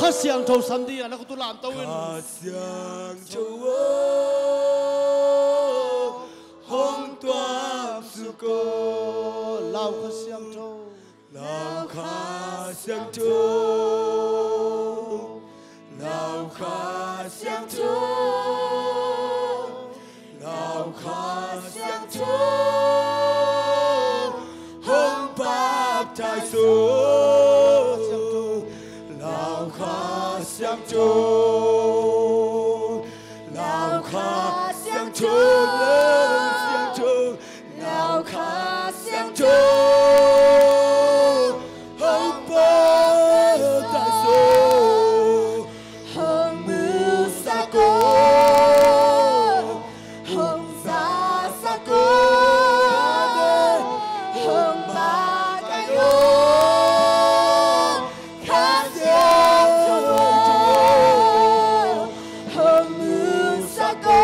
khát xiang thâu sắm đi anh cũng làm tao khát xiang thâu hong toa su cô lao khát xiang thâu lao khát xiang thâu lao khát xiang thâu lao khát xiang thâu hong bap tai su lao khát xiang thâu lao khát xiang thâu lao khát xiang thâu hong bap tai su hong mu sa cô hong sa cô hong ba cái ô khát xiang thâu hong mu sa cô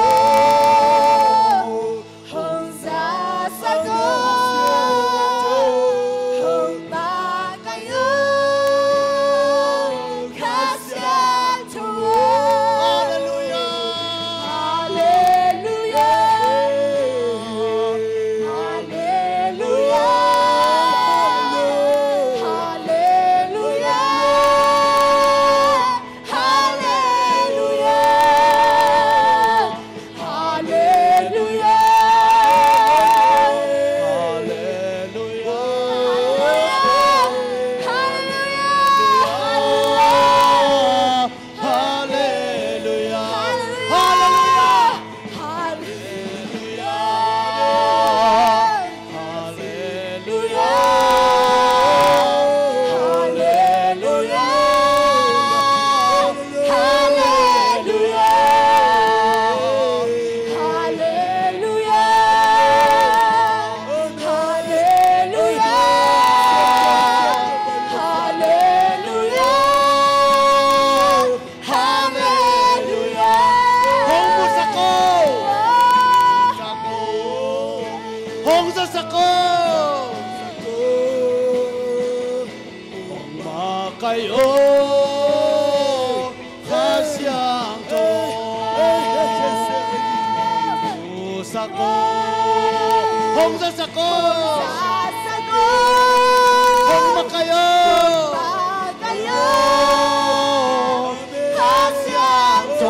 kayo kasyang to Sako Hong sa sako Hong makayo kasyang to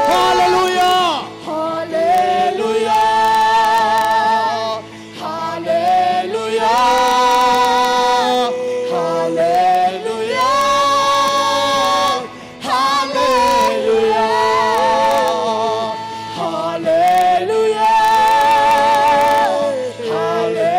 Hallelujah Hallelujah Hallelujah Hallelujah Hallelujah Hallelujah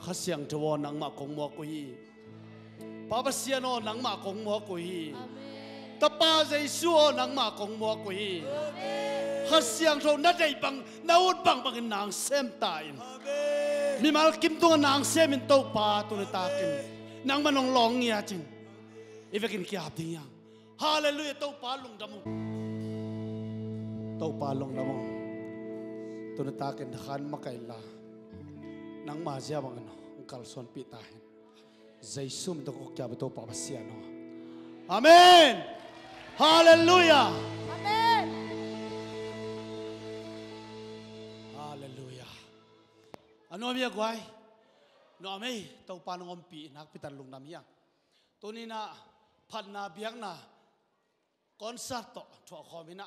Kasyang tawa nang makong mo ko hi Papasyan nang makong mo ko hi Tapa sa isuo nang makong mo ko hi Kasyang tawa na day bang naud bang bangin nang sem tayo Mimal kim tunga nang sem in tau pa tu takin nang manong long niya chin Ibakin kiap din yang Hallelujah tau pa long damo Tau pa long damo Tu takin kan makaila nang mazia bang ano kalson pitahin Zaisum to ko kya beto papasiano Amen Hallelujah Amen Hallelujah Ano miya guay No ame tau panong ompi nak pitan lung namia Tuni na pan na biang na konserto to komina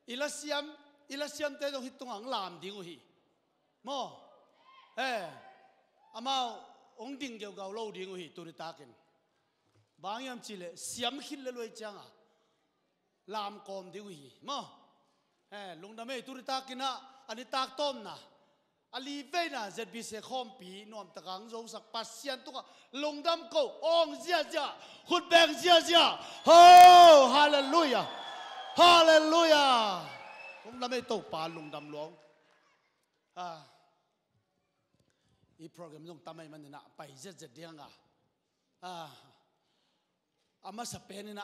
ilasiam te dong hitung ang lam ding uhi Mo amao ong ding gao gao lo ding uhi tu ni takin bangyam chile siam khil le loi changa lam kom ding uhi mo lung da me tu ni takina ani tak tom na ali ve na zbi se khom pi nom takang zo sak pasian tu ka lung dam ko ong zia zia khut beng zia zia ho hallelujah hallelujah lung da me to pa lung dam long I program nung tamay man na paizet dia nga ama sa pen na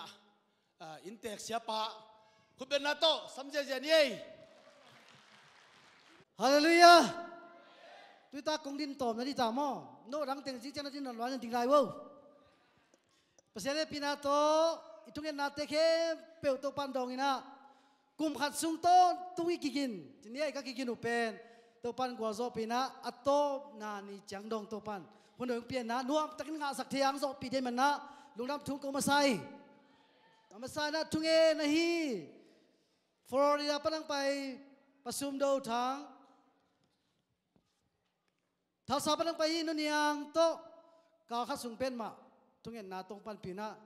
intek siya pa kuben na to samje jani Hallelujah tuy ta công tin tòm na đi tạm mò nô răng tiếng chỉ cho nó tin nói lên tiếng lại vô pasal pinato itu kan nate ke peu to pandong ina kum khat sung to tui kikin jini ai ka kikin upen to pan gwa zo pina ato na ni chang dong to pan hun dong pian na nuam takin nga sak thiang zo pi de man na lungnam thung ko masai na thunge na hi Florida panang pai pasum do thang thao sa panang pai no niang to ka kha sung pen ma thungen na tong pan pina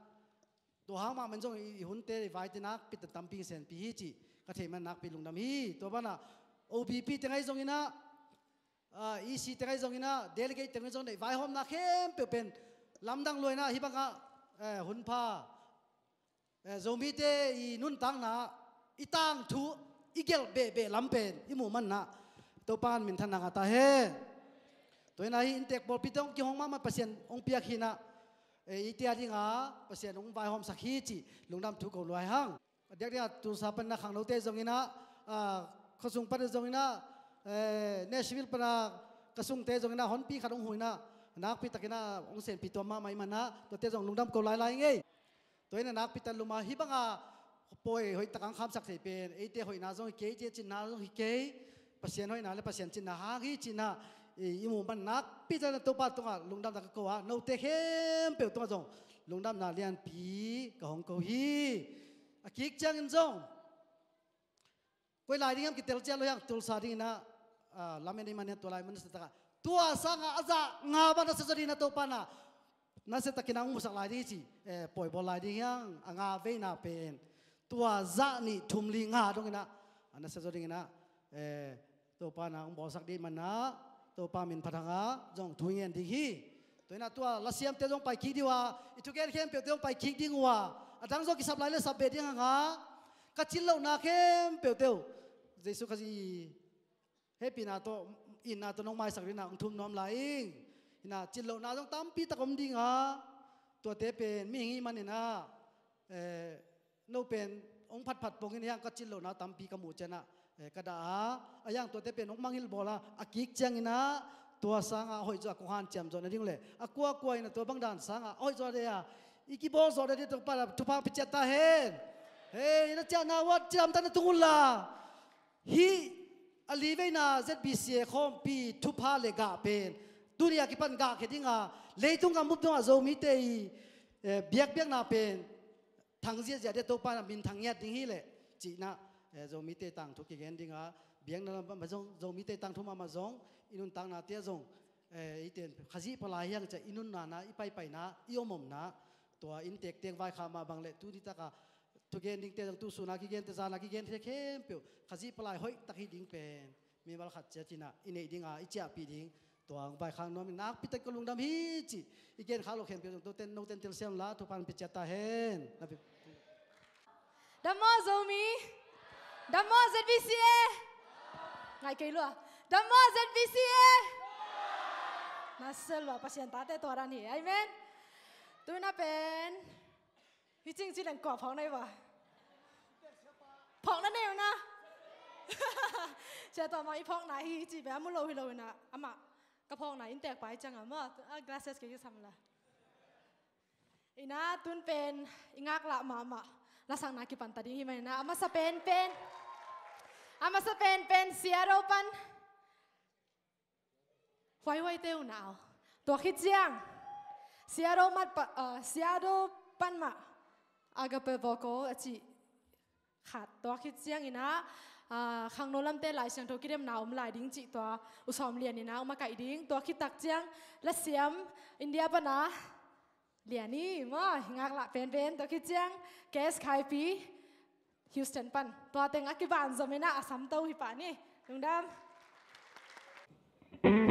to hang ma man jong i hun te vai te nak pit tam ping sen pi hi chi ka the man nak pi lungnam hi to bana OBP tengai zong ina EC tengai zong ina delegate tengai zong nei vai hom na khem pe pen lamdang loina hi banga hun pha zombie te I nun tang na itang thu igel be lampen imu man na to pan min than na ta he to na hi intek bol pitong ki hong ma pasien ong piak hina itia dinga pasien ong vai hom sakhi chi lungnam thu ko loi hang dek dia tu sa pan na khang no te zong ina khosung pan zong ina Nashville pana kasung te zong ina hon pi khatong huina nak pi takina ong sen pi to ma mai mana to te zong lungdam ko lai nge to ina nak pi tan luma hi banga poi hoi takang kham sak sei pen e te hoi na zong ke je chin na zong hi ke pasien hoi na le pasien chin na ha hi chin na imu man nak pi tan to pa to nga lungdam tak ko wa no te hem pe to zong lungdam na lian pi ka hong ko hi akik chang in zong koi lai ding am ki tel cha lo yang tul sa ding na lamen ni man to lai man sa ta tua sanga aza nga ba na sa jodi na to pa na se takinang musak lai di chi poi bol lai ding yang anga ve na pen tua za ni thumli nga dong na ana sa jodi na to pa na bol sak di man na to pa min phadanga jong thuingen di hi to na tua la siam te jong pai ki di wa itu ken kem pe te jong pai ki ding wa adang zo ki sap lai le sap be ding nga ka chil lo na kem pe te Jesu kasi happy na to in na to nong mai sak rin na thum nom laing naจินโลนาต้องตั้มปีตะกมดิ่งอ่ะตัวเตเป็นมีอย่างนี้มันนะโนเป็นองค์ผัดปงนี่ยังก็จินโลนาตั้มปีกมูเจนะกระดาอายังตัวเตเป็นองค์มังฮิลบอลอากิกเจียงนะตัวสังอ่ะหอยจักกุฮันเจียมจนนั่นเองเลยกัวนะตัวบังดานสังอ่ะหอยจักเดียอีกบอลสอดเดียตัวปลาทุพาพิจิตาเห็นเฮ้ยนั่นจะน่าวัดจำตันตุงละฮีอลีเวน่า ZBCA คอมปีทุพาเลกาเป็นตุนียกิปันกาเขดิงอ่ะเลยตุงกับมุดตุงอ่ะโจมิเตยเบียกน่าเป็นทางเสียจะได้ตัวปลาบินทางเงียดดิ่งฮีเลยจีน่ะโจมิเตตังทุกเกณฑ์ดิ่งอ่ะเบียกนั่นมาจงโจมิเตตังทุมาจงอินุนตังนาเตียจงอีเตียนขจิปลายยังจะอินุนนานะอีไปนะอีอมมนะตัวอินเตกเตียงไว้ขามาบางเละตุนิตากาทุกเกณฑ์ดิ่งเตจงตุสุนักเกณฑ์เตจานักเกณฑ์เทเข้มเปียวขจิปลายหอยตะกี้ดิ่งเป็นมีบาลขัดเจตินะอินเอดิ่งอ่ะอีเจ้าปีดิ่งตัวใบข้างน้องมีนักพิจารณาลุงดำฮีจีอีเกณฑ์ข้าวโลกเห็นเปียวตัวเต้นโนเต้นเทลเซียมละทุกพันพิจารณาเห็นนะพี่ดัมมอโซมีดัมมอ ZBCA ไงเกลือดัมมอ ZBCA น่าเสียหล่อปัสยันตาแต่ตัวรันนี่ไอเมนตัวน่าเป็นพี่จริงจีหลังกรอบพองได้ปะพองนั่นเองนะเจ้าตัวมาอีพองไหนจีแบบมุโลฮิโลนะอาม่ากระพองไหนอินแตกไปจังอ่ะมั่วglasses เกี่ยวกับอะไรอีน่าตุนเป็นอีงักละมาละสังนักกีปันตัดยิ่งไหมนะอามาสเปนเป็นเสียโรปันไว้เต้าหนาวตัวคิดเจียงเสียโรปันมาอากาเปโวโกอจิขาดตัวคิดเจียงอีนะข้างโน้นลำเต้หลายเสียงตัวคิดเรียมหนาวหลายดิ้งจิตัวอุสอมเรียนนี่นะมาไก่ดิ้งตัวคิดตักเจียงและเสียมอินเดียปะนะเรียนนี่มั่วงักละเป็นตัวคิดเจียงเกสไคปีฮิวสตันปันตัวเต็งอักกิบานจะไม่น่าอาสัมเต้าหิปานี่ลุงดำต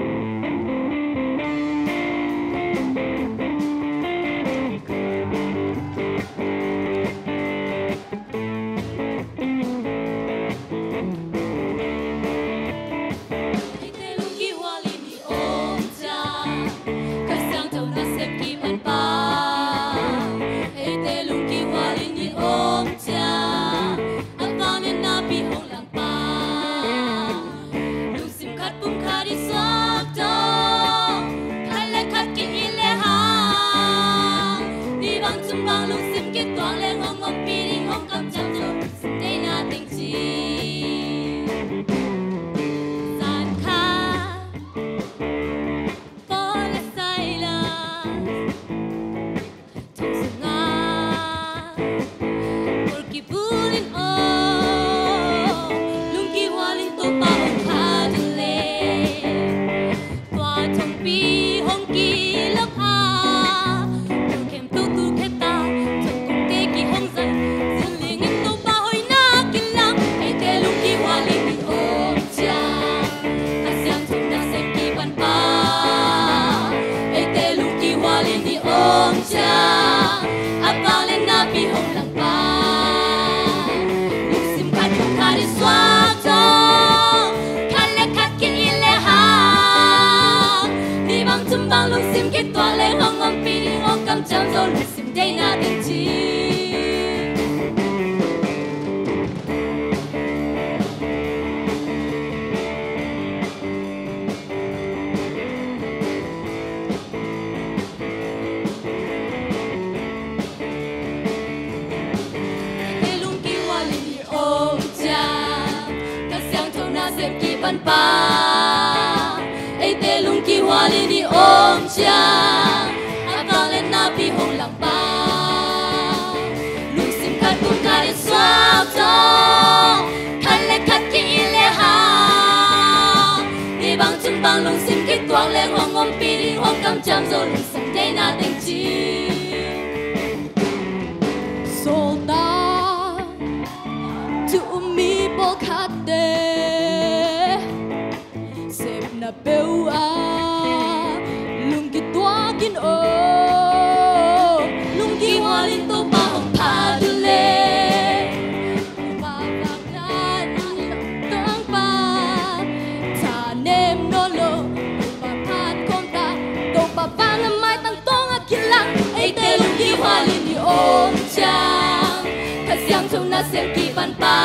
na sem ki pan pa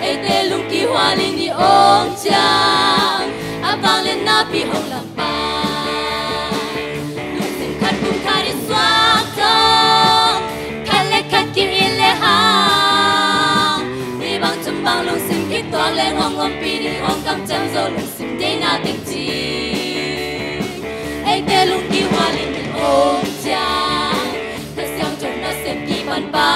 ai te lung ki hoa li ni ong chang abang le na pi hong lam pa lung sim khat kum khari swak tong khale khat ki le ha ni bang chum bang lung sim ki toang le ngom ngom pi ni ong kam cham zo lung sim de na ting chi ai te lung ki hoa li ni ong chang ta xiang chong na sem ki pan pa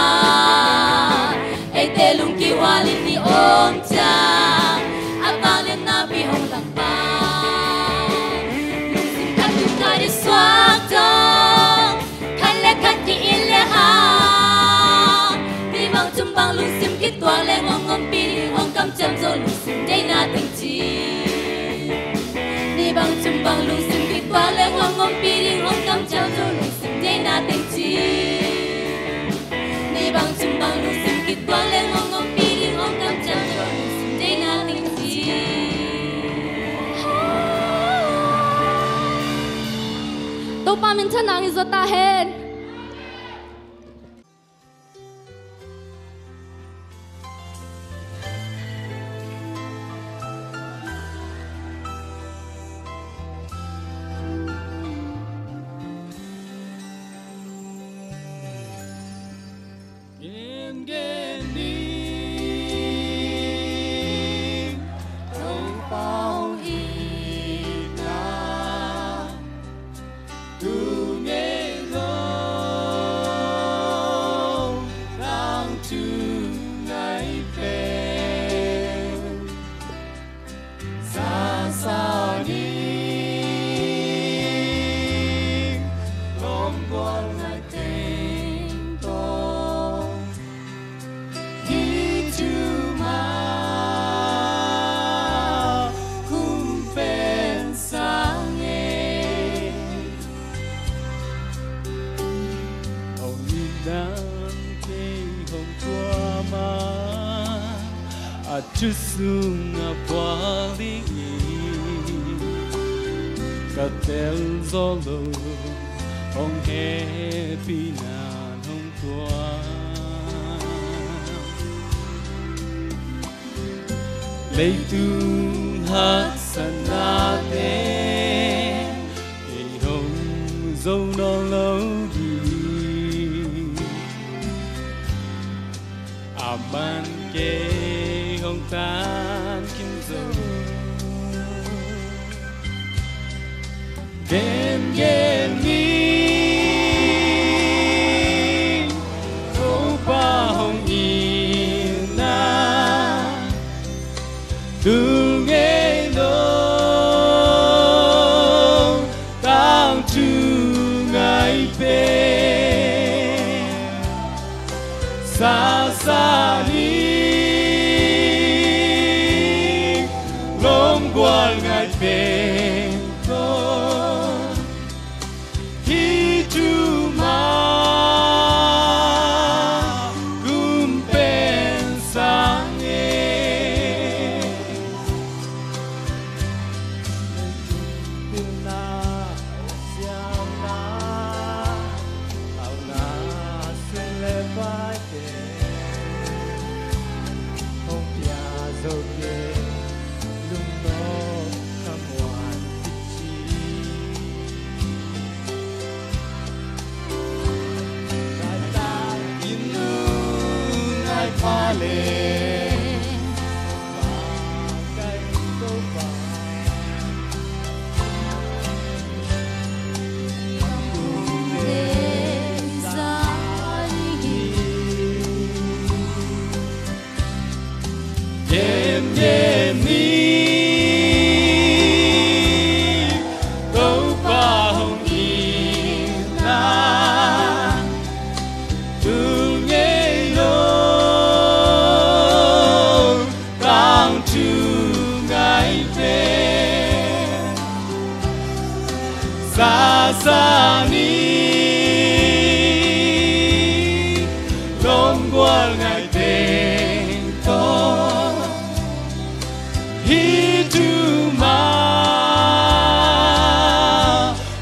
ai te lung ki hoa li ni ong chang abang le na pi hong lam pa lung sim khat kum khari swak tong khale khat ki le ha ni bang chum bang lung sim ki toang le ngom ngom pi ni ong kam cham zo lung sim de na ting chi ni bang chum bang lung sim ki toang le ngom ngom pi ni ong kam cham zo lung sim de na ting chi ni bang chum bang lung sim ki toang le ngom ngom pi ni ong kam cham zo lung sim de na ting chi to pa min chanang izota hen Chú sung a bua li ka tel zo lo hong he pi nan hong tua lấy tu hát sana te ke hong zo no lo di aman ke hong tan kim zo gen gen mi oh ba hong in na tu nghe lo tao chu ngày về xa xa đi qua ngày về con khi chú ma cũng bên sáng nghe tiếng na xiang na ao na xuyên lệ vai kề không bia dâu kề xa xa đi đón qua ngày tình con hi tu ma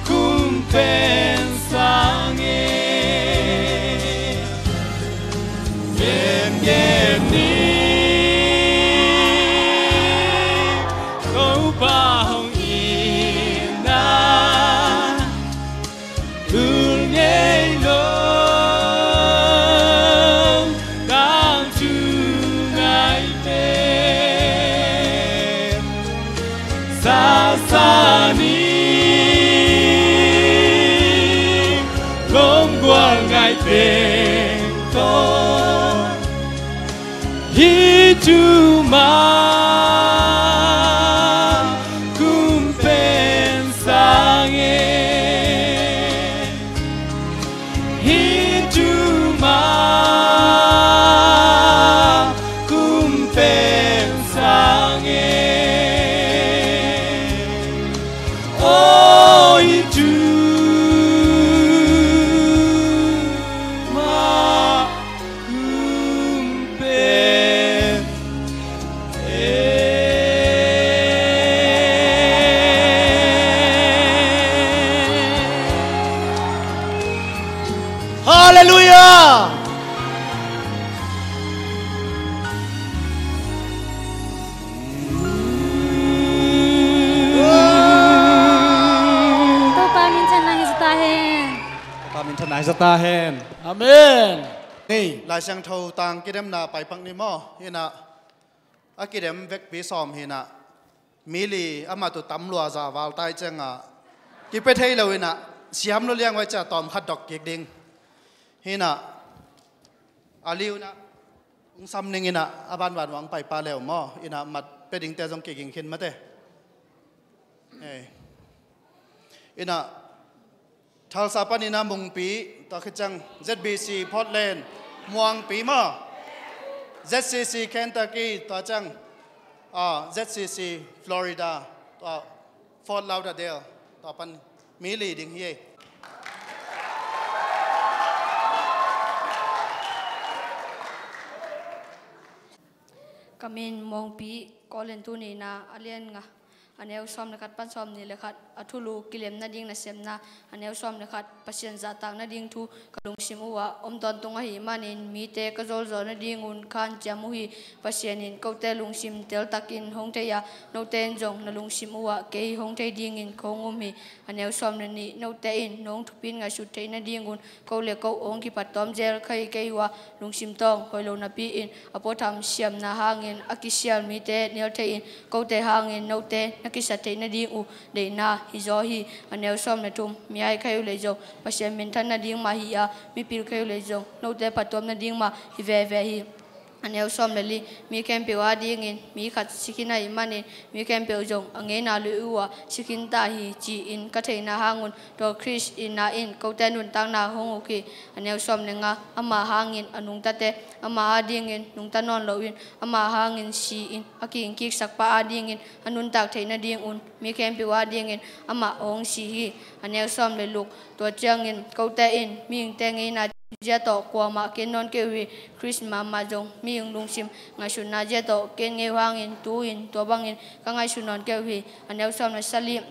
cũng bên sang nghe hồng yên na thương nhẹ nông đang chu ngài tên xa xa ni lông qua ngài tên con hi chu ma kum pen sang hi chu ma kum pen sang oh hi chu ma kum pen Hallelujah. To pamin chan lang isa tahen. Pamin thanai zata hen. Amen. Hey. ลายเสียงเท่าต่างกิเดมนาไปปังนิมอเฮนะอากิเดมเวกปีซอมเฮนะมีลีอามาตุตำลัวซาวาลไตเจงอ่ะกิเปเทยเลวินะเสียมโนเลียงไว้จะตอมขัดดอกเกกดิงเฮนะอาลิวนะองซัมนิงเฮนะอาบานหวานหวังไปปลาแล้วมอเฮนะมัดเป็ดิงแต่จงเกกิงเข็นมาเต้เฮนะทาลซาปานินามุงปีตอขจัง ZBC Portland มวงปีมา ZCC Kentucky ต่อจังZCC Florida ต่อ Fort Lauderdale ต่อปันมีลีดิงเฮKami mong pi kolen tu ni na alien nga aneu som na kat pan som ni le khat athulu kilem na ding na sem na aneu som na khat pasien za tang na ding thu kalung simuwa om ton tung hi manin mi te ka zol zol na ding un khan chamu hi pasien in ko te lung sim tel takin hong te ya no ten jong na lung simuwa ke hong te ding in khongum hi aneu som na ni no te in nong thupin nga su te na ding un ko le ko ong ki patom zel khai ke wa lung sim tong hoi lo na pi in apo tham siam na hangin akisial mi te nel te in ko te hangin no te nakisate na ding u de na hi zo hi aneu som na tum mi ai khai le zo pasien min than na ding ma hi a mi pil khai le zo no te patom na ding ma hi ve ve hi aneu som le li mi kem pe wa ding in mi khat sikina i manin mi kem pe jong ange na lu wa sikin ta hi chi in ka thei na hangun to chris in na in ko te nun tang na hong ki aneu som ne nga ama hangin anung ta te ama ding in nung ta non lo in ama hangin si in aki in ki sak pa ding in anun tak thei na ding un mi kem pe wa ding in ama ong si hi aneu som le luk to chang in ko te in mi te nge na je to kwa ma ken non ke wi chris ma ma jong mi yung lung sim nga shun na je to ken nge wang in tu in to bang in ka ngai shun non ke wi aneu som na sali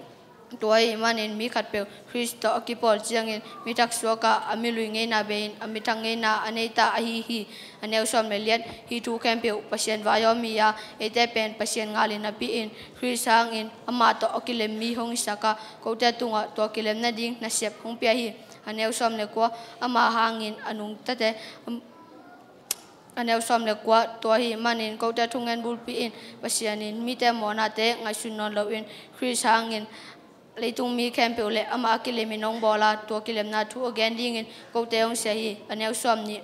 toy manin mi khat pe chris to akipol chiang in mi tak suaka amilui nge na bein amitang nge na aneta hi hi aneu som le liat hi tu kem pe pasien va yo mi ya ete pen pasien ngali na pi in chris hang in ama to akilem mi hong saka ko te tunga to kilem na ding na sep hong pia hi aneu som le ko ama hangin anung tate aneu som le kwa to hi manin ko ta thungen bul pi in pasianin mi te mona te ngai sun non lo in chris hangin leitung mi kem pe le ama kilem nong bola to kilem na thu again ding in ko te ong se hi aneu som ni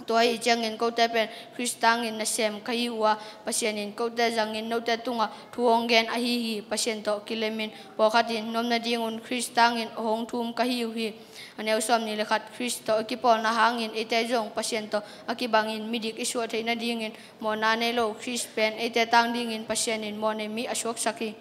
to hi changin ko te pen chris tangin na sem kai wa pasianin ko te jangin no te tunga thu ong gen a hi hi pasien to kilemin bo khatin nom na ding un chris tangin hong thum ka hi hi aneu som ni le khat Kristo akipol na hangin ite jong pasyento akibangin midik iswa thai na dingin mo na ne lo Krispen ite tang dingin pasyenin mo ne mi aswak saki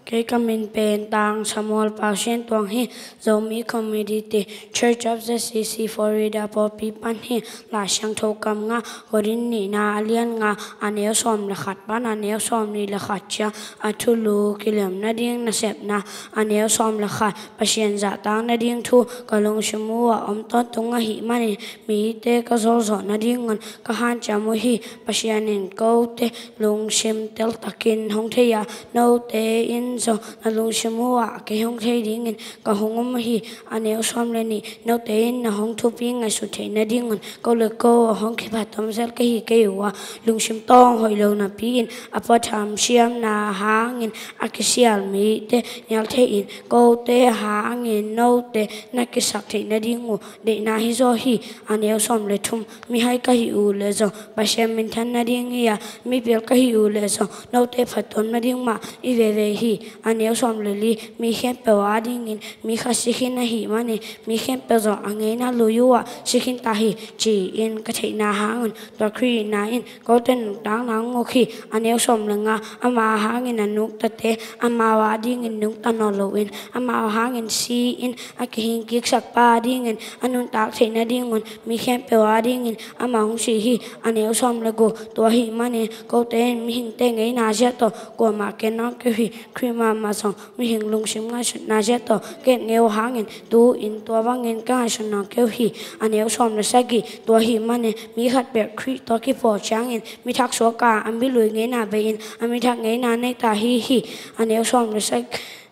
cái mình bên tang Samuel Passion tuang hi Zomi Community Church of the CC Florida Popi pan hi la sang thâu kam nga horin ni na alian nga aneo som la khat ban aneo som ni la khat cha athulu kilem na ding na sep na aneo som la khat pasien za tang na ding thu kalong shmuwa om ton tunga hi mani mi te ka zol zo na ding ngon ka han cha mo hi pasianin ko te lung sim tel takin hong theya no te in zo na lung shmuwa ke hong thei ding in ka hongom hi aneo som le ni no te in na hong thu pi ngai su the na ding ngon ko le ko hong ki ba tom sel ke hi ke wa lung sim tong hoi lo na pi in apa tham siam na hangin akisial mi te nyal the in ko te hangin no te na ki sak the na ding ngo de na hi zo hi aneo som le thum mi hai ka hi u le zo ba shem min than na ding ya mi pel ka hi u le zo no te phaton na ding ma i ve ve hi aneo som le li mi khem pe wa ding in mi kha si khin na hi ma ni mi khem pe zo ange na lu yu wa si khin ta hi chi in ka the na hangun to khri na in ko ten dang nang ngo khi aneo som le nga ama hangin anuk ta te ama wa ding in nuk ta no lo in ama hangin si in akihin kik sak pa ding in anun tak the na ding un mi khem pe wa ding in ama hung si hi aneo som le go to hi mane ko te mi hing te ngei na ja to ko ma ke no ke hi khri ma song mi hing lung sim nga na ja to ke ngeu hangin tu in to wangin ka shan na ke hi aneo som le sagi to hi mane mi khat pe khri to ki po chang in mi thak so ka am bi lui ngei na be in ami thak ngei na nei ta hi aneo som le sag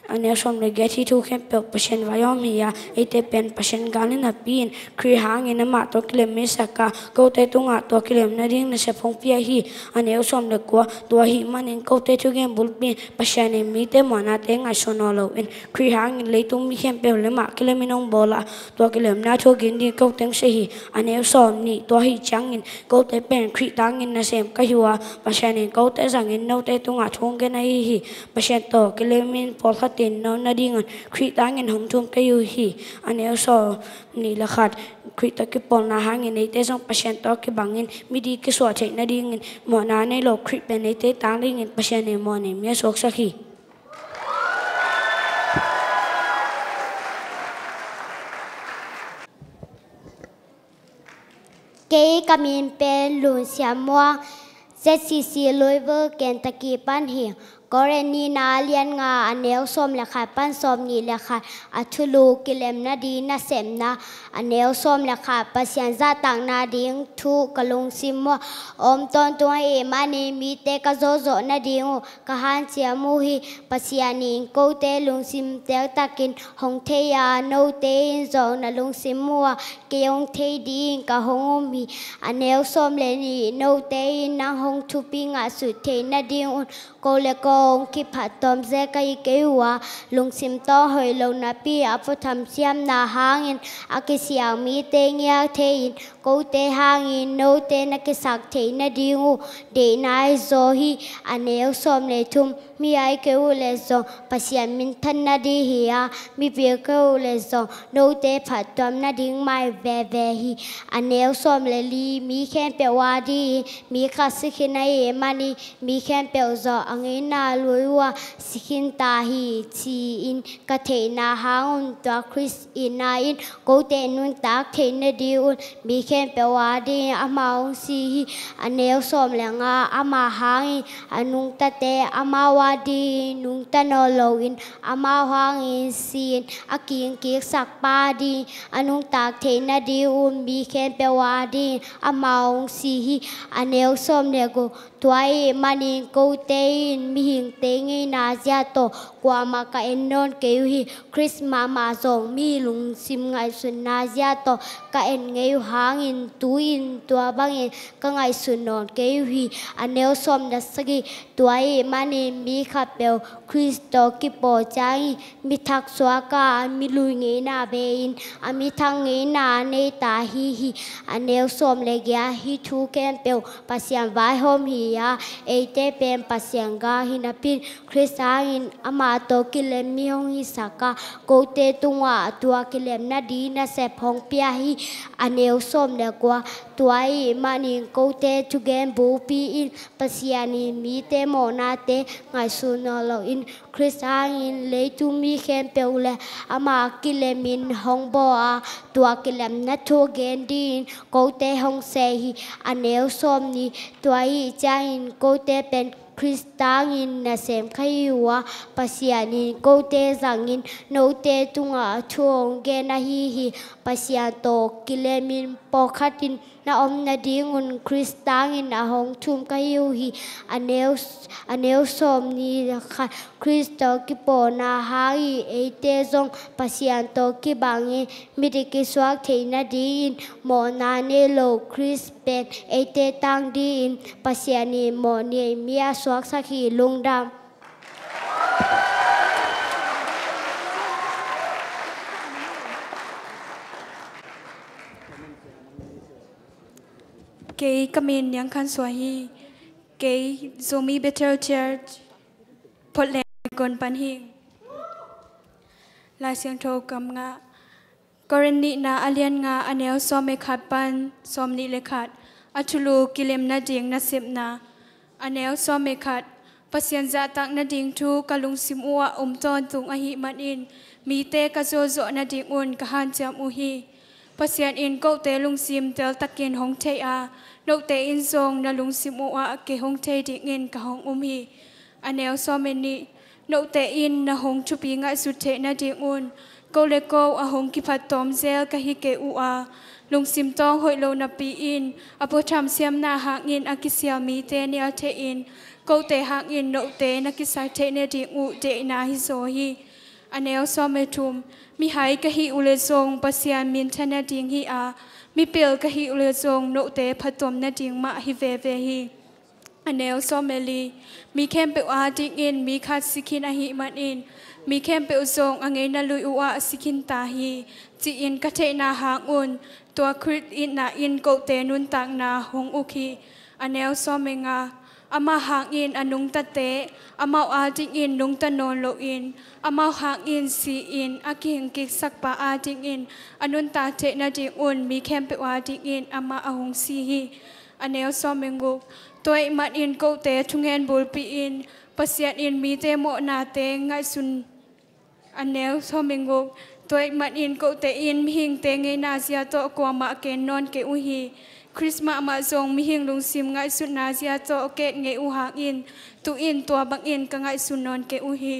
aneo som le get hi thu khem pe pasien vayom hi ya ete pen pasien ganin a pin khri hangin ama to klem me saka ko te tunga to klem na ring na se phong pia hi aneo som le ko to hi manin ko te thu gem bul pin pasien mi te mona te nga sonolo in khri hangin le tung mi khem pe le ma klem minong bola to klem na thu gin di ko teng se hi aneo som ni to hi changin ko te pen khri tangin na sem ka hiwa pasien ko te zangin no te tunga thong ge na hi pasien to klemin pol tin no na ding khri tangin hong thum ke yu hi aneo so ni la khat khri ta ki pol na hangin nei te song pasien to ki bangin mi di ki so the na ding mo na nei lo khri pe nei te tang ding in pasien ne mo ne me sok sa hi ke kamin pen lun siamwa ZCC Louisville Kentucky pan hi Koreni na lian nga aneo som le kha pan som ni le kha athulu kilem na di na sem na aneo som le kha pasian za tang na ding thu kalung simwa om ton tu e mani mi te ka zo zo na ding ka han chia mu hi pasiani ko te lung sim te takin hong the ya no te zo na lung simwa ke ong the ding ka hong mi aneo som le ni no te na hong thu pi nga su the na ding ko le ko ki phat tom ze kai ke wa lung sim to hoi lo na pi a pho tham siam na hangin a ki siao mi te nya thein ko te hangin no te na ki sak the na dingu de nai zo hi aneo som le thum mi ai ke u le zo pasian min than na di hi a mi pe ke u le zo no te phat tom na ding mai ve ve hi aneo som le li mi khen pe wa di mi kha sikhin ai mani mi khen pe zo ange na luwa sikhin ta hi chi in ka the na haun to Chris in na in ko te nun ta the na di un mi khen pe wa di ama si aneo som le nga ama hang anung ta te ama wa di nung ta no lo in ama hang in sin aking ki sak pa di anung ta the na di un mi khen pe wa di ama si aneo som le go tuai mani ko te mi hing te ngi na ja to kwa ma ka enon ke hi Chris mama zong mi lung sim ngai sun na ja to ka en ngei hang in tu in tua bang in ka ngai sun non ke hi aneo som da sagi tuai mani mi kha pel Christo ki po chai mi thak swa ka mi lui nge na be in ami thang nge na ne ta hi aneo som le gya hi thu ken pel pasian vai hom hi ya e te pen pasian siang ga hinapin Christain ama to kilem mi hong hi saka ko te tunga tua kilem na di na se phong pia hi aneu som le kwa tuai manin ko te tu gen bu pi in pasiani mi te mo na te ngai su no lo in Christain le tu mi khem pe ule ama kilemin hong bo a tua kilem na tu gen din ko te hong se hi aneu som ni tuai chain ko te pen Christangin na sem khaiwa pasianin ko te zangin no te tunga chuong ge na hi pasian to kilemin pokatin na om na dingun Christangin na hong thum kayu hi aneu som ni kha Kristo ki po na hai e te zong pasian to ki bangi midiki swak theina din mo na ne lo Christen e te tang din pasiani mo ni mia swak sakhi lungdam Kay kamin yang kan swahi kay Zomi Bethel Church Portland gon panhing la siang tho kam nga koreni na alian nga anel som e khat pan som ni le khat achulu kilem na ding na sep na anel som e khat pasien za tak na ding thu kalung sim uwa ton tung ahi man in mi te ka zo zo na ding un ka han cham u hi pasien in ko te lung sim tel takin hong thei a no te in zong na lung sim uwa ke hong thei ding in ka hong hi anel som ni no te in na hong chupi nga su the na ding un ko le ko a hong ki phat tom zel ka hi ke uwa lung sim tong hoi lo na pi in apo tham siam na hang in akisia mi te ni a the in ko te hang in no te na ki sai the ne ding u de na hi so hi anel som me thum mi hai ka hi ule zong pasian min thana ding hi a mi pel ka hi ule zong no te phatom na ding ma hi ve ve hi anel someli mi kem pe a ding in mi khat sikin a hi man in mi kem pe zong angai na lui u a sikin ta hi chi in ka the na hang un to krit in na in ko te nun tak na hong u khi anel somenga ama hang in anung ta te ama a ding in nung ta non lo in ama hang in si in aking kik sak pa a ding in anun ta te na ding un mi kem pe a ding in ama a hong si hi anel somengu toy mat in ko te thungen bul pi in pasian in mi te mo na te ngai sun anel somengu toy mat in ko te in mi hing te ngai na sia to kwa ma ke non ke u hi Christmas ma zong mi hing lung sim ngai sun na sia to ke ngai u hang in tu in to bang in ka ngai sun non ke u hi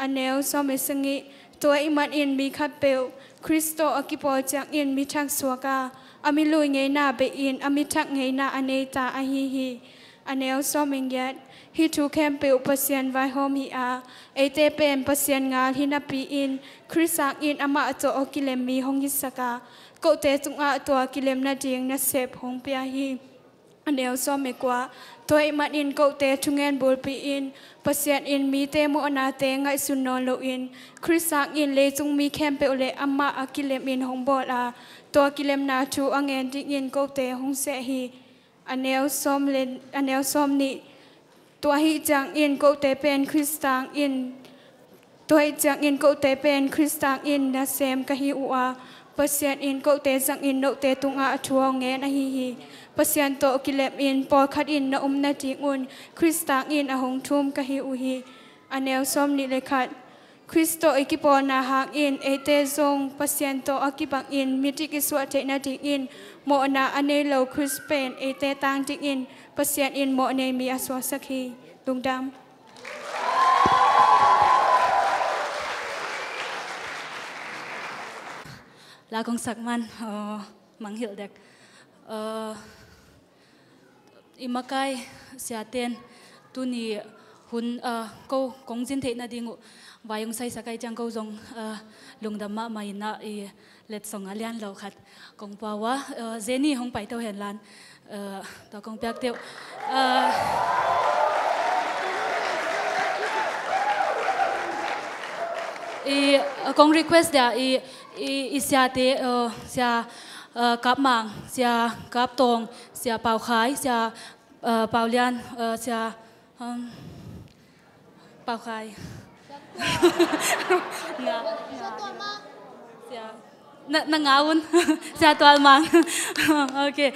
anel some sangi toy mat in mi khat pel Kristo akipo chang in mi thang suaka ami lui ngai na be in ami thak ngai na aneta a hi anel soming yet hi thu kem pe pasien vai hom hi a ete pen pasien nga hina pi in Chrisang in ama to okilem mi hong hisaka ko te tung a to kilem na ding na sep hong pia hi anel som me kwa toy man in ko te thungen bol pi in pasien in mi te mo na te ngai sun no lo in Chrisang in le chung mi kem pe ole ama akilem in hong bol a to kilem na thu angen ding in ko te hong se hi anel som ni to hi chang in ko te pen Christang in to hi chang in ko te pen Christang in na sem ka hi uwa pasien in ko te chang in no te tunga thuang nge na hi pasien to kilem in por khat in na na ting un Christang in a hong thum ka hi u hi anel som ni le khat Kristo ikipo na hang in ete zong pasien to akibang in mitik iswa te na ding in mo na anelo Chrispen ete tang ding in pasien in mo ne mi aswa sakhi lungdam la kong sakman manghil dek imakai siaten tuni hun ko kongjin the na dingu vayung sai sakai chang ko jong lungdama maina i let song alian lo khat kong pawa zeni hong pai to hen lan to kong pyak teu i kong request da i siate sia kap mang sia kap tong sia pau khai sia pau lian sia ป่าใครงาnangaun sa tual mang okay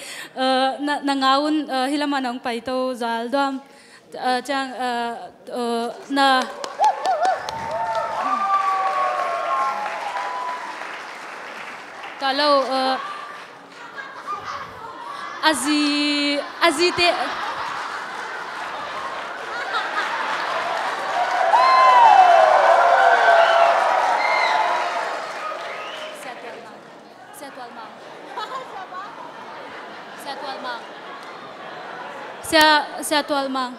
nangaun hilaman ang paito zal dom chang na kalau azite Saya tual mang.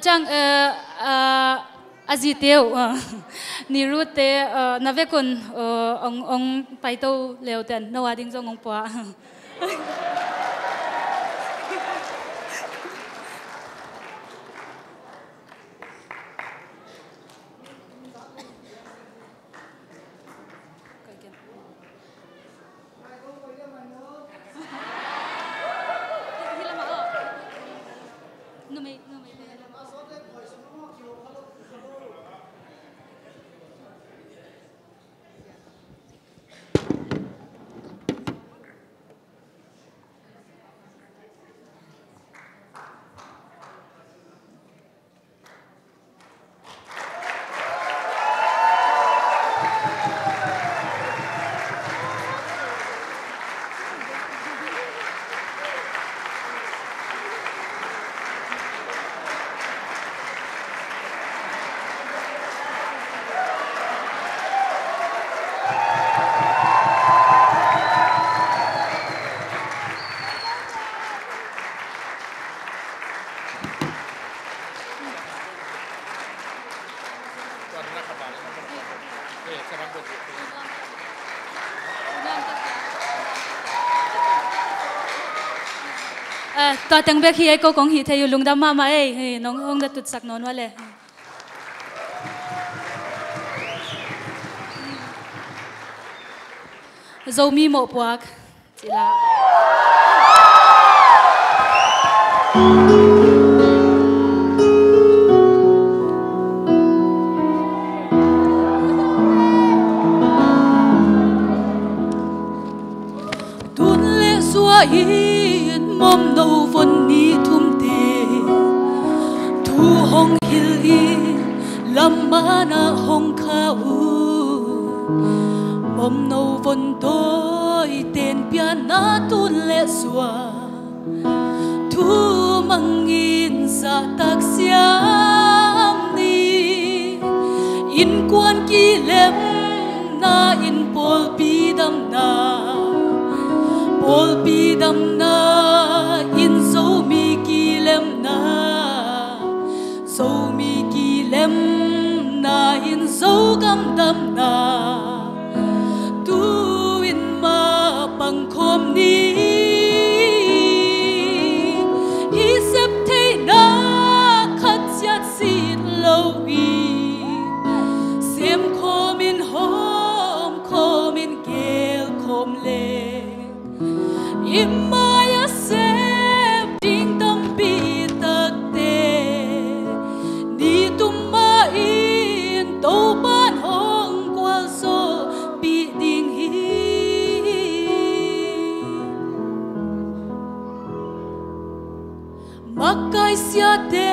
Chang aziteu ni rute navekun ong paito leuten nawading zong ong pa. Tòa tiếng Việt khi cô cũng hiểu thấy lung đam mà ấy nông ông đã tụt sạc nón vào lệ dâu mi mộ buộc chỉ là tuôn lệ xóa mom no von ni thum te thu hong hil i lamma na hong khau mom no von toi ten piana tun le swa thu mangin sa tak siam ni in quan ki lem na in pol pi dam na pol pi dam na in so mi ki lem na so mi ki lem na in so gam dam na tu in ma bằng khom ni i sep thế na khát chát xịt lâu i xem khom in hom khom in kêu khom le im maya sep ding tam pi tak te ni tum ma in to ban hong kwal so pi ding hi makai sia te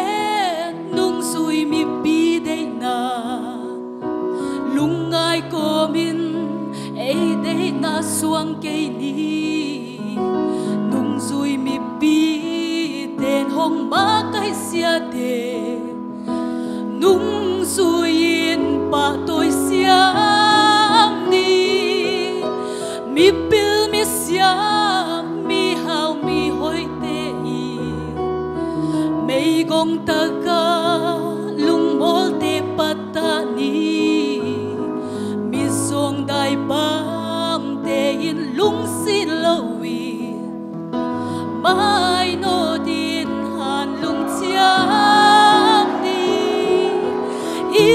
nung sui mi pi de na lungai ko min ei de na suang ke ni nung sui mi pi ten hong ma kai sia te nung sui in pa tôi siam ni mi pil mi siam mi hao mi hoi te i mei gong ta ka lung mol te pata ni mi song dai bam te in lung sin lowi mai no din han lung chiam ni i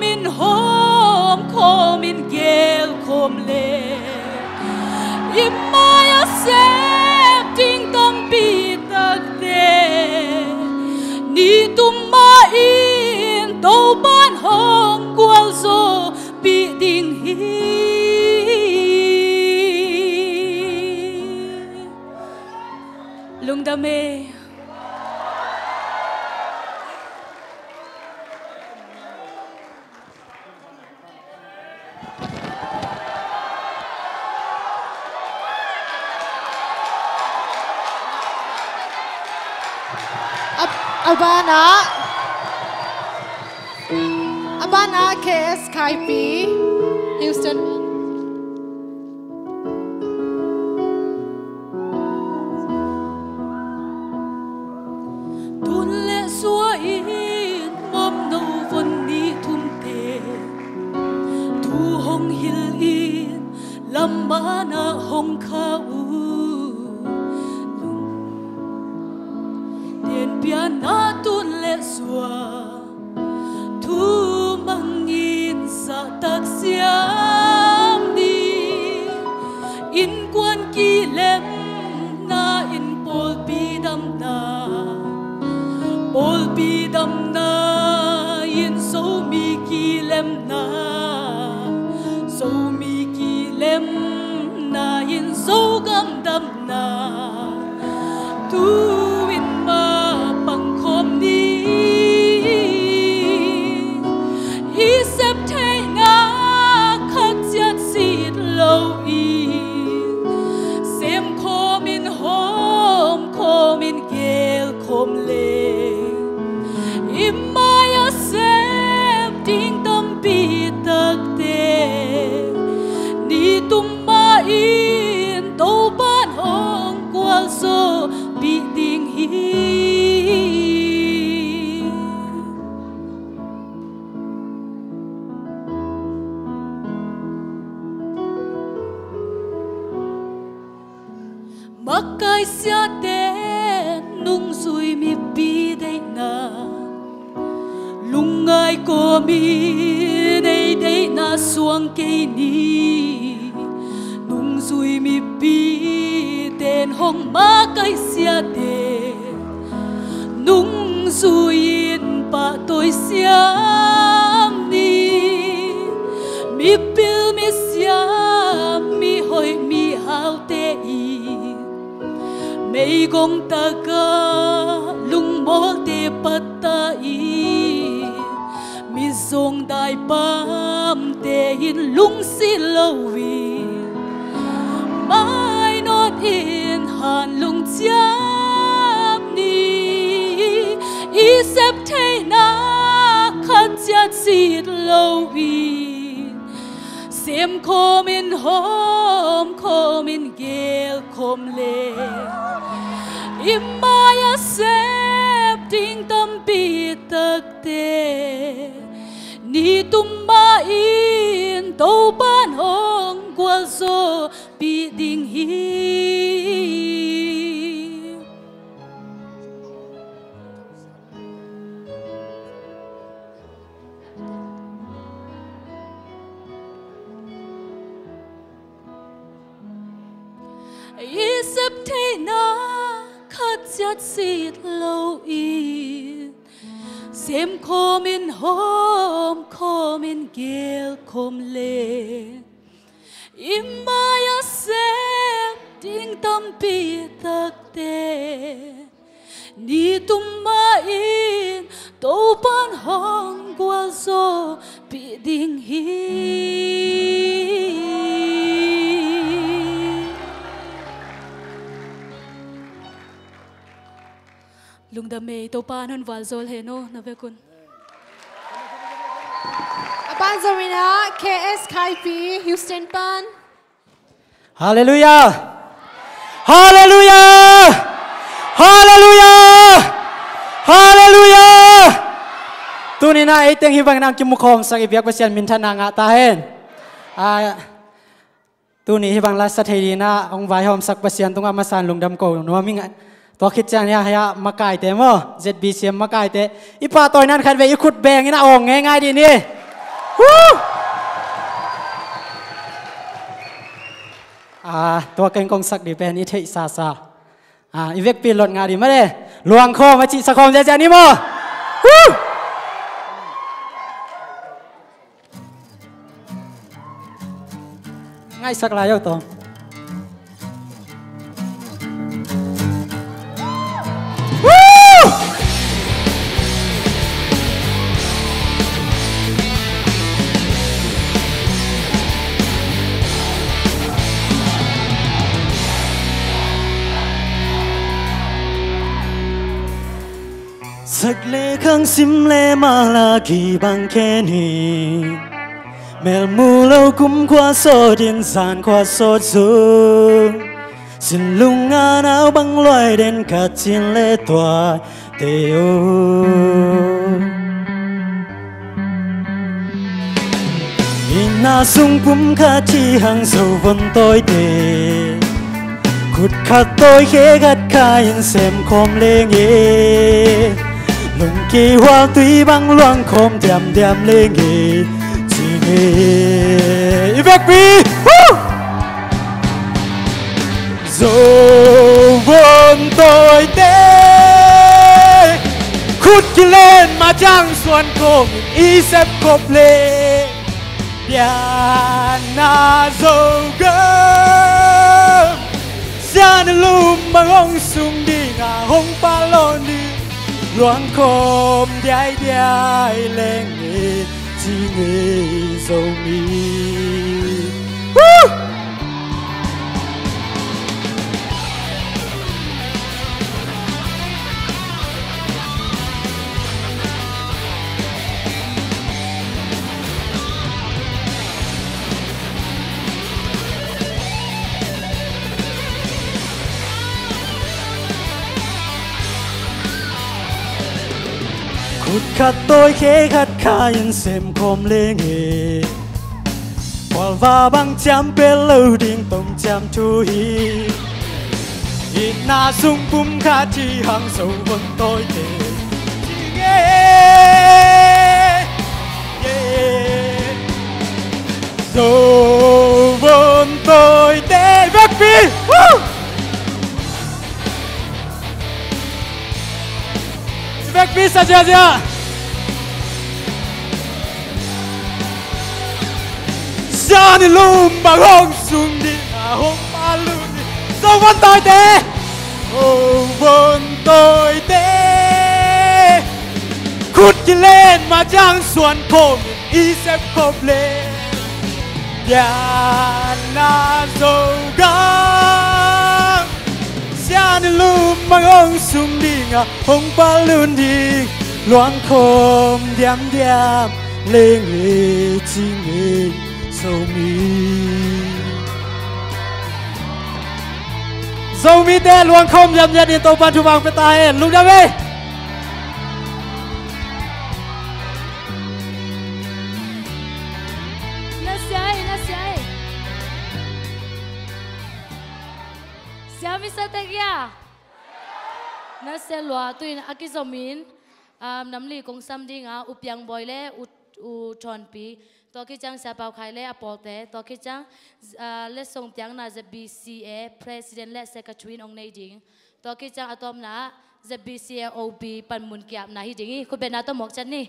min hom ko min gel kom le imaya se ting tam pi tak te ni tum ma in to ban hong gwal zo pi ding hi lung da me Abana KS Kaipi Houston tun le xua in mom no von ni thum te thu hong hil in lam mana hong kha u den piana tun le xua thu mangin sa tak siam ni in quan ki lem na in pol pi dam na pol pi dam na in so mi ki lem na so mi ki lem na in so gam dam na tu in ma pang khom ni imaya sep ting tam pi tak te ni tum ma in to ban hong kwal so pi ding hi makai sia te nung zui mi pi dei na lungai ko mi dei dei na suang ke ni nung zui mi pi ten hong makai sia te nung zui in pa tôi siam ni mi pil mi siam mi hoi mi hao te i mei gong ta ga lung mol te patta i mi zong dai pam te in lung si lowi mai not in han lung chiam ni i sep te na khat chat sit lowi sem kom in hom kom in gel kom le imaya sep ting tam pi tak te ni tum ma in to ban hong gwal zo pi ding hi isep te na khat chat sit lo in sem kom in hom kom in gel kom le imaya sep ting tam pi tak te ni tum ma in to pan hong gwal zo pi ding hi lung da me to pan hon wal zol he no na ve kun Aban Zarina KS Kaipi Houston pan Hallelujah Hallelujah Hallelujah Hallelujah tunina iteng hibang nang kimukhom sak ibyak pasian min thana nga ta hen tuni hibang la sathirina ong vai hom sak pasian tunga masan lungdam ko nuaming to khit chang ya haya makai te mo ZBCM makai te ipa toy nan khan ve ikhut beng ina ong ngai ngai di ni ตัวเก่งกงสักดีเป็นอิทธิศาสตร์อีเวกปีหลดงานดีมาเลยหลวงโคมาจิสคมเจนี่โมง่ายสักลายเอาตัวสักเลขังซิมเลมาลากีบังแค่นี้เมลมูเลวกุมขวาโซดินสานขวาโซซูสินลุงงานเอาบังลอยเด่นกัดจินเลตัวเตโออินาสุงกุมขาที่หังสูบนตัวเตขุดขัดตัวเขกัดขายินเสมคมเลงเอลุงกีว่าตุยบังหลวงคมเดียมเดียมเลงเอจีเงอีเบกบีโซบนตัวเตขุดกิเลนมาจังส่วนคมอีเซฟคบเลยานาโซเกซานลุมบังองสุงดีงาหงปาลอนดีหลวงคมใหญ่ใหญ่เล่งจีเงโซมีขุดขัดตัวเขขัดขายันเสมคมเลงเอวอลว่าบังจำเป็นเล่าดิ่งต้มจำทุยอีนาสุงปุ่มขาที่หังสูบนตัวเตจีเงสูบนตัวเตแบ็คบีBackbeat saja. Jangan lupa hong sung di hong malu di. Sowan tôi te, sowan tôi te. Khut ki lên mà chẳng xuân khom, y xếp khom lên. Ya na zogang. Jangan lupa hong sung di hong balun di luang khom diam diam lên lệ chinh lệ sâu mi sâu mi te luang khom diam diam đi tàu pan chu bang pe tai lung đam đi nó sai siapa strategi nó sẽ loa tụi akizomin nắm lì công xăm đi ngã upiang boy le u tròn pi to khi chăng sẽ bảo khai le apote to khi chăng le song tiếng na BCA president le secretary ông này ding to khi chăng atom na BCA OB pan mun kiap na hi ding ko bena to mok chan ni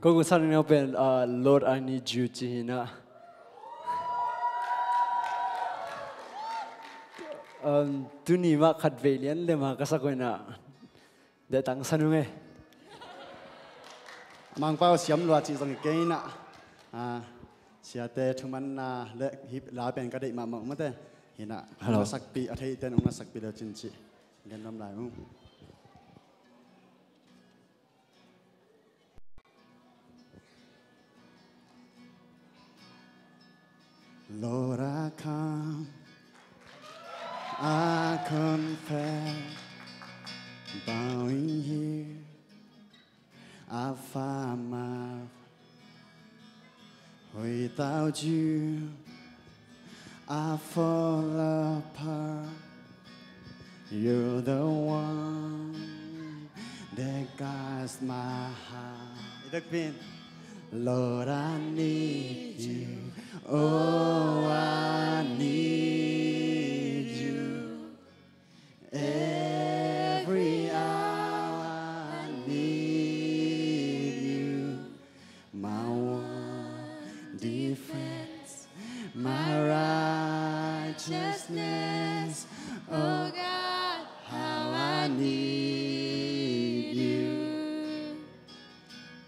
ko san ne open Lord I need you chi na tu ni ma khát về liền le ma kasa koi na để tăng sanu nghe mang bao xiêm loa chỉ rằng cái na xia te thung man na le hip la pen ka dei ma ma ma te hina sak pi a thei ten ong na sak pi le chin chi gan nam lai mu Lord I come I confess, bowing here, I find my without you, I fall apart. You're the one that guides my heart. It been, Lord, I need you. Oh, I need you. Every hour I need you. My one defense, my righteousness. Oh God, how I need you.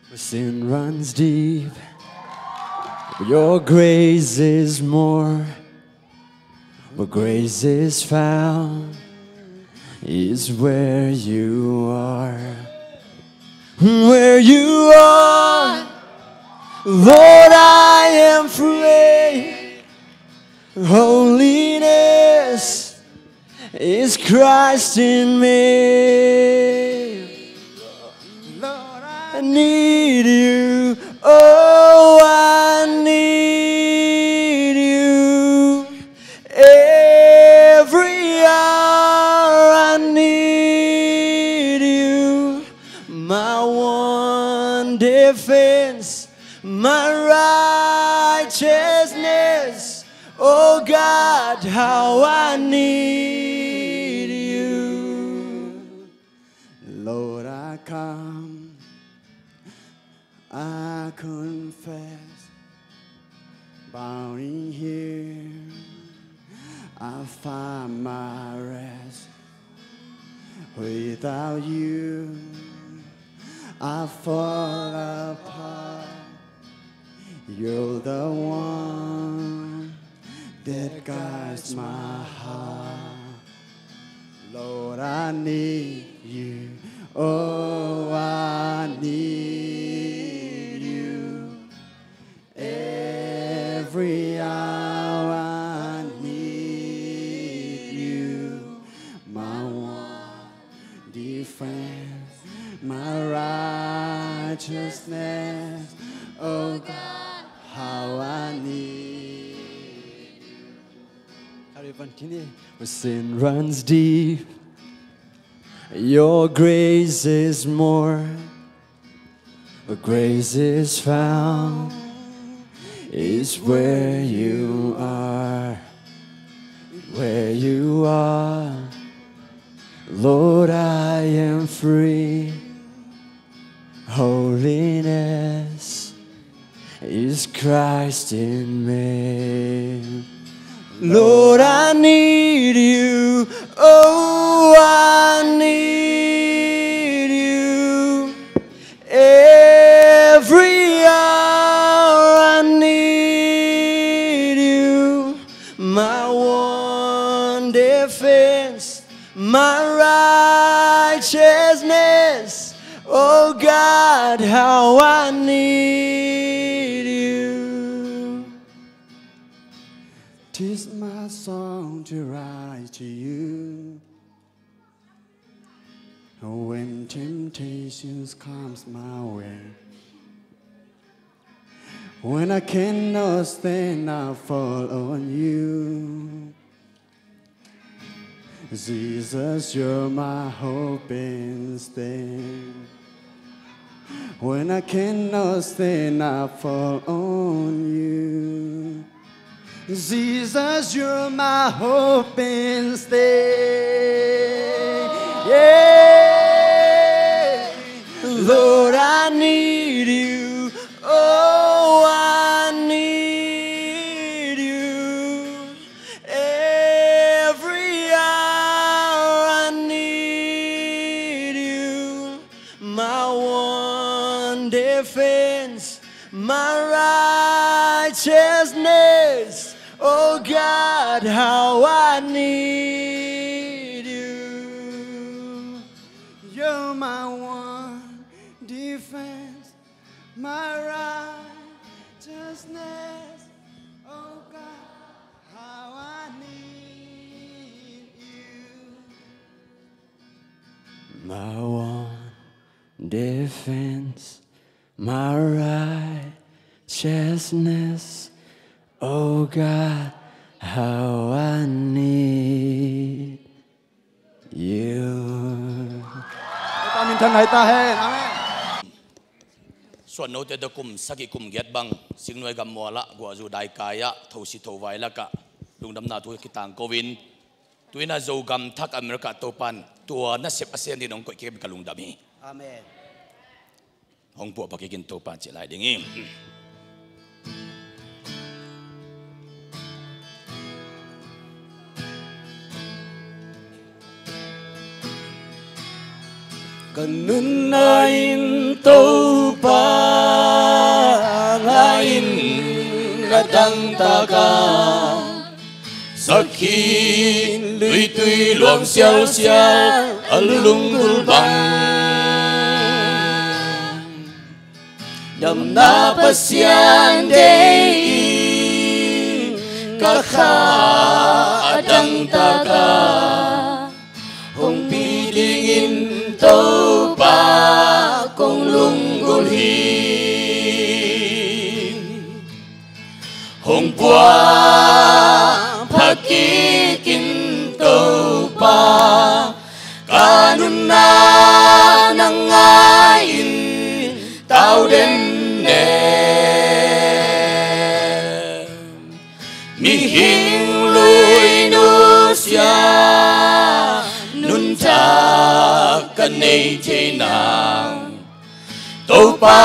My sin runs deep. Your grace is more. Where grace is found is where you are. Where you are, Lord, I am free. Holiness is Christ in me. Lord, I need you. Oh, I need you. Every hour I need you. My one defense, my righteousness. Oh God, how I need you. Lord, I come, I confess, bowing here, I find my rest. Without you, I fall apart. You're the one that guides my heart. Lord, I need you. Oh, I need you. Every hour I need you. My one defense, my righteousness. Oh God, how I need you. Where sin runs deep, your grace is more. Where grace is found is where you are. Where you are, Lord, I am free. Holiness is Christ in me. Lord, I need you. Oh, I need you. Every hour I need you. My one defense, my righteousness. Oh God, how I need you. 'Tis my song to rise to you. When temptations comes my way, when I cannot stand, I fall on you. Jesus, you're my hope and stay. When I cannot stand, I fall on you. Jesus, you're my hope and stay. Yeah. Lord, I need you. Oh, I need you. Every hour I need you. My one defense, my righteousness. Oh God, how I need you. You're my one defense, my righteousness. Oh God, how I need you. My one defense, my righteousness. Oh God, how I need you. min than hai ta hen amenส่วนโน้ตเดกุมสักิกุมเกียรติบังสิ่งหน่วยกำมัวละกว่าจูได้กายะทศิทวายละกะลุงดำนาทุกิตังโควินตัวน่าโจกำทักอเมริกาโตปันตัวน่าเสพอาเซียนที่น้องก็เก็บกับลุงดำมีอาเมนห้องพวกปากินโตปันเจริญดิ่งKanunain topa ngain kadang taka Sakhin lùi tùy luang xiao xiao alung gulbang Dam na pasyan dei kakha adang taka Hong pidingin tâu ba công lung gul hi hong bua phaki kin tâu ba kanun na nangain tao đến nè mi hing lui nu sia nun cha kan nei che nang to pa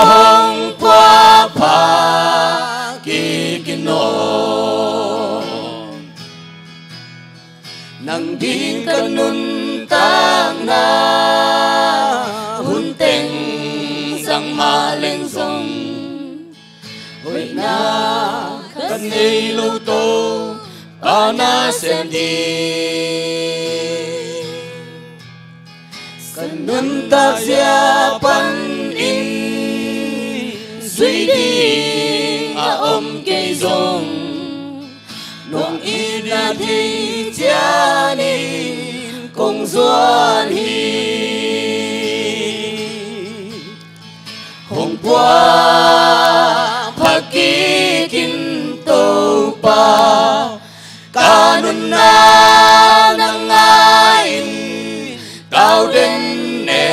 hong pa pa ki kino nang din kan nun tang na hun teng sang ma leng song hoi na kan nei lo to pa na sen di Kanun ta sia pan in duy đi a cây rong nong in na thi cha ni công duan hi hôm qua phaki kin to pa kanun na nangain tao đến nè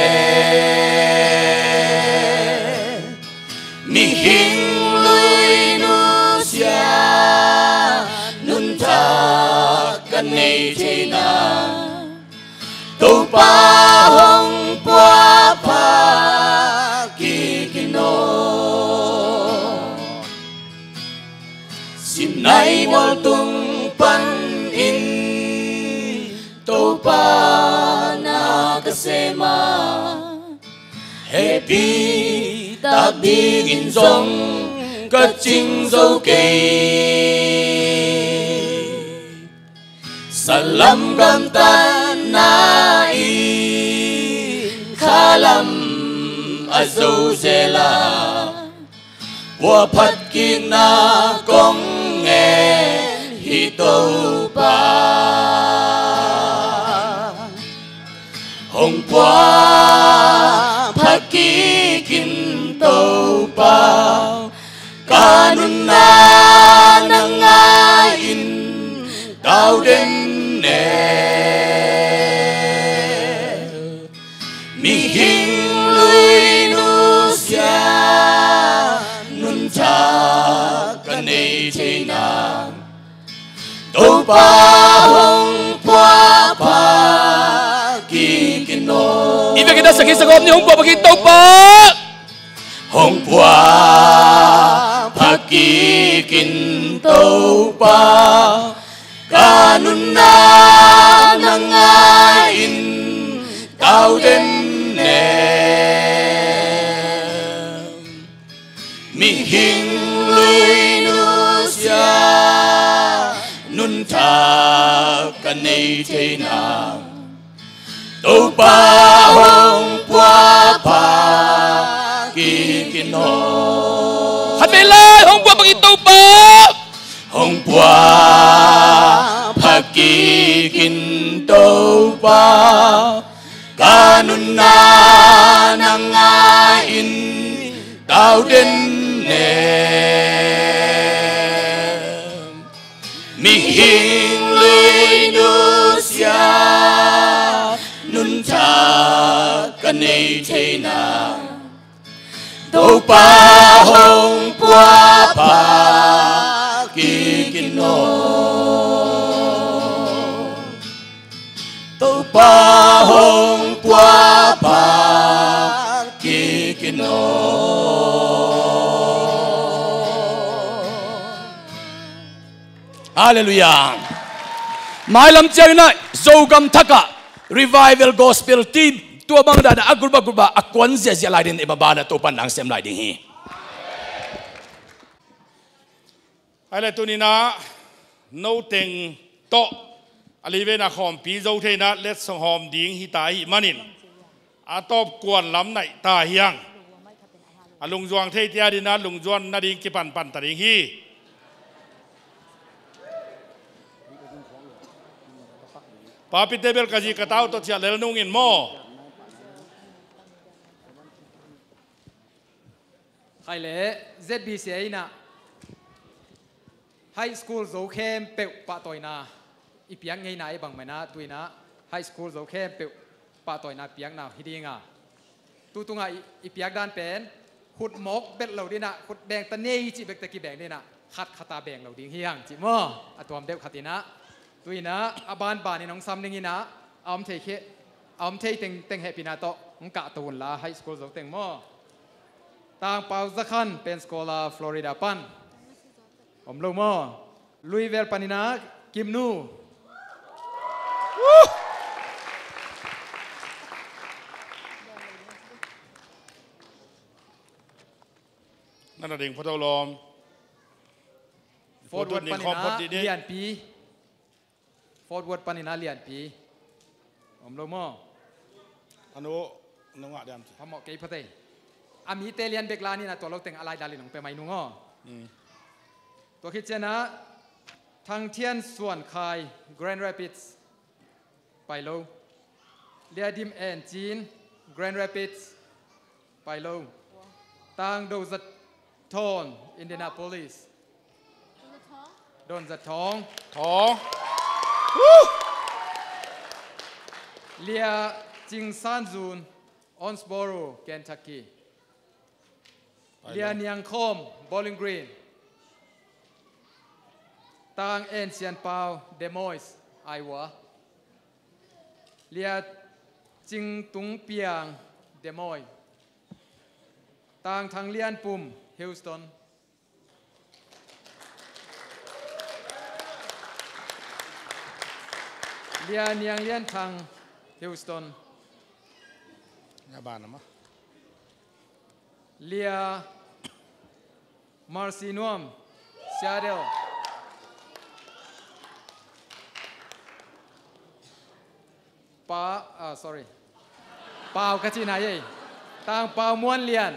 mi hing lui nu sia nun tha kan nei che na to pa hong pa pa ki kino xin nay mol tung pan in to pa kasema happy ta bigin song ka ching zo ke salam gam tan nai khalam azo zela wa phat king na kong nghe hi to pa hôm qua phaki kin to pa kanun na nangain tao đến nè mi hing lui nu sia nun cha kan nei che na to pa hong pa pa Ibig kita sa kisagom ni Hongpua pagkitaw pa Hongpua pagkikintaw pa Kanun na nangain tao din ne Mihing lui nu siya nun ta kanay tay na Tâu pa hong qua pa ki kino Hát bê lai hong qua pa ki tâu pa Hong qua pa ki kin tâu pa Kanun na nangain tao din ne Mi hing lui nu siya nun cha kan thế na đâu pa hồng qua pa kỳ kinh nô đâu pa hồng qua pa kỳ kinh nô Hallelujah mai lam chơi này dâu gam thaka revival gospel team tua bang da agurba akwan zia lai din ibaba na to panang sem lai ding hi ai le tunina no teng to alive na khom pi zo the na let song hom ding hi ta hi manin atop kwan lam nai ta hiang alung juang the tia din na lung juan na ding ki pan ta ding hi papi tebel kaji katau to chia lel nung in mo khai le ZBCA na high school zo khem pe pa toina ipiang ngei na bang mena tuina high school zo khem pe pa toina piang na hidinga tutunga ipiak dan pen khut mok bet lo dina khut beng ta nei chi bek ta ki beng dina khat khata beng lo ding hiang chi mo atom deu khatina tuina aban ba ni nong sam ning ina am thei khe am thei teng he pina to ngka tun la high school zo teng mo tang pau zakhan pen skola Florida pan om lo mo Louisville panina kim nuนั่นเองพระเจ้าลอม Fort Worth ปานินาเลียนปีFort Worth ปานินาเลียนปีผมรู้มั้งอนุนงะเดียมพม่าเกี่ยพเตอามีเตเลียนเบกลานี่นะตัวเราแต่งอะไรดาลินงไปไม่นุ่งอ๋อตัวคิดเจนะทางเทียนส่วนคาย Grand Rapids ไปโลเลียดิมแอนจีน Grand Rapids ไปโลทางโดจัดทอนอินเดียนาโพลิสโดนจัดทองเลียจิงซานซูนออนสบอโรเคนทักกี้เลียเนียงคอมบอลลิงกรีนทางเอ็นเซียนเปาเดมอยส์ไอวาเลียจิงตุงเปียงเดมอยทางเลียนปุ่มฮิลสตันเลียเนียงเลียนทางฮิลสตันยาบานนะมะเลียมาร์ซินวมซีแอตเทิลsorry เปล่ากะจีนายต่างเปล่าม้วนเลียน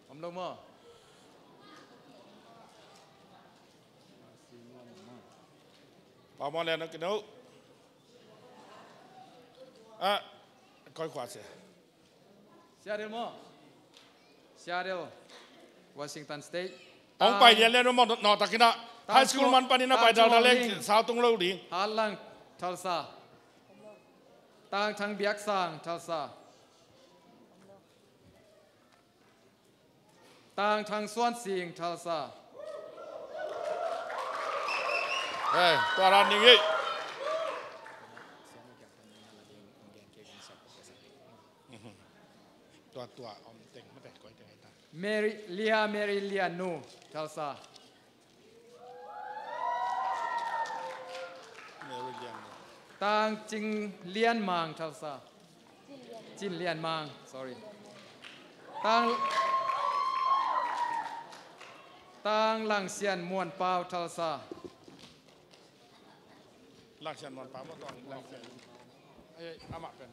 ผมลงมาเปล่าม้วนเลียนนะกินเอาค่อยขวาเสียซีแอตเทิลมั้งซีแอตเทิลวอชิงตันสเตทต้องไปเรียนเล่นว่านอตะกินะไฮสคูลมันปานินาไปดาวดาเล็กสาวตรงเล่าดีฮัลลังทัลซาทางเบียกซางทัลซาทางส่วนสิงทัลซาตัวร้านนี้ตัวอมเต็งไม่แต่ก้อยแต่ตาเมริเลียนูทัลซาต่างจิงเลียนมังทัลซาจินเลียนมัง sorry ต่างหลังเซียนมวนเปาทัลซาหลังเซียนมวนเปาเมื่อก่อนหลังเซียนอามาเป็น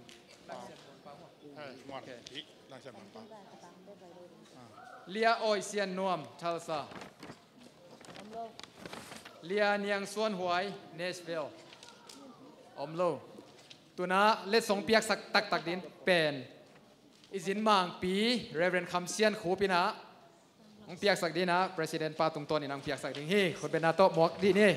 หลังเซียนมวนเปามวนอีกหลังเซียนมวนเปาเลียออยเซียนนวมทัลซาเลียเนียงส่วนหวยเนชวิลอมโลตัวน่ะเล็ดสองเปียกสักตักดินเป็นอิจินมังปีเรเวนคำเซียนคูปีนะองเปียกสักดินนะประธานปาตุงต้นนี่นางเปียกสักดินฮีคนเป็นนาโตหมวกดีนี่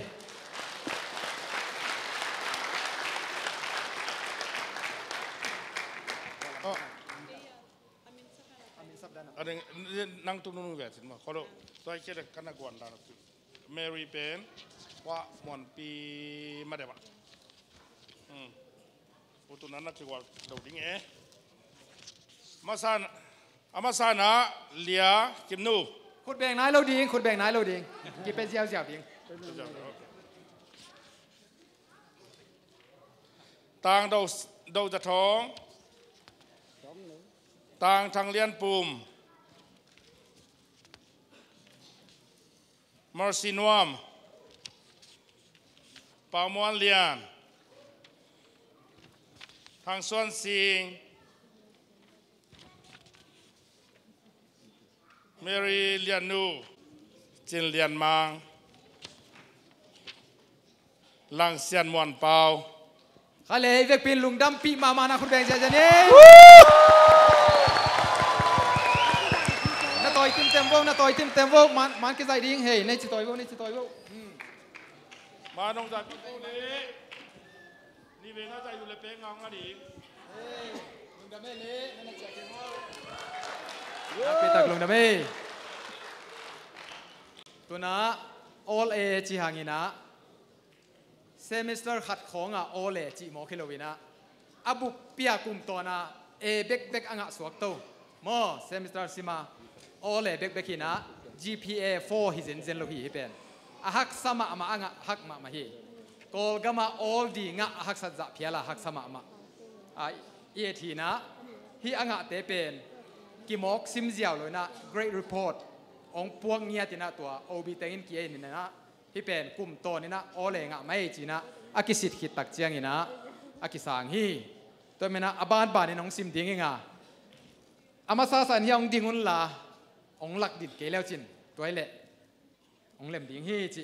อันนี้นั่งตุ้งนุ่งแบบสิมาเขาเราตัวเชื่อกันนักวันดาร์แมรี่เป็นว่ามันปีมาเดี๋ยวอุตุนั้นนักจีว่าดูดิ้งมาซานะเลียกิมนูขุดแบ่งนายเราดิ้งขุดแบ่งนายเราดิ้งกี่เป็นเจียวดิ้งต่างเราจะท้องต่างทางเลียนปุ่มมาร์ซินวมปามวนเลียนทางส่วนสิงเมรีเลียนนูจินเลียนมังลังเซียนมวนเปาข้าเลยเวกเป็นลุงดำปีมานะคุณแบงค์เจเน่น่าต่อยเต็มวงน่าต่อยเต็มวงมันก็ใจดิ้งเฮ้ยในจิตต่อยวงมาน้องจากพี่กูนี่เวงน่าใจอยู่เลยเป้งงงอ่ะดิลุงดำเม่เลยนั่นแหละจากเกมว่าปีตักลุงดำเม่ตัวน่ะ all A จีหางินะเซมิสเตอร์ขัดของอ่ะ all A จีโมคิโลวินะอาบุปียกุมตัวน่ะ A เบกอ่างสวกโตมอเซมิสเตอร์สิมา all A เบกหินะ GPA 4ฮิเซนโลฮีเป็นหักสมามาอ่างหักมาฮีกอลกามา all ดีงะหักสัจจะเพียละหักสมามาเอทีนะฮีอ่างเตเป็นกิมอกซิมเจียวเลยนะ great report องพวงเงียตินะตัว OB เต็งกี้นี่นะที่เป็นกลุ่มโตนี่นะโอเลงะไม่จีนะอากิสิทธิ์ขิดตักเจียงนี่นะอากิสางฮีตัวมันนะอบานนี่น้องซิมดิ้งเองอ่ะอามาซาสันฮีองดิ้งอุนลาองหลักดิดเกลียวจินตัวไอ้เละองเล่มดิ้งฮีจี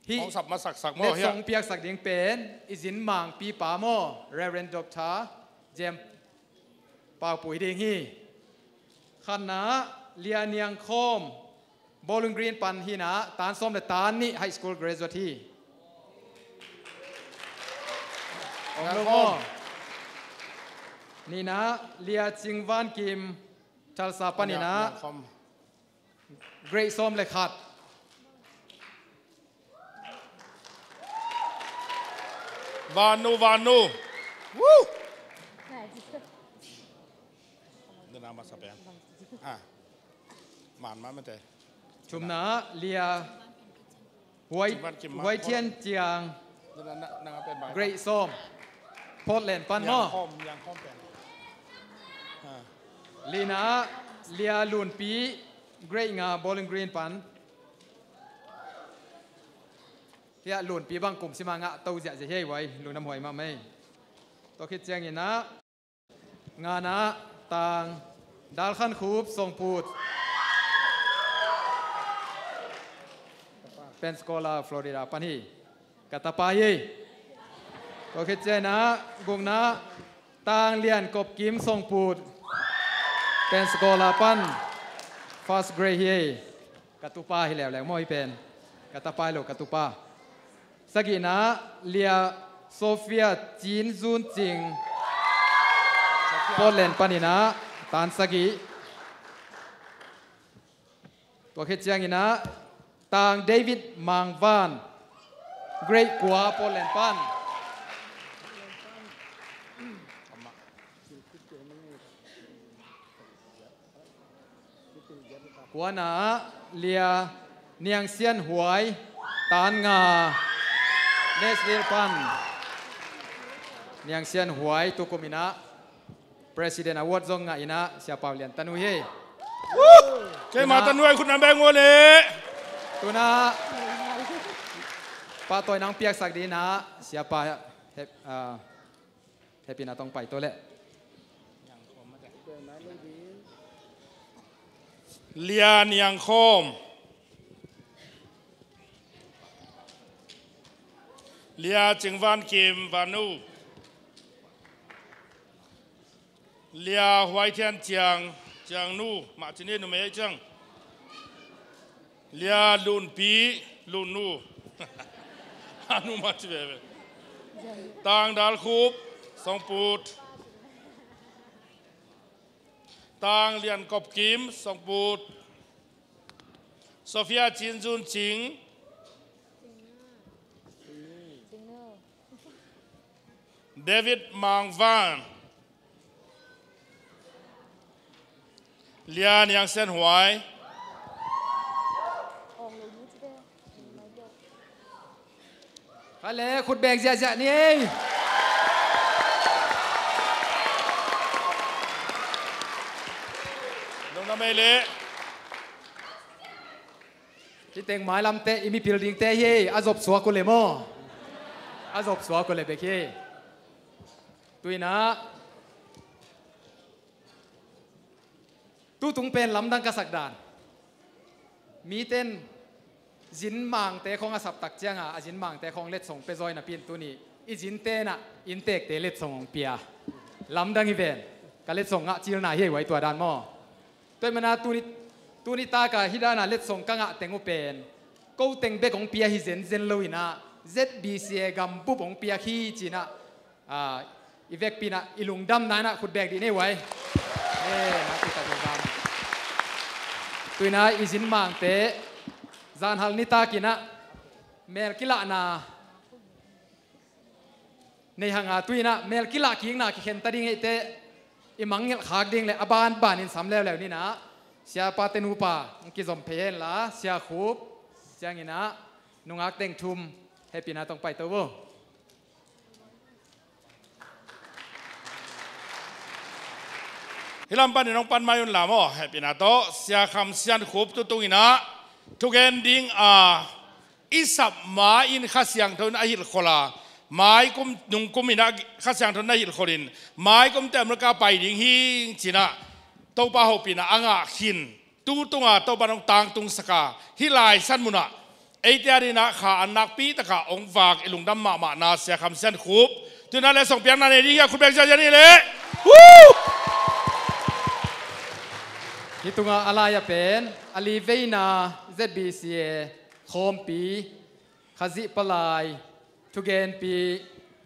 ฮีองสับมาสักโม่เล็กสองเปียกสักดิ้งเป็นอิจินมังปีป่าโม่เรเรนด็อกเตอร์เจมป่าปุ๋ยดิ้งฮีขันนะเลียเนียงคอมบอลลูนกรีนปันฮีนะตานส้มแต่ตานนี่ไฮสคูลเกรดวัที่องโลโมนี่นะเลียจิงวานกิมทัลซาปันนี่นะเกรดส้มเลยขัดวานูวู้เดินมาสับแปงหมานมาไม่ได้ชุมนะเลียหวยเทียนเจียงเกรย์ส้มโพดเลนปันนอลีนะเลียลุนปีเกรย์งาบอลลิงกรีนปันเลียลุนปีบางกลุ่มสิมางะตัวจะเฮ้ยไว้ลุนน้ำหอยมาไหมตัวคิดเจียงนี่นะงานะต่างดาลขันคูบส่งพูดเป็นสกอลาฟลอริดาปันฮีกาตาปายก็คิดเจนะกุงนะต่างเลียนกบกิมส่งพูดเป็นสกอลาปันฟาสเกรฮีกาตุปาฮิแล้วมอยเป็นกาตาปายโลกาตุปาสกินะเลียโซเฟียจีนซูนจิงโปแลนด์ปันนีนะตานสกิตัวคิดเจงินะต่างเดวิดมังวานเกรกกัวโปแลนด์ปันกัวนาเลียเนียงเซียนหวยตานงาเนสเดลปันเนียงเซียนหวยตุกุมินะ President Award ซงงาอินะเสียเปาเลียนตันวยเจ้ามาตันวยคุณน้ำแบงโมเลตัวน่ะป้าตัวน้องเปียกสักดีนะเสียป้าเฮปปี้นะต้องไปตัวเละเลียนยังคมเลียจึงวันกิมวานูเลียหวยเทียนเจียงนูมาจีนี่หนุ่มเอ๋จังเลียลุนปีลุนนูฮานุมาจีเบต่างดาลคูบสองปูด ตางเลียนกบกิมสงปูดโซเฟียจินจุนจิงเดวิดมังวานเลียนยังเส้นหวยอะไรขุดแบกเสียๆนี่ลงน้ำเมเล่ที่เต็งหมายลำเตะอีมีพิลดิงเตะเย่อาจบสัวกุเลโมอาจบสัวกุเลเบกเย่ตุยนะตู้ตุงเป็นลำดังกษักดานมีเต้นจินมังเตะของอาศับตักเจียงอาจินมังเตะของเล็ดส่งไปซอยน่ะปีนตัวนี้อีจินเตน่ะอินเตกเตเล็ดส่งเปียลำดังอีเวนก็เล็ดส่งจิลนาเย่ไว้ตัวดานหม้อตัวมันตัวนี้ตากะฮิดานาเล็ดส่งกังเต็งอุเป็นกูเต็งเบกของเปียฮิเซนเซนลุยนะ ZBCA กัมบุบของเปียขี้จีน่ะอีเวกปีน่ะอีลุงดำนั่นน่ะขุดแบกดีนี่ไว้นักติดตามดำตัวน่ะอีจินมังเตจานฮัลนิตากินะเมลกิลานาในหางตุยนะเมลกิลาคิงนาคิเข็นตาดิ้งไอเตอิมังเงลขากดิ้งเลยอบานบานินสำแล้วนี่นะเสียปาเตนูปากิจอมเพลละเสียคูบเสียงินะนุงอักเต็งทุมให้ปีนาต้องไปตัวฮิลัมปันน้องปันมายุนลามอให้ปีนาโตเสียคำเสียนคูบตุงอินะทุกเอนดิ้งอิสับมาอินข้าเสียงทนอาฮิลโคลาไม้กุมนุงกุมินะข้าเสียงทนอาฮิลโคลินไม้กุมแต่อเมริกาไปดิ้งฮิจีน่าตัวป้าหูปีน่ะอ่างหินตู้ตุงตัวบ้านองต่างตุงสกาฮิลายสันมุนะไอเดียดีนะขาอันนักปีตะขาองฝากอิลุงดำมานาเสียคำเสียนคูบทุนนั้นเลยส่งเพียงนั่นเองที่คุณเบงจะนี่เลยที่ตุงอะไรเป็นอลีเวนา ZBCA โคมปีขจิปลายทุเกนปี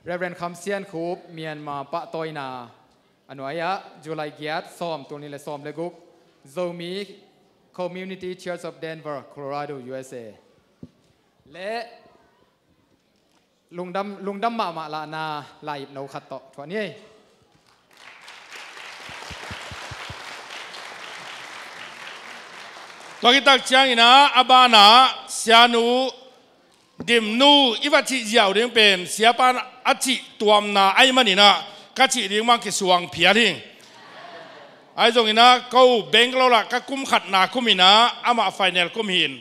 เรเวนคำเซียนคูบเมียนมาปะตอยนาอันวายะจุลัยเกียรติซ้อมตัวนี้เลยซ้อมเลยกุกโซมี Community Church of Denver Colorado USA และลุงดำมาลานาลายนขัดต่อทวนี้ตัวกิตักเชียงอินะอาบานาเสียนูดิมนูอีวัชิเจียวเรียงเป็นเสียปานอาจิตัวมนาไอ้มันนี่นะกัจิเรียงมันกิสวงเพียทิ้งไอ้ตรงนี้นะเขาเบงเราละก็กุมขัดนาคุมินะอามาไฟแนลกุมหิน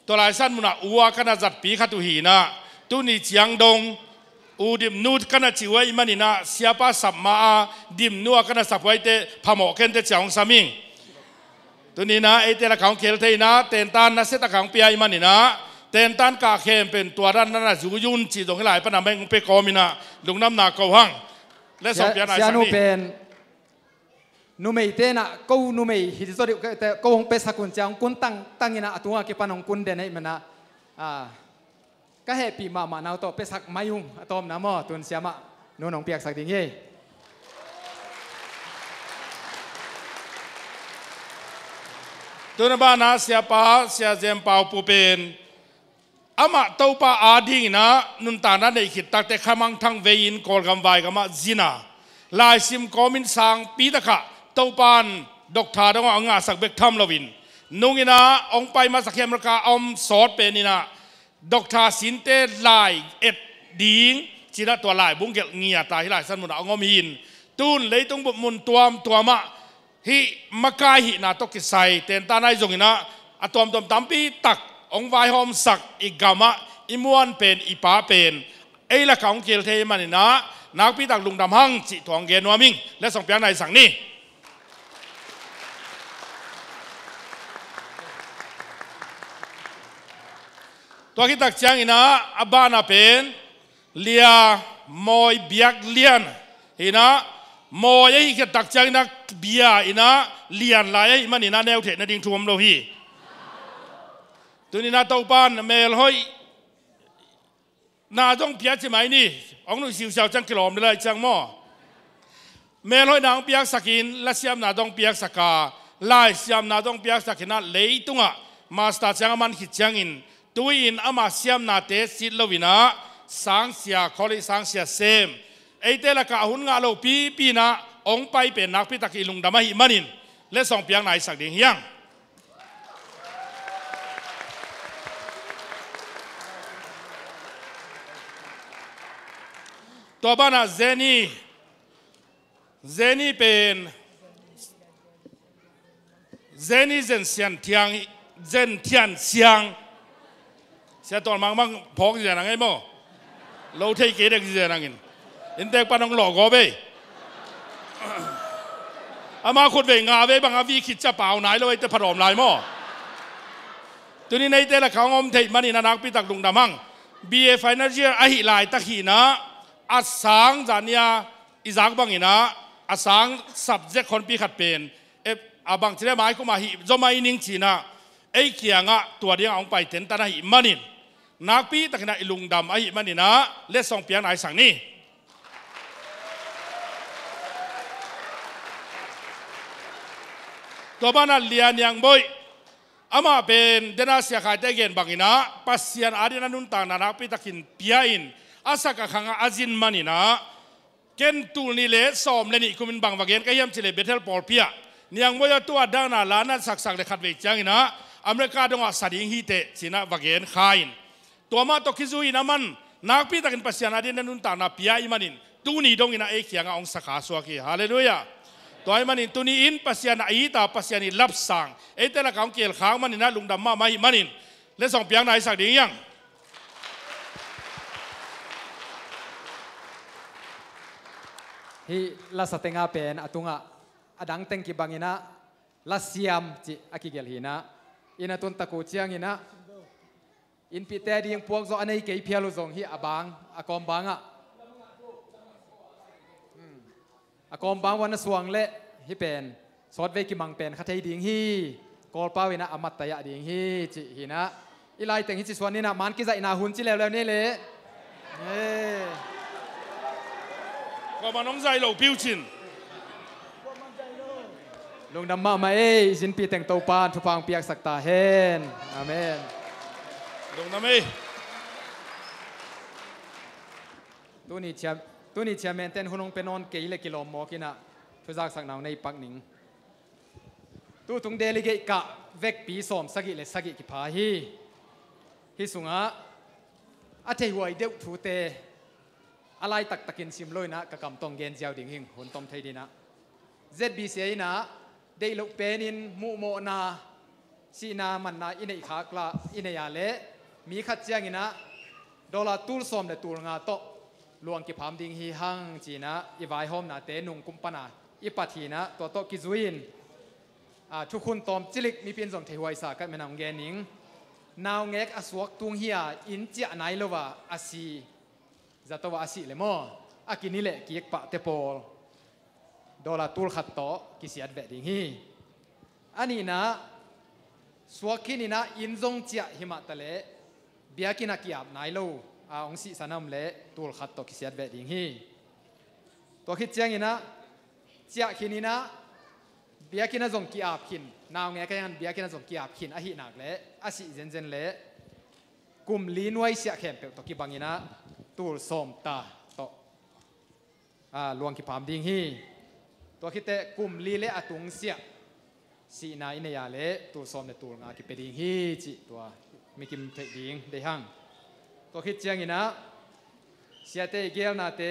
ตัวลายสั้นมุนะอัวกันจัดปีขัดตุหีนะตุนี่เจียงดงอูดิมนูกันจิไว้มันนี่นะเสียป้าสับมาดิมนัวกันสับไว้เตะพมอเกนเตะเจียงสามิงตัวนี้นะไอเตละของเคลเทนะเตนตันนะเซตของเปียมันนี่นะเตนตันกาเคมเป็นตัวด้านนั้นจูยุนจีตรงหลายปนามเองไปกอมินะลุงน้ำหนักเกาหังและสองเปียนายสันนี่เป็นนูเมย์เตนะกูนูเมย์ฮิตโซดิแต่กูคงเป็นสกุลเจ้ากุนตั้งยินะตัวเก็บปนองกุนเดนให้มันนะก็ให้ปีมานาตัวเป็นสักมายุงตอมน้ำมอตุนเสียมะนูน้องเปียกสักดิ่งเย่ตัวนั้นบ้านนะเสียป้าเสียเจมเปาปูเป็นอามาตัวป้าอาดิ้งนะนุนตานั้นในขิดตักแต่ขมังทั้งเวียนกอลกำไวกับมาจีน่าลายซิมคอมินสังปีตะขะตัวปานดอกทาดงอ่างสักเบกทำลวินนุ่งอินะองไปมาสักเขมรกาอมสอดเป็นนี่นะดอกทาสินเตลายเอ็ดดิ้งจีน่าตัวลายบุ้งเกลเงียตายที่ลายสันมุนเอางอมินตุนเลยต้องบุมุนตัวมะฮิมากายฮินาตกิไซเตนตาไนจงอินะอะตอมตัมปีตักองไวหอมสักอีกามะอิมวนเป็นอีป้าเป็นไอ้ละของเกลเทมันนี่นะนักปีตักลุงดำหังจิตวงเกนัวมิงและส่งเปียงในสั่งนี้ตัวกิตักเจียงอินะอาบานาเป็นเลียมอยเบียกเลียนอินะมอยไอ้กิตักเจียงอินะเบียอินะเลียนลายมันอินะแนวเทนดิ่งทวมโลหีตัวนี้นะตัวปานเมลหอยนาต้องเพียรใช่ไหมนี่องหนุ่ยสิวเสาจังกลอมเลยจังหม้อ เมลอยนางเปียกสกินและเสียมนาดงเปียกสกาไล่เสียมนาดงเปียกสกินนั้นเลยตุงะมาสตาร์จังมันหิจังอินตัวอินอามาเสียมนาเตสิลวินะสังเสียคอลิสังเสียเซมไอเตละกะหุนงาโลปีนะองไปเป็นนักพิทักษ์ลุงดำมาหิมันินและส่งเปียงไหนสักเดียงยังตัวบ้านเจนี่เป็นเจนี่เจนเซียนเทียงเจนเทียนเซียงเสียตอนมังพกเสียนังไงโม่เราเทเกเด็กเสียนังอินอินเด็กปานองหลอกก็ไปอามาขุดเวงาเวบางอาวีคิดจะเปล่าไหนเลยจะผดมลายโม่ตัวนี้ในเตละเขาอมเทมันนี่นักพิทักษ์ลุงดำมัง BA Final Year อหิลายตะขีนะอาสังจานียอิจักบังอินะอาสัง subject คนปีขัดเป็นอาบังเชื่อหมายก็มาหิจอมาอินิงจีนะไอ้เขียงะตัวเดียวเอาไปเต็นตาหิมันินนักปีตะขีนะลุงดำไอ้หิมันนี่นะเล็ดส่งเปียงไหนสั่งนี่ตัวบ้านเลียนยังบ่อยอามาเป็นเดนาเสียขายได้เงินบางอินะปัสเซียนอาดินันุนตางนักปีตะขินเปียอินอาศักขังอาจินมันนี่นะเกณฑ์ตูนี่เละสอมเลนิคุมินบางวาเกนก็ยังเฉลยเบเทลปอลเปียนี่ยังบ่อยตัวด้านน่ะล้านนั้นสักเลยขัดเวจังอินะอเมริกาดงอาสดิงฮีเตจีน่าวาเกนขายตัวมาตกิซุยนะมันนักปีตะขินปัสเซียนอาดินันุนตางนักเปียอิมันนินตูนี่ดงอินะเอเขียงองสักขาสวากีฮาเลลูยาตัวมันนี่ตัวนี้อินปัสยานาอีตาปัสยานี่ลับสังเอเตละของเกี่ยวข้างมันนี่นะลุงดำมาไม่มันนี่และส่งเปียงไหนสักดียังฮีลาสเตงาเป็นอตุงะอดังเต็งกิบังอินะลาเซียมจิอากิเกลฮีนะอินะตุนตะกูเชียงอินะอินพิเตดียงพวกโซอันนี้เกี่ยเพียลุซงฮีอบางอากอมบางอะอากอมบางวันสวงเละฮิเป็นสอดเวกิมังเป็นขัดใจดิ่งฮีกอลป้าวินะอมัตตยะดิ่งฮีจิฮีนะอีไลแต่งฮิจิสวนนี่นะมันกิจอินาหุนจิแล้วนี่เลยก็มาน้องใจเหล่าพิวชินลงดำมาไม่สินปีแต่งตัวปานทุพังเปียกสักตาเฮนอาเมนลงดำไม่ตัวนี้เชียร์แมนเต้นหุ่นงเป็นนอนเกยเลกิโลมอกินะทุจากสักหนาวในปักหนิงตัวตุงเดลิเกกะเวกปีสอมสกิเลสกิกิพาฮีฮิสุงะอาเทหวยเดวทูเตอะไรตักตะกินซิมลอยนะกะกำตองเกนเจียวดิ่งหิงหุ่นตอมไทยดีนะ ZBC นะได้ลุกเป็นอินมุโมนาสีนามันนาอินเอขากลาอินเอยาเลมีขัดเจียงอินะดอลลาร์ตูลสอมเดตูลงาโตลวงกิพามดิ่งฮีหังจีนะอีไวโฮมนาเตนุงกุมปนาอีปัทีนะตัวโตกิจุอินทุกคนตอมจิลิกมีเพียงส่งเทวายสากัดแม่นางเกนิงนาวเงกอสวกตุงเฮียอินเจียไนโลวาอาซีจะตัวอาซีเลมออากินิเลกิกปะเตโปดอลลาร์ตูลขัดโตกิเสียดเวดิ่งฮีอันนี้นะสวกินี่นะอินจงเจียหิมะตะเลเบียกินักยาบไนโลองศิสนามเละตัวขัดตัวกิเสียดเวดิ่งฮีตัวคิดเจียงอินะเจียกินี่นะเบียกินจงกีอาบขินนาวเงี้ยกันเบียกินจงกีอาบขินอหินักเละอาศิเจนเละกลุ่มลีนไว้เสียแข็งเปตัวกิบังอินะตัวสมตาโตลวงกิพามดิ่งฮีตัวคิดแต่กลุ่มลีเละอตุงเสียสีนาอินยาเละตัวสมในตัวงากิเปดิ่งฮีจิตัวมีกิมเทดิ่งได้หั่งตัวคิดเจียงอินะเสียเตเกลนาเต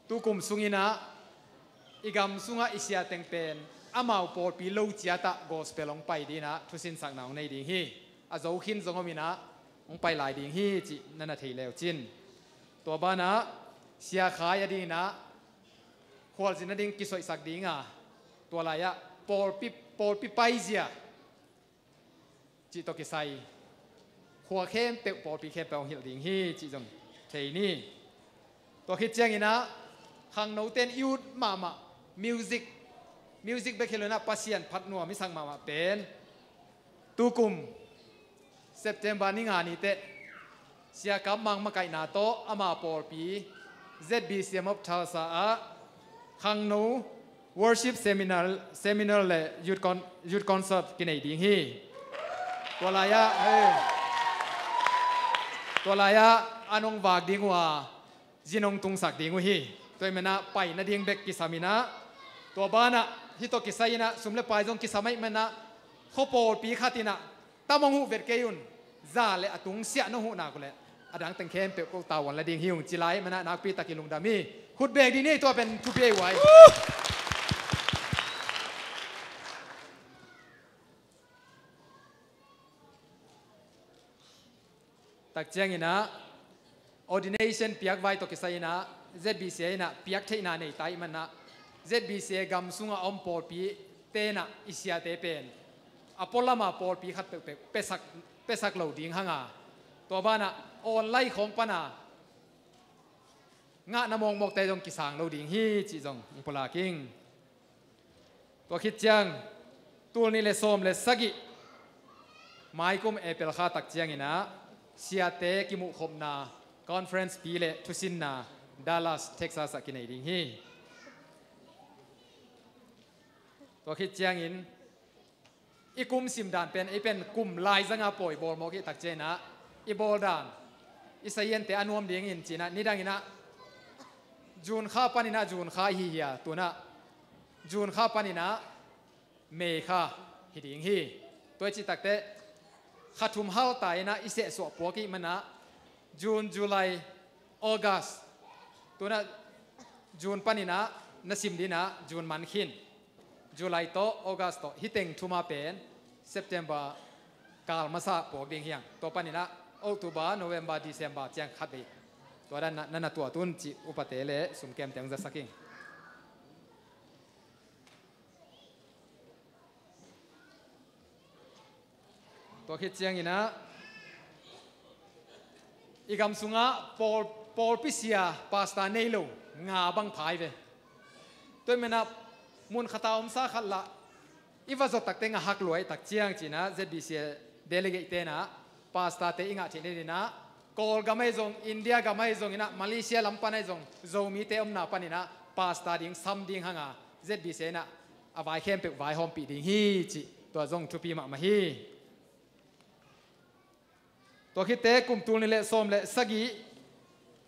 ตุกุมสุงินะอีกำสุงะอิเสียเต็งเป็นอามาปอปีโลเจียตะกอสเปลงไปดีนะทุสินสักหนาวในดิ่งฮีอาโจขินจงมินะองไปหลายดิ่งฮีจินันนาทีเลวจินตัวบ้านะเสียขายดีนะควอลจินดิ่งกิสอยสักดิ่งอ่ะตัวลายะปอปีไปเสียจิตตกิไซหัวเข้มเตะปอปีเข้มไปองหิลดิ่งฮีจิจงเทนี่ตัวคิดเจียงอินะขังโนเตนยูดมามิวสิกเบคเคลนะปัสยันพัดนัวมิสังมาเป็นตุกุมเซปเทมบาร์นิงานิเตเสียกับมังมาไกนาโตอามาปอปี ZBC มับชาซา ขังหนู worship seminar เลย youth concert กินไอ้ดิ่งฮีตัวลายะตัวลายะอันงวากดิ่งว่าจินงตุงสักดิ่งฮีตัวมันนะไปนะดิ่งเบกกิสามินะตัวบ้านนะฮิโตกิไซนะสมเลปายจงกิสามัยมันนะข้อโปปีขัดนะตามงหูเวทเกยุนซาเลอตุงเสียนหูนักเลยอดังตังเข้มเปรี้ยวตาวันละดิ่งหิวจิไลมันนะนักปีตะกิลุงดามีขุดเบกดีนี่ตัวเป็นทุเปียไว้ตักเจียงอินะ ordination เปียกไว้ตกิไซนะ ZBCA นะเปียกเทนาในไตมันนะ ZBCA กำสุงอมปอลปีเตนะอิเซียเตเป็นอพอลมาปอลปีขัดเปสักเหล่าดิ่งหางาตัวบ้านะออนไลน์ของปนางะนมองมกเตจงกิสางเหล่าดิ่งฮีจีจงปลาคิงตัวคิดเจียงตัวนี้เลยส้มเลยสักิไม้กุมเอเปิลข้าตักเจียงอินะเสียเตกิมุขมนาคอนเฟรนซ์ปีเลทุสินนาดัลลัสเท็กซัสกินไอดิ่งฮีตัวคิดเจียงอินอีกุมสิมดานเป็นกุมลายสังอาป่วยบอลโมกิตักเจนะอีบอลดานอีสยันเตอนุมดิ่งอินจีนะนี่ดังอินะจูนข้าปานินะจูนข้าฮียตัวนะจูนข้าปานินะเมข้าฮิดิ่งฮีตัวจิตักเตขัดทุมฮัลตายนะอิเสสวปวกิมันนะจูนจุลัยออกัสตัวนะจูนปานินะนสิมดีนะจูนมันขินจุลัยโตออกัสโตฮิตเต็งทุมาเป็นเซปเทมเบอร์กาลมาซาปวกดิ่งเฮียงตัวปานินะออกตุบาโนเวมบาดิเซมบาเจียงขัดไปตัวนั้นตัวตุนจิอุปเตเลสุมเกมเตียงจะสักกิ่งตัวคิดเจียงอินะอีกำสุงะปอลพิเซียปาสตาเนโลงาบังพายเวตัวมันนะมุนขตาอมซาขัดละอีว่าจะตักเตงหักลอยตักเจียงจีนะ ZBC เดลิเกตเตนะปาสตาเตอิงะจีเนดินะกอลกาไม่จงอินเดียกาไม่จงอินะมาเลเซียลำปานไม่จงโจมีเตอมนาปานินะปาสตาดิ่งซัมดิ่งหางา ZBC นะอวัยเข้มเปกวัยหอมปีดิ่งฮีจีตัวจงทุปีมาฮีตัวคิดเตะกลุ่มตัวนี้เละส้มเละสกี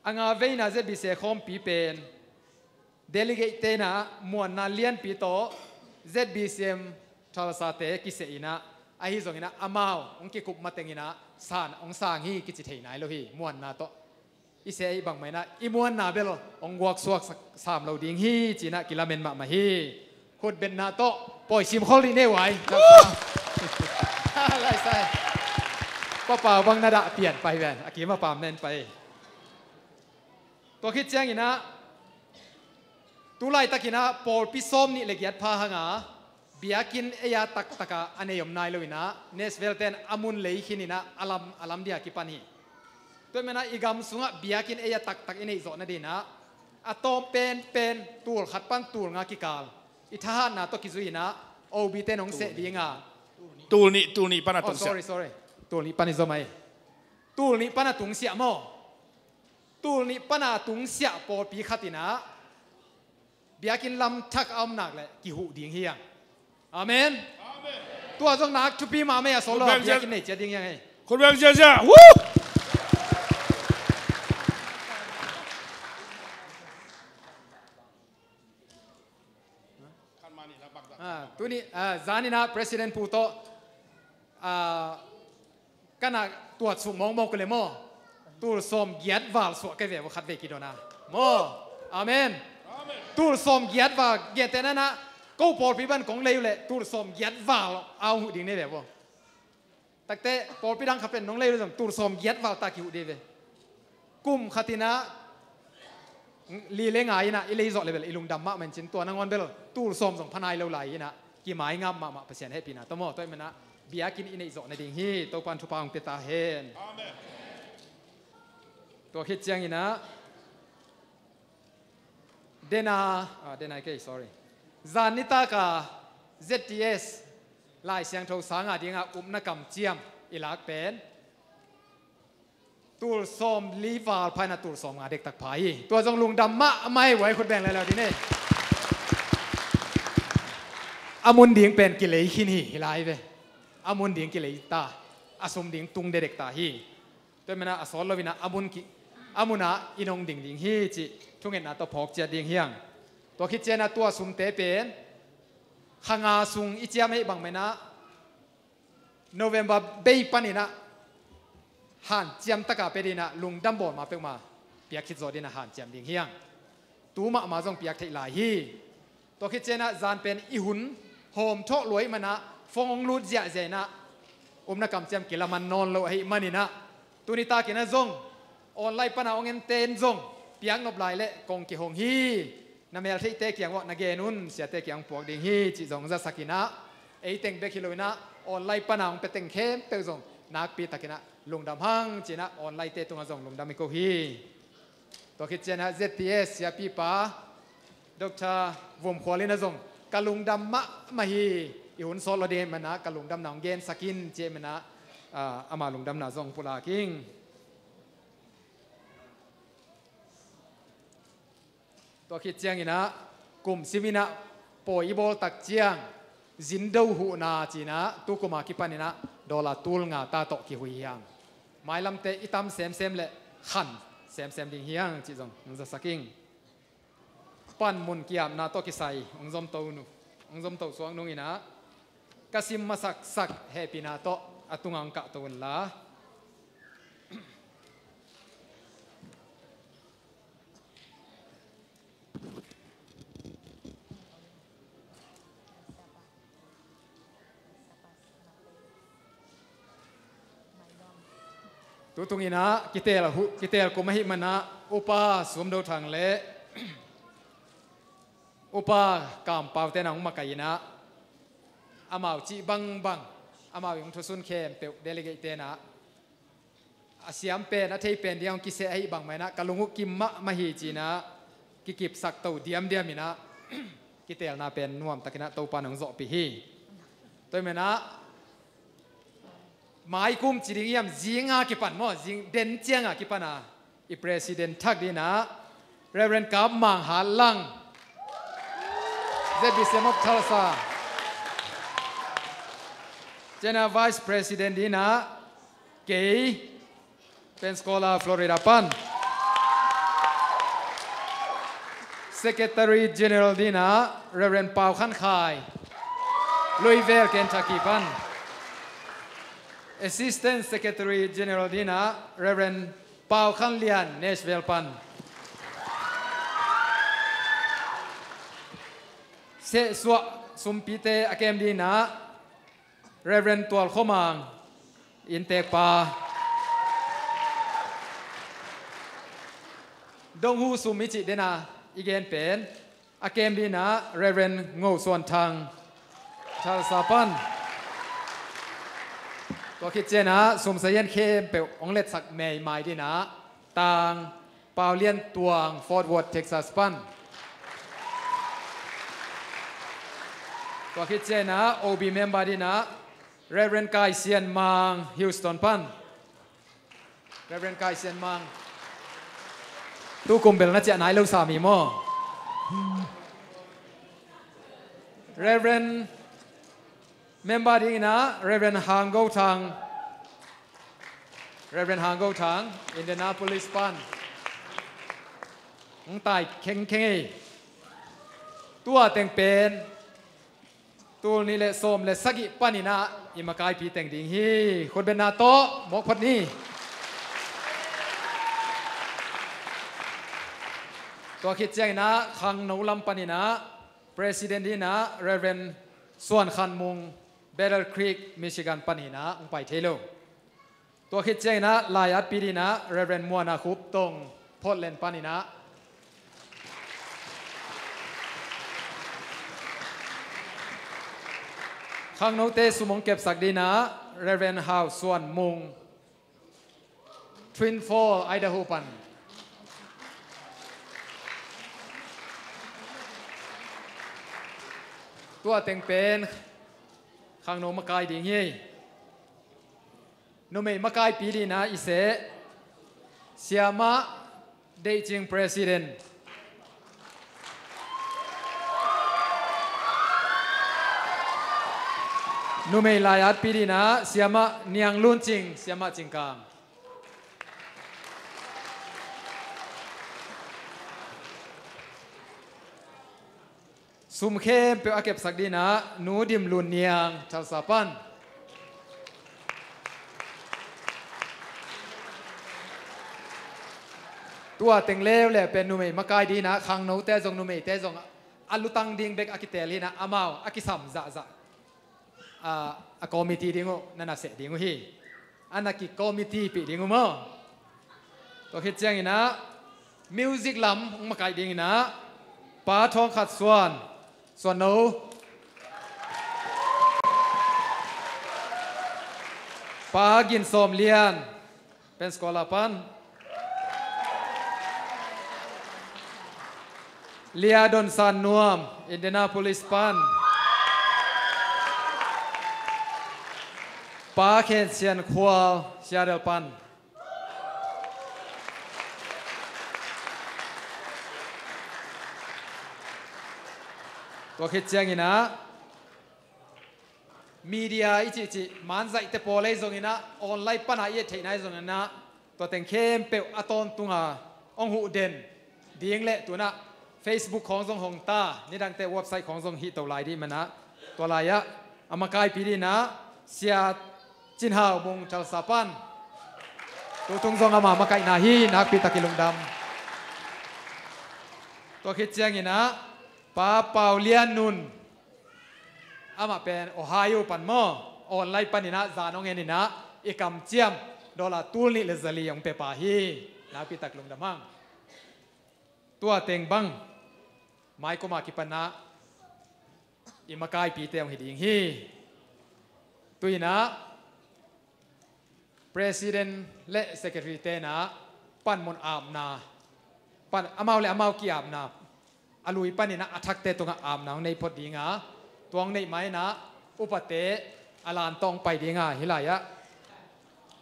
อังอาเวน่าจะบิเศษคอมปีเป็นเดลิเกตเตนะมวนนาเลียนปีโต ZBCM ทาร์ซาเตกิเซอินะไอฮิซงอินะอามาวองกิกุบมาเตงินะสานองสางฮีกิจิเทนายโลฮีมวนนาโตอิเซอิบังไม่นะอิมวนนาเบลองวักสวกสามเราดิ่งฮีจีนะกิลาเมนมาฮีขุดเป็นนาโตปล่อยซิมคอลีเนไว้อะไรใส่ป้าป่าวังนาดะเปลี่ยนไปแวนอากีมาป่ามเน้นไปตัวคิดเจียงอินะตุไลตะกินะปอลพิซอมนี่เล็กยัดพาหงาเบียกินเอียตักตะกะอันเนยมนายเลยนะเนสเวลเทนอามุนเลยขินินะอัลัมเดียกิปานีตัวมันนะอีกำสุงะเบียกินเอียตักอันเนยโซนดีนะอะตอมเป็นตูลขัดปังตูลงากิกาลอิทหารนะตัวกิจุยนะโอบิเตนองเสดีงาตูนี่ปานาตุงเสีย sorryตูนี่ปานิโซมัยตูนี่ปานาตุงเสียโมตูนี่ปานาตุงเสียปอปีขัดินะเบียกินลำทักอัมนักเลยกิหูดิ่งเฮียงอาเมนตัวจงนักชุปีมาไม่ยาโซโลเบียกินเนี่ยจะดิ่งยังไงคุณแบงค์เจ้าวู้ตัวนี้จานินะ President ปูโตกันนะตัวสุมองกันเลยโมตัวสมเกียรติวาลสวกเกวขัดเวกิโดนะโมอาเมนตัวสมเกียรติวาลเกียรตินั้นนะกูปอลพิบันของเลวเลยตัวสมเกียรติวาลเอาหูดิ่งนี่แบบว่าแต่เตะปอลพิดังขับเป็นน้องเลวเลยตัวสมเกียรติวาลตาคิวดีเวกุมขัดนะลีเลงไงนะอิเลย์จอดเลยเบลอิลุงดำมะมันจินตัวนางวันเบลตู้สมส่งพนายเลวไหลนะกี่หมายงามมาเปอร์เซ็นต์ให้ปีนะตัวโมตัวมันนะเบียกินอินเอจอดในดิ่งฮีตัวปันทุปางเปตาเฮนตัวคิดเจียงอีนะเดนาเกย์ sorry จานิตากา ZTS ลายเสียงโทรสังอาดิ่งอุปนักกรรมเจียมอิลักเป็นตูลสมลีฟาลภายในตูลสมงาเด็กตักไผ่ตัวจงลุงดำมะไม่ไหวคนแบ่งอะไรแล้วทีนี้ อามุนดิ่งเป็นกิเลสหินหิไลเวอามุนดิ่งกิเลสตาอาสมดิ่งตุงเด็กตาฮีตัวมันอาสอนเราวินะอามุนะอินงดิ่งฮีจิทุกเงินตัวพกเจียดิ่งเฮียงตัวคิดเจนะตัวสุมเตเป็นขางาสุงอิจยามให้บังเมนะโนเวมบาเบย์ปันนี่นะหันเจียมตะกาเปดีนะลุงดัมบอลมาเปิกมาเปียกคิดโจดีนะหันเจียมดิ่งเฮียงตัวมาจงเปียกเทลายฮีตัวคิดเจนะจานเป็นอิหุนโฮมโชลวยมันนะฟงลูดเจเจนะนักกำเจียมกิลมันนอนโลให้มันนี่นะตัวนี้ตากินะจงออนไลน์ปนาองเงินเต้นจงเปียกนบลายเละกงกิหงฮีน้ำเมลที่เตะเกียงว่านักเกนุนเสียเตะเกียงปวกดิ่งฮีจิจงจะสักกินะไอเต็งเบคิโลนะออนไลน์ปนาองเปเต็งเข้มเตะจงนักปีตะกินะลุงดำหังจีนะออนไลน์เตะตรงจงลุงดำมิโกฮีตัวคิดเจนะ ZTS เสียปีป้าดร.วมขวาลินะจงกะลุงดำมะมาฮีอิหุนโซโลเดนมันนะกะลุงดำนางเกนสกินเจมันนะอามาลุงดำนาจงปุลาคิงตัวคิดเจียงอีนะกลุ่มซิมินะปอยบอลตักเจียงจินดูหูนาจีนะตุกุมาคิปันินะดอลลาร์ตูลงาตาโตกิหุยยังไม่ลำเตอิตามเซมเซมเละขันเซมเซมดิ่งเฮียงจีจงนั่นจะสักกิ้งปันมุนเกียมนาโตกิไซองจอมโตนูองจอมโตสวงนุ่งอีนะกสิมมาสักเฮปินาโตอตุงังกะโตนละตัวตรงนี้นะกิเตลกุมหิมันนะอุปาสวมโดทางเละอุปากามเป่าเตนังมาไกนะอามาจีบังอามาอย่างทุสุนเข้มเปียวเดลิเกตเตนะอาเซียมเป็นอาเทยเป็นเดียงกิเสให้บังไหมนะกะลุงกิมมะมาฮีจีนะกิบสักตัวเดียมมินะกิเตลนาเป็นนวมตะกินะตัวปานังโซปีฮีตัวเมนะหมายกุมจีริยมจิงอากิปันมั่วจิงเด่นเจียงอากิปันนะอีประธานทักดีนะเรเวนกับมังหาลังเจบิเซมอบทัลซาเจน่า Vice President ดีนะเกย์เป็นสกอลาฟลอริดาปัน Secretary General ดีนะเรเวนปาวขันคายลุยเวลเคนทักกี้ปันAssistant Secretary General Dina Reverend Pau Khan Lian Nashville Pan Se Swa Sumpite Akem Dina Reverend Tual Khomang Intek Pa Dong Hu Sumichi Dina Again Pen Akem Dina Reverend Ngô Suan Thang Chal Sapanตัวคิดเจนะสมเสยนเข้มเปลองเล็ดสักเมย์ไม่ดีนะต่างเปาเลียนตวงฟอร์ดวอร์ดเท็กซัสปันตัวคิดเจนะโอบีเมมบาดีนะเรเวนไกเซียนมังฮิวสตันปันเรเวนไกเซียนมังตู้กลุ่มเบลนัดเจ้าไหนลูกสามีมั่วเรเวนเมมเบอร์ดีนะเรเวนฮางโกทังอินเดียนาโพลิสปันงตายเข่งตัวแต่งเป็นตัวนี้เลยส้มเลยสักิปันนี่นะอิมากายพีแต่งดิ่งฮีคนเป็นนาโตหมกพัดนี่ตัวคิดแจ้งนะขังนูลำปันนี่นะ President ดีนะเรเวนส่วนขันมุงBattle Creek มิชิกันปันหินะองไปเทโลตัวคิดเจนะลายอัดปีดีนะเรเวนมัวนาคุปตรงพอดเลนปันหินะข้างโนเตสุมงเก็บสักดีนะเรเวนฮาวส่วนมุง Twin Fall ไอดาโฮปันตัวเต็งเป็นข้างโนมากายดิ่งยี่โนเมมากายปีดีนะอิเสเสียมาเดจิงประธาน นูไม่ลายอัดปีดีนะเสียมาเนียงลุ่นจริงเสียมาจริงกามสุมเข้มเปียวเก็บสักดีนะหนูดิมลุนเนียงชาวสาปันตัวเต็งเลวเลยเป็นนูไม่มากายดีนะขังนูเตจงนูไม่เตจงอัลลุตังดิงเบกอากิเตลีนะอามาอากิสัมจะคอมมิตี้ดิ้งนั่นน่ะเสดิ้งฮีอันนักกิคอมมิตี้ปีดิ้งมั้งตัวคิดจังนะมิวสิกลำมาไกดิ้งนะป้าทองขัดส่วนโนป้ากินสมเลียนเป็นสกอลาปันเลียดอนซันนัวมอินเดียนาโพลิสปันป้าเคนเซียนควาลเชียเดลปันตัวคิดเจียงอินะมีเดียอิจิมันใจเตปอลเลยจงอินะออนไลน์ปัญหาเยอะที่ไหนจงอินะตัวแต่งเข้มเปลอตอนตุงาองหูเด่นดีเองเละตัวน่ะ Facebook ของจงหงตานี่ดังแต่เว็บไซต์ของจงฮิตตัวไลน์ดีมันนะตัวไลน์อะอามากายปีดีนะเสียจินหาวมงชาวสาปันตัวตุงจงอามาไกนาฮีนักปีตะกิลงดำตัวคิดเจียงอินะป้าเปาเลียนนุนอามาเป็นโอไฮโอปันมอออนไลน์ปันนี่นะจานองเงินนี่นะอีกำเจียมดอลลาร์ตูนี่เลซลียงเปปาฮีนักปีตะกิลงดำมังตัวเต็งบังไม่ก็มาคิปันนะอิมากายปีเตียงหิดิงฮีตุยนะ President และ Secretary เตนะปันมนอาบนาปันอามาและอามากี่อาบนาอลุยปันนี่นะอัทักเตตรงอาบนาในพอดีงาตัวในไม้นะอุปเตอลานตองไปดีงาฮิลายะ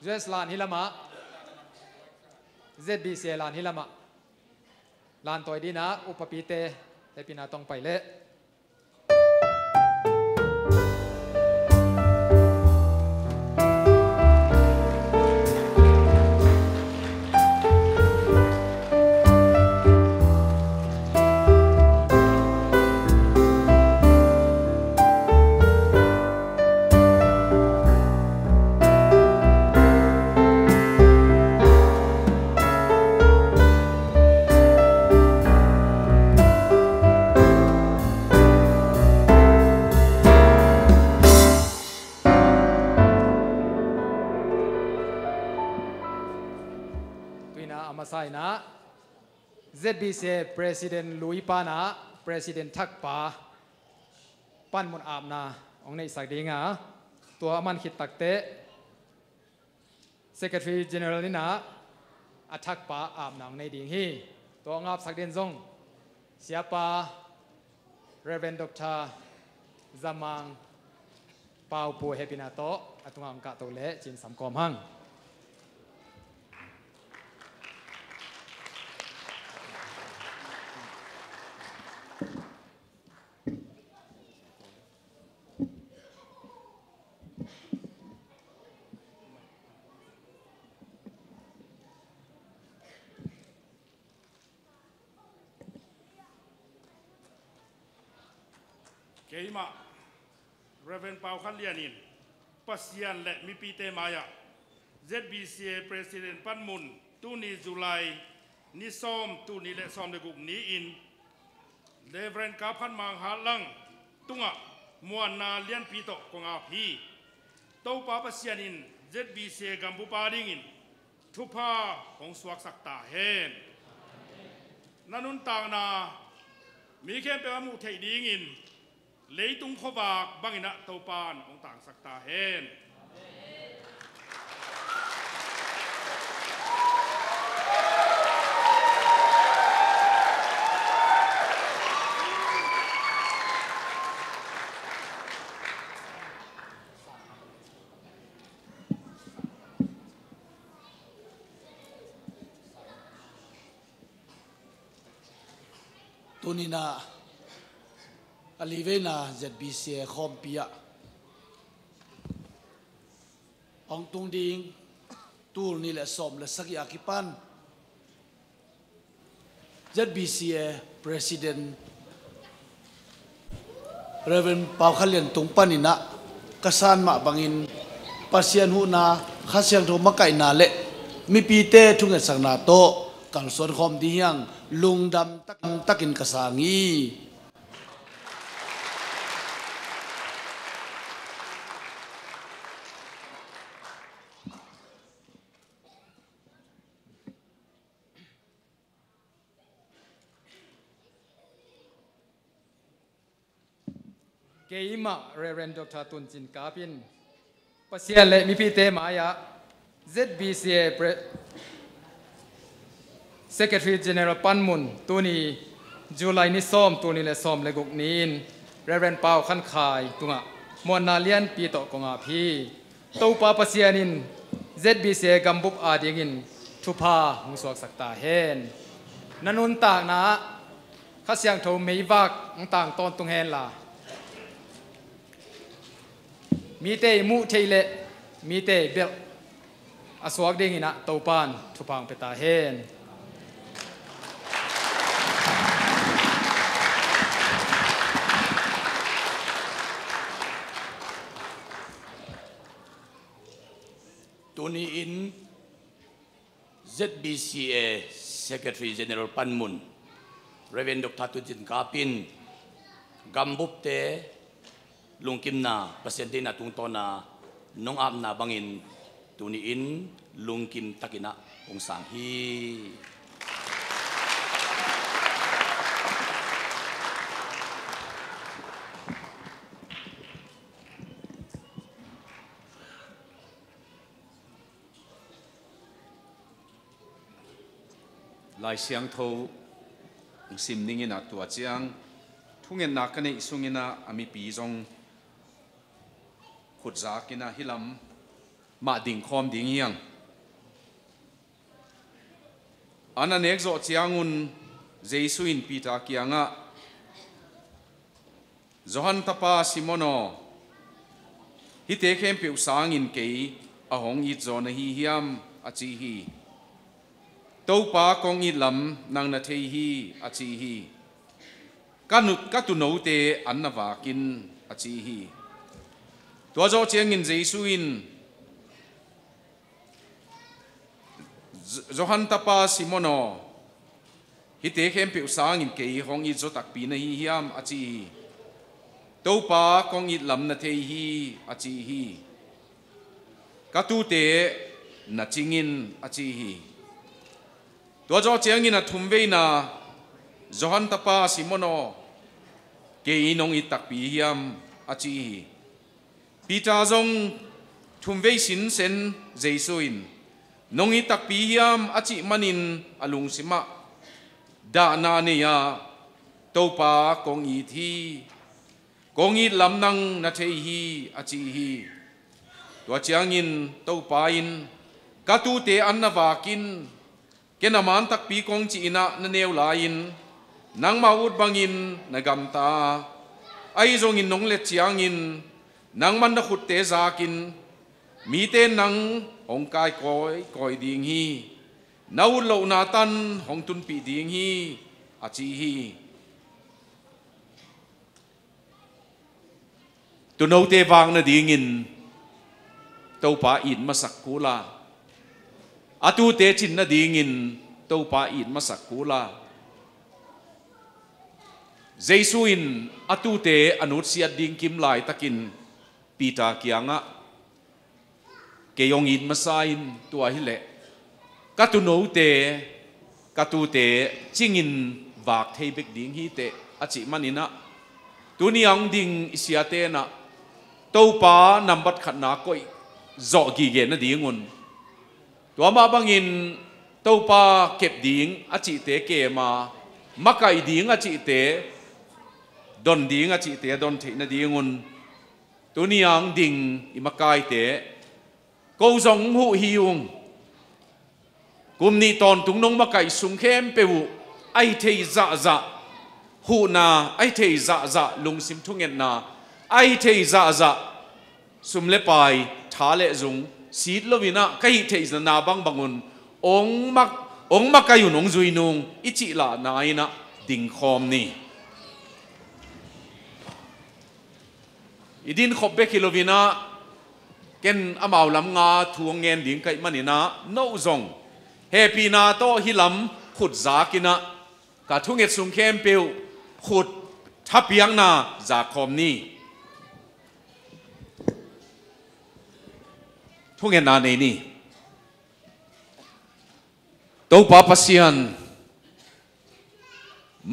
เจสลานฮิลามะ ZBC ลานฮิลามะลานตัวดีนะอุปปีเตแต่ปีนาตองไปเละใส่นะ ZBC President ลุยปานะ President ทักปาปั้นมนอาบนาองในสักดีงาตัวมันขิดตักเตะ Secretary General นี่นะอัทักปาอาบนาองในดิ่งฮีตัวงับสักเดียนซงเสียปา Reverend Dr. จามังเปาปูเฮปินาโตอัตุงามกะโตเละจินสามกอมหังเกยมาเรเวนเปาคันเลียนินปัสยันและมีปีเตมายา ZBC President ปันมุนตูนีจุไลนิซอมตูนีและซอมเดกุกนี้อินเลเวนกาพันมังหาลังตุงะมวนนาเลียนปีโตกงอาพีเต้าปาปัสยันิน ZBC กัมพูปาดิงินทุพาของสวักสักตาเฮนนันุนต่างนามีเข้มเปว่ามูเทดิงินเลยตุงขบากบังอินะเต้าปานของต่างสักตาเฮนตัวนี้นะอลิเวน่า ZBC คอมปีอะ ong tung ding tul ni le som le saki akipan ZBCA President Reverend Pau Khalian Tungpan ina kasan ma bangin pasien hu na khasyang tho makai na le mi pi te thung sang na to kal son khom di yang lungdam takin kasangi Keima Reverend Dr. Tun Chin Kapin Pasien le mi pite maya ZBCA Secretary General Panmun Tuni July ni som Tuni le som le guk nin Reverend Pau Khan Khai tunga Mon Nalian pi to konga phi to pa pasianin ZBCA gambup adingin thupa muswak sakta hen nanun ta na khasyang tho meivak tang ton tung hen laมีเตมุเทเลมีเตเบลอสวกเด้งนะเตาปานทุพังเปตาเฮนตัวนี้อิน ZBCA Secretary General Panmun Reverend Dr. Tun Chin Kapin Gambup te lung kim na pasyente na tung to na nong am na bangin tuniin lung kim takina ung sanghi lai siang tho sim ningin atua chiang thungen nakane isungina ami pi jong khut za kina hilam ma ding khom ding yang ana nek zo chiangun jesuin pita kianga johan tapa simono hi te khem pe usang in ke ahong i zona hi hiam achi hi to pa kong i lam nang na thei hi achi hi kanut katu no te annawa kin achi hi tua zo chiang in jesuin johan tapa simono hi te khem pe usang in ke hong i zo tak pi na hi hiam achi to pa kong i lam na thei hi achi hi katu te na chingin achi hi tua zo chiang in a thum ve na johan tapa simono ke inong i tak pi hiam achi hi Pita zong thumvei sin sen jesuin nongi tak pi hiam achi manin alung sima da na ne ya topa kong i thi kong i lam nang na thei hi achi hi tua chiang in topa in katu te anna wakin kenaman tak pi kong chi ina na neu lain nang maud bangin nagam ta ai zong in nong le chiang in nang man na khut te zakin mi te nang hong kai koi ding hi nau lo na tan hong tun pi ding hi achi hi tu no te wang na ding in to pa in masak kula atu te chin na ding in to pa in masak kula jesuin atu te anut siat ding kim lai takin pita kianga keyong in masain tua hile katu no te chingin wak thei bek ding hi te achi manina tuniang ding isiate na topa nambat khatna koi zo gi ge na dingun tua ma bangin topa kep ding achi te ke ma makai ding achi te don ding achi te don thei na dingun tuniang ding imakai te ko zong hu hiung kumni ton tung nong makai sung khem peu ai thei za hu na ai thei za lung sim thungen na ai thei za sum le pai tha le zung สีดลวินะใครเทอิสนาบังบังุนองมักกายุนองจุยนุงอิจิละนายนะดิ่งคอมนี่อีดินขบเบกิโลวินะเกนอมาวลำงาทวงเงินดิ่งไก่มันนี่นะโนซงเฮปีนาโตฮิลำขุดจากินะกะทุงเอ็ดสุงเข้มเปียวขุดทับยังนาจากคอมนี่ทุงเอ็ดนาในนี่ตัวป้าพัศยัน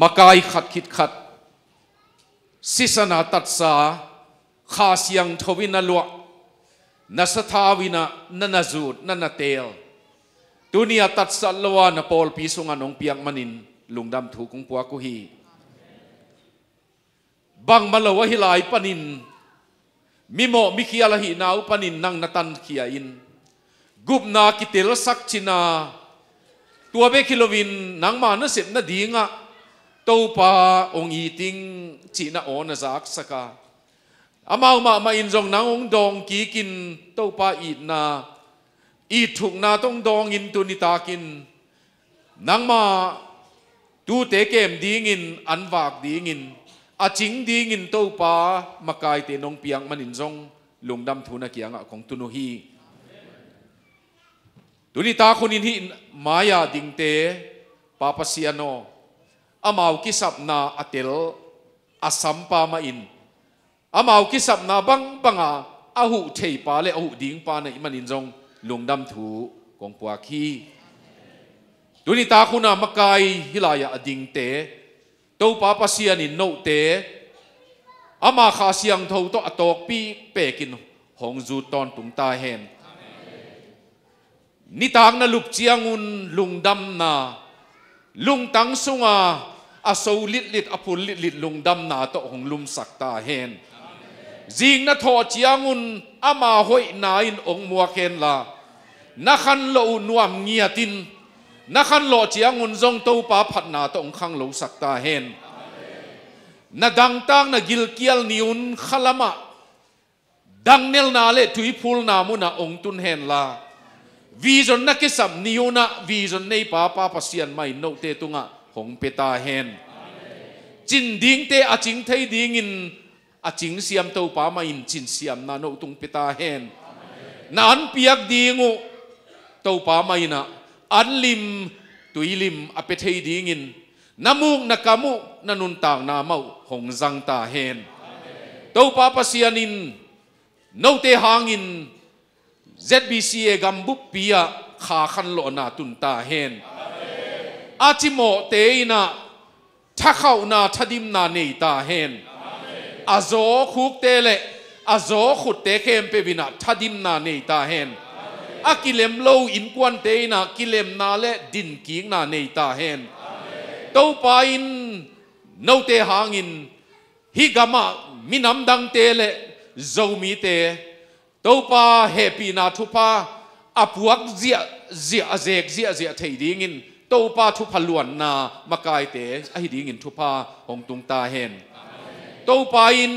มากายขัดคิดขัดศิษนาตัดสาข้าเสียงทวินาลวนัสทาวินะนันจูดนันเตลตัวนี้ตัดสัลวานปอลปีสุงานองเปียกมันินลุงดำถูกของปัวกุฮีบังมาลวะฮิลายปนินมิโมมิขียลหินาวปนินนังนตันขียอินกุบนากิเตลสักชินาตัวเบคิโลวินนังมานะเสพนะดีงะตัวปาองอีติงจีนะโอนะจักสกาอามาอินจงนางองดองกีกินตัวปาอีนาอีถูกนาต้องดองอินตุนิตากินนังมาตูเตเกมดีงินอันวากดีงินอาจิงดีงินตัวปามากายเตนองเปียงมันอินจงลุงดำทุนักยังของตุนุฮีตุนิตาคนอินฮีมายาดิงเตปาปเซียโนอามาวกิสับนาอเตลอาสัมปามาอินอามาวกิสับนาบังอาหูเทปาเลอาหูดิงปาในมันอินจงลุงดำถูของปัวคีตุนิตาคุณามากายฮิลายาดิงเตตัวปาปเซียนินโนเตอามาขาเสียงเท่าตัวอตอกปีเปกินหงจูตอนตุงตาเฮนนิตางนาลุกเจียงุนลุงดำนาลุงตังสุงาอาโซลิดอพุลลิดลุงดำนาโตหงลุมสักตาเฮนจิงนาทอเจียงุนอามาหอยนาอินองมัวเคนลานักขันโลนวมเงียตินนักขันโลเจียงุนจงตัวปาผัดนาโตองขังโลสักตาเฮนนาดังตังนากิลเกียลนิอุนขลามะดังเนลนาเลทุยพูลนามุนาองตุนเฮนลาวิจนนักสัมนิวนะวิจนในป้าปัสยันไม่โนเตตุงะหงเปตาเฮนจินดิ้งเตอจิงไทยดิ้งินอจิงเสียมตัวป้าไม่อินจินเสียมนาโนตุงเปตาเฮนนานเปียกดิ้งูตัวป้าไม่นะอันลิมตุยลิมอเปเทยดิ้งินนามุกนักามุนันุนต่างนาเมาหงจังตาเฮนตัวป้าปัสยันินโนเตหางินZBC กัมบุปปียขาขันโลนาตุนตาเฮนอาจิโมเตยนาทักเข้านาทัดิมนาเนตาเฮนอาโซคุกเตเลอาโซขุดเตเคมเปวินาทัดิมนาเนตาเฮนอากิเลมโลอินกวนเตยนากิเลมนาเลดินกิงนาเนตาเฮนตัวปาอินโนเตหางินฮิกามามินำดังเตเลโซมีเตตัวป้าเฮปีนาทุป้าอพวกเจียเจกไทยดิ้งินตัวป้าทุพลวนนามากายเตะไอ้ดิ้งินทุป้าหงตุงตาเฮนตัวป้าอิน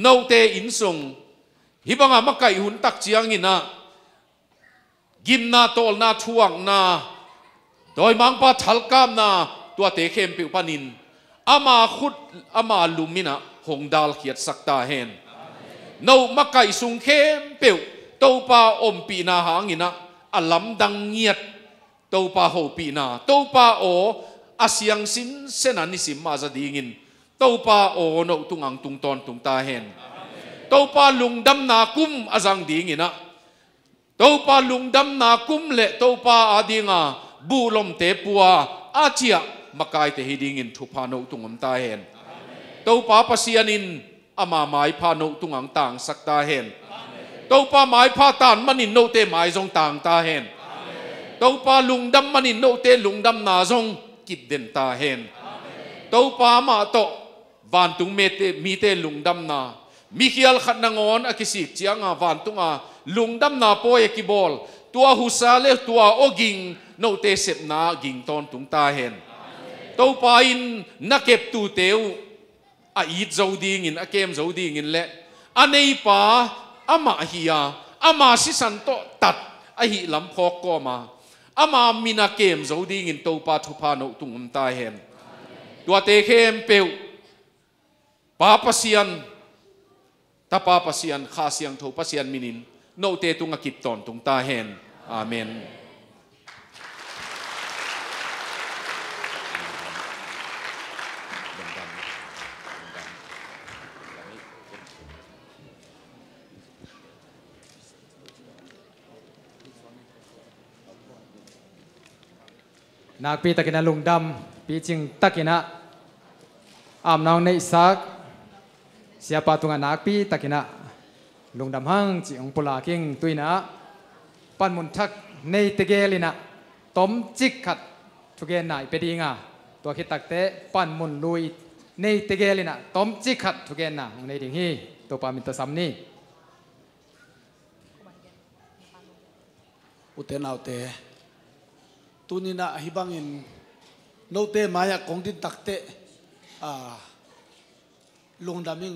โนเตอินทรงฮิบังอามาไก่หุ่นตักเจียงอินนะกิมนาโตลนาทวงนาโดยมังป้าทัลกามนาตัวเตะเข้มปิวปานินอามาขุดอามาลุมินะหงดาลเขียดสักตาเฮนโนมาไก่สุงเข้มเปียวตัวปาอมปีนาหางินะอลัมดังเงียดตัวปาโหปีนาตัวปาโออาเซียงสินเสนานิสิมมาจะดีงินตัวปาโอโนตุงังตุงตอนตุงตาเฮนตัวปาลุงดำนากุมอาจังดีงินะตัวปาลุงดำนากุมเละตัวปาอาดีงาบูลมเตปัวอาเจียมาไก่เตหิดีงินทุพาโนตุงอมตาเฮนตัวปาปัสยานินอามาไม้พาโนตุงังต่างสักตาเห็นตัวปาไม้พาตานมันนินโนเตไม้จงต่างตาเห็นตัวปาลุงดำมันนินโนเตลุงดำนาจงกิดเด่นตาเห็นตัวปามาโตวันตุงเมเตมีเตลุงดำนามีเขียลขัดนางอนอคิสิกเจียงอาวันตุงอาลุงดำนาโปเอกิบอลตัวหุสาเลตัวโอกิงโนเตเสพนากิงตอนตุงตาเห็นตัวปาอินนักเก็บตูเตวอีดโจดีงินอาเกมโจดีงินเละอันนี้ป้าอามาเฮีย ama si san to tat a hi lam phok ko ma ama mina kem zo ding in to pa thu pa no tung ta hen tua te khem peu pa pasian ta pa pasian kha siang tho pasian minin no te tung akip ton tung ta hen amenนักปีตะกินะลุงดำปีจิงตะกินะอามนองในสักเสียปาตุงนักปีตะกินะลุงดำหังจิองปุลากิงตุยนะปันมุนทักในตะเกลินะต้มจิกขัดทุกเกนไหนไปดีงาตัวคิดตักเตะปันมุนลุยในตะเกลินะต้มจิกขัดทุกเกนน่ะในดิ่งฮีตัวปามินตะซัมนี่อุเทนเอาเตตุนินะฮิบังอินโนเตมายากงดินตักเตลุงดามิง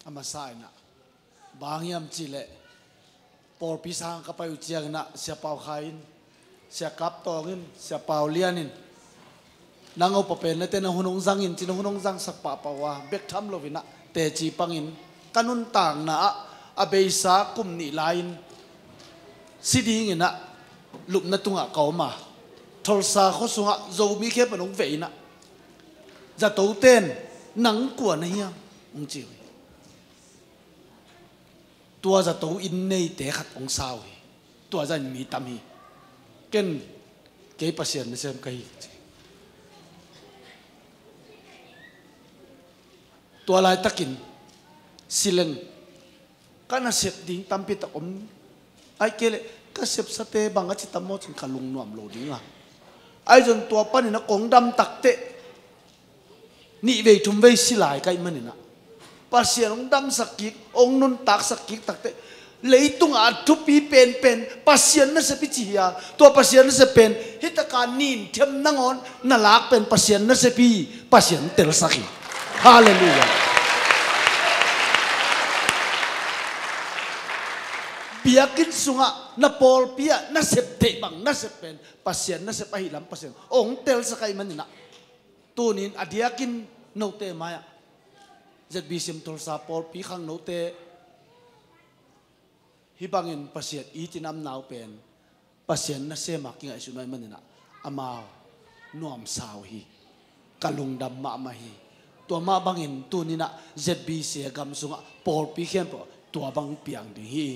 อามาสายนะบางยามจิเลปอพิสังกับไปอุจยังนะเสียเปาขายเสียกับตองินเสียเปาเลียนินนางเอาปะเป็นเตนหุนงซังอินจินหุนงซังสักปะปะวะเบกทำโลวินะเตจีปังอินกันุนต่างนะอาเบยสากุมนิลายินสิดีงินนะลุบนัตุงะเก่ามาทอลซาเขาสุงะโจมีแค่ปนงเวนะจะโตเต้นหนังกวนเฮียงจิวตัวจะโตอินในเตะขัดองศาตัวจะมีตามีเก่งเก็บเสียนเสียมกันตัวลายตะกินสิเลงก็น่าเสียบดิ้งตามพิตะอมไอ้เกลก็เสียบสเตบังก็จิตตมอจิงขันลุงนวมโลดิ้งอ่ะไอ้จนตัวปั้นนี่นะกงดำตักเตะนี่เวทุมเวสิลายกันมันนี่นะปัสเซียนองดำสักกิกองนุนตักสักกิกตักเตะเลยตุงอาทุปีเป็นปัสเซียนนั่นเสพิจิยาตัวปัสเซียนนั่นเสเป็นฮิตการนินเทียมนังอนนั่นลักเป็นปัสเซียนนั่นเสปีปัสเซียนเตลสักกิฮาเลลูยาเปียกินสุงะนับปอลเปียนับเสพเตะบังนับเสพเป็นปัสเซียนนับเสพไปลำปัสเซียนองเตลสักไอมันนี่นะตัวนี้อดียกินโนเตมายะจะบิสิมทอลซาปอลปีขังโนเตฮิบังอินปัสเซียนอีจินำนาวเป็นปัสเซียนนับเสมากิงไอสุนัยมันนี่นะอามานวมสาวฮีกะลุงดำมาฮีตัวมาบังอินตัวนี้นะจะบิเสียกำสุงะปอลปีเข้มปอตัวบังเปียงดีฮี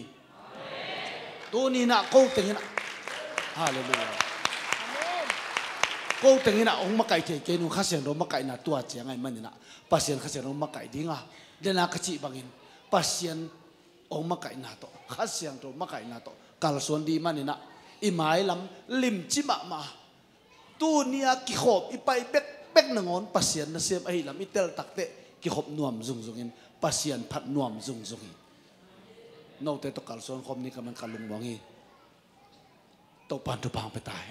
ตัวนี้นะกูเต็งนะฮาเลลูยากูเต็งนะองค์มาไก่เทเกนุข้าเสียงเรามาไก่นะตัวเจียงไงมันนี่นะปัสเซียนข้าเสียงเรามาไก่ดิ้งอ่ะเดนักจิบังอินปัสเซียนองค์มาไก่นาโตข้าเสียงเรามาไก่นาโตกาลส่วนดีมันนี่นะอีหมายลำลิมจิมะมาตัวนี้กิขบอีไปเป๊กหนึ่งอนปัสเซียนนะเสียมไอ้ลำอีเตลตักเตะกิขบนวมซุงอินปัสเซียนผัดนวมซุงอินโน้ตตัวกาลส่วนคมนี้ก็มันกาลุงมองอีตัวปันตัวบางไปตาย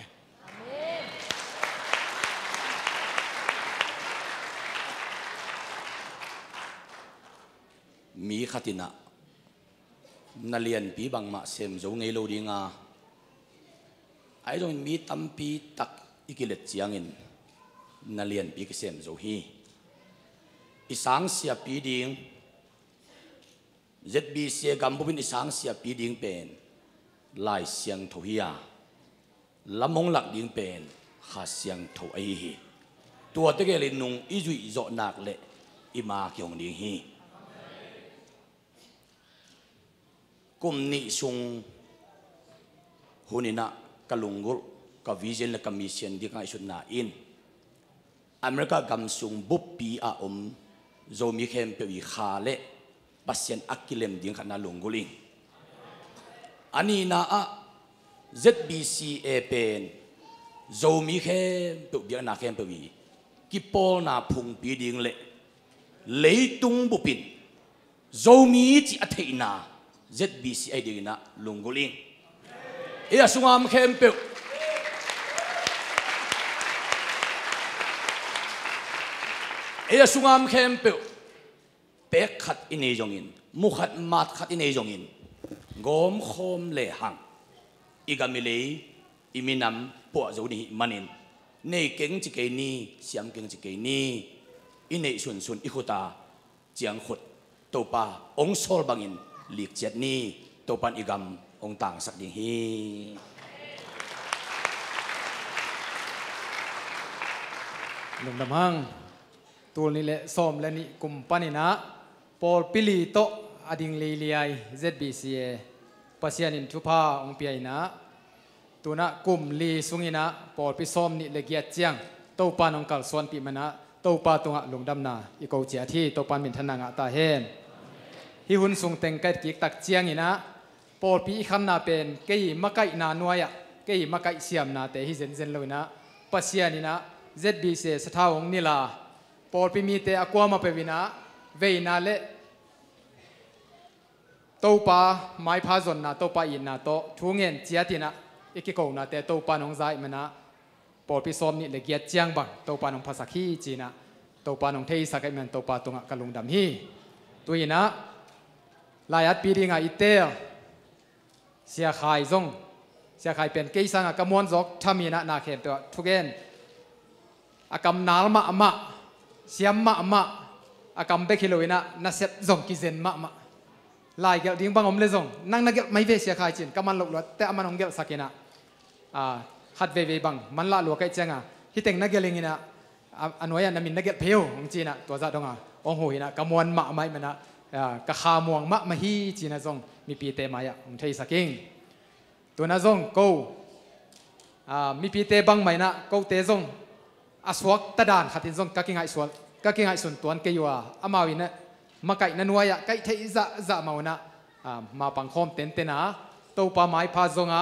มีขัตินะนาเลียนปีบังมาเซมโจงไงโลดีงาไอ้ตรงมีตั้มปีตักอีกิเลตเจียงอินนาเลียนปีกเซมโจฮีอีสังเสียปีดิงเจ็ดบีเสียกำบุบินอีสังเสียปีดิงเป็นลายเสียงทุยาละมงหลักดิงเป็นขาเสียงทุไอฮีตัวตะเกลินุงอีจุยโจนักเละอีมาเกี่ยงดิงฮีกุมนิซุงหุนินะกะลุงกุลกะวิเจนและกะมิเชียนดีกันสุดนาอินอเมริกากำซุงบุปปีอาอมโจมีเข้มเปวีขาเละปัสเซียนอักกิเลมดิ้งขนาลุงกุลิงอันนี้นะZBCA เป็นโจมีเข้มเปวีนาเข้มเปวีกิปอลนาพุงปีดิ้งเละเลยตุงบุปินโจมีจิอัฐินาZBCA ดีนะลุงกุลิงเอียสุงามเข้มเปวเอียสุงามเข้มเปวเป็กขัดอินเอจงอินมุขัดมาดขัดอินเอจงอิน งอมคมเละหังอีกามิเลยอีมินำปวดจูนี่มันินในเก่งจิเกนี่เสียมเก่งจิเกนี่อินในส่วนอีกุตาเจียงขุดตัวปาองโซลบังอินหลีกเจ็ดนี่ตัวปันอีกามองต่างสักดิ่งฮีลุงดำหังตัวนี้แหละซ้อมและนี่กลุ่มปานินะปอลปิลีโตอดิงลีลีไอ ZBCA ปัสยานินทุพาองเปียนะตัวน่ะกลุ่มลีสุงินะปอลปิซ้อมนี่เลกียเจียงตัวปานองกัลส่วนปีมันนะตัวปาตุงะลุงดำนาอีกเอาเจียที่ตัวปานมินทนางะตาเฮนฮิหุนสุงเต็งไก่กิกตักเจียงอีนะปอลปีคำนาเป็นเกยมะไก่นาหน่วยเกยมะไก่เสียมนาแต่ฮิเซนเซนเลยนะปัสยานินะZBCA สถาองนิลาปอลปีมีเตอความาเปวินะเวนาเลตัวปาไม้พาจนนะตัวปาอินนะโตทุ่งเงินเจียตินะอีกโกนะแต่ตัวปานองใจมันนะปอลปีซ้อมนี่เลกียเจียงบังตัวปานองภาษาขี้จีนะตัวปานองเทยสักไอมันตัวปาตรงกะลุงดำฮีตัวอีนะลายอัดปีดีงาอิเตอเสียขายจงเสียขายเป็นเกยสังกะมวนจอกทามีนะนาเข็มตัวทุกเงินอากำนาลมามาเสียมมาอากำเบคิโลวินะน่าเสพจงกิเซนมาลายเกลดิ้งบังอมเลจงนั่งนักเกลไม่เวเสียขายจินกำมันหลบหลวดแต่อามันองเกลสักนะฮัดเวบังมันละหลวกไอเจงฮิตเต็งนักเกลิงินะอันไว้ยันมินนักเกลเพลของจีนะตัวจัดดงองโหยนะกำมวนมาไม่มันนะกะขามวงมาฮีจีนะจงมีปีเตมายะองเทยสักเองตัวน่ะจงกูมีปีเตบังไม่นะกูเตจงอาสวกตะดานขัดทินซงกักกิ้งไอสวกกักกิ้งไอส่วนตัวนั้นเกยัวอามาวินะมาไก่นันวายะไก่เทอิจะมาวันนะมาปังคอมเต็นนะตัวปลาไม้พาซง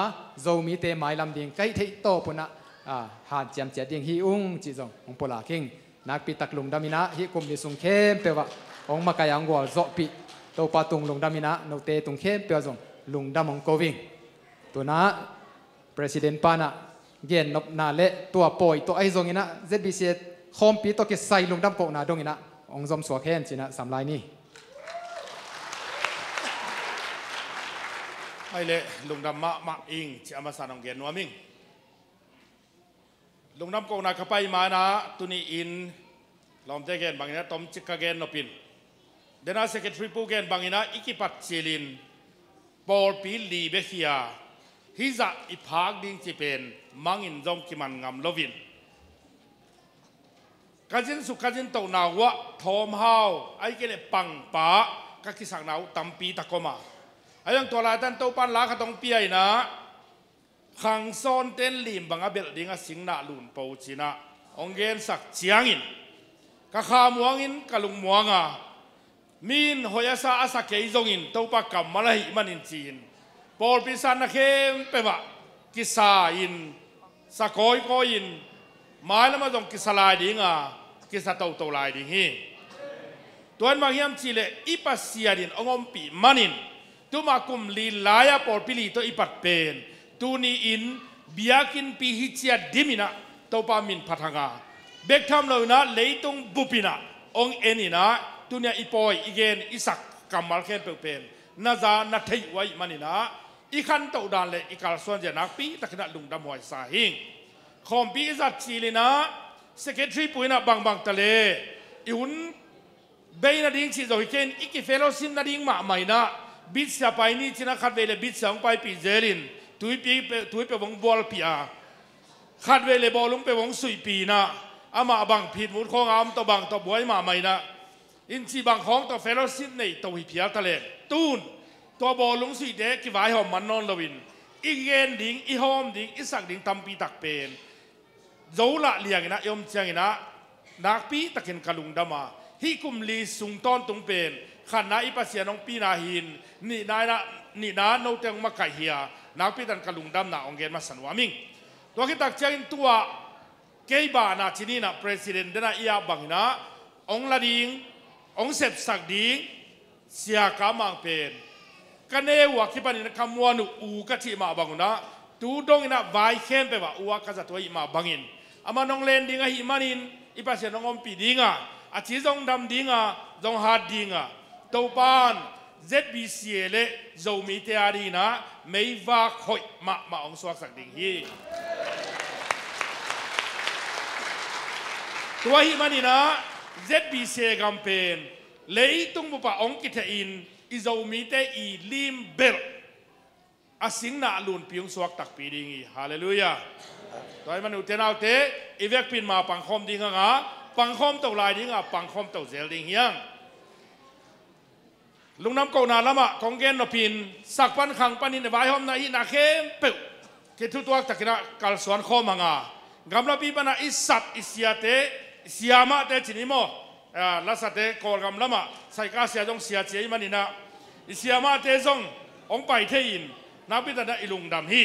โจมีเตไม้ลำดิ่งไก่เทโตปุ่นนะหาดเจียมเจียดิ่งฮิอุ้งจีจงองปลาคิงนักปีตักลุงดามินะฮิกุมดิสุงเข้มเปวะองมาไก่อังวัวโจปีตัวปลาตุงลุงดามินะโนเตตุงเข้มเปวะจงลุงดามองโกวิงตัวนะ President ปานะเย็นนบนาเละตัวป่วยตัวไอซงอินะ ZBCA คอมปีตัวเกใส่ลงดำโกนาดงอินะองจอมสวกแค้นจีนะสำลายนี่ไอเละลงดำมาอิงจะมาสานองเกนนัวมิงลงดำโกนาขไปมานะตุนีอินลอมเตเกนบางอินะตอมจิกเกนนปินเดน่าเซกเตอรีปูเกนบางอินะอิกิปัตเซลินปอลปีลีเบคียฮิจะอีพากดิ้งจีเป็นมังอินจงกิมันงามลวินการจินสุการจินโตนาวะทอมฮาวไอ้เกล็ดปังป้ากักิสังนาวตัมปีตะกมาไอ้ยังตัวลายตันโตปันลาขตองเปียนะขังซอนเต้นลิมบังอาเบลดิ้งสิงนาลุนปูจินะองเกนสักเจียงอินกะขามวงอินกะลุงมวงมินหอยาซาอาสักเกยจงอินโตปากกัมมาลาหิมันอินจีนปอลพิสันนักเข้มเปวะกิสาอินสะกอยกอินหมายแล้วมาตรงกิสลายดิ้งกิสโตลายดิ้งฮีตัวนั้นบางยามจีเลอีปัสเซียดินองอมปีมันินตัวมาคุมลีลายปอลพิลีตัวอีปัดเป็นตัวนี้อินเบียกินปีฮิเชียดิมินะตัวปามินพัทงาเบกทำเลยนะเลยตรงบุปินะองเอ็นินะตัวนี้อีปอยอีเกนอีสักกัมมัลเคนเป็นน่าจะนัดเทยไว้มันินะอีขันโตดานเลยอีกาลส่วนจะนักปีตะขณะลุงดำหอยสาหิงคอมปีจัดชีลินะเซกเตอรีปุยนะบางทะเลอีหุ่นเบย์นาดิ้งชีโจฮิเคนอีกเฟลโลซิมนาดิ้งมาใหม่นะบิดเสียไปนี่จีน่าขัดเวลบิดเสียงไปปีเจรินตุยไปวงบอลปีอาขัดเวลบอลลงไปวงสุยปีนะอามาบางผิดมุดของอามตัวบางตัวบวยมาใหม่นะอินชีบางของตัวเฟลโลซิมในตัวหิพิอาทะเลตูนตัวบอลลงสุยเด็กกี่วายหอมมันนอนลวินอีเกนดิ้งอีหอมดิ้งอีสักดิ้งทำปีตักเป็นโจละเลียงนะยมเชียงนะนักปีตะเข็นกะลุงดามาฮิคุมลีสุงต้นตุงเป็นขันนาอิปัสเซียน้องปีนาหินนี่นาโนเตงมาไก่เฮียนักปีตันกะลุงดำนาองเกนมาสันวามิงตัวคิดตักเชียงตัวเกย์บานาชินีนะประธานเดน่าอียาบังนะองละดิ้งองเสพสักดิ้งเสียกามังเป็นกันเอวคิดปานินคำวานุอูกัชิมาบังนะตูดงอินะวายเข้มไปว่าอูกัจตัวอิมาบังอินอามาน้องเลนดิ้งหิมานินอิปัสเซียน้องอมปีดิ้งอาชีจงดำดิ้งจงฮาร์ดดิ้งตัวปาน ZBCA เลโจมีเตียดีนะไม่ว่าคอยมาองสวกสักดิ่งฮีตัวฮิมันนี่นะ ZBCA กัมเพนเลยตุ้งบุปผาองกิเทอินอิโจมีเตอีลิมเบลอาสิงนาลุนพิงสวกตักปีดิ่งฮีฮาเลลูยาตัวมันอุเทนเอาเตอีเวกปินมาปังคอมดิ่งงาปังคอมตัวลายดิ่งปังคอมตัวเซลดิ่งยังลุงน้ำกูนาละมะของเกณฑ์นพินสักปันขังปันนินไว้หอมนาอินาเข้มเปิวคิดทุกตัวตะกินะกัลสวนข้อมังกำลังปีปนาอิสัตอิสยาเตเสียมาเตจินิโมลักษณะเตกอลกำลังมะใส่กาเสียจงเสียเจียมันนี่นะอิเสียมาเตจงองไปเทียนนับปีตนะอิลุงดำฮี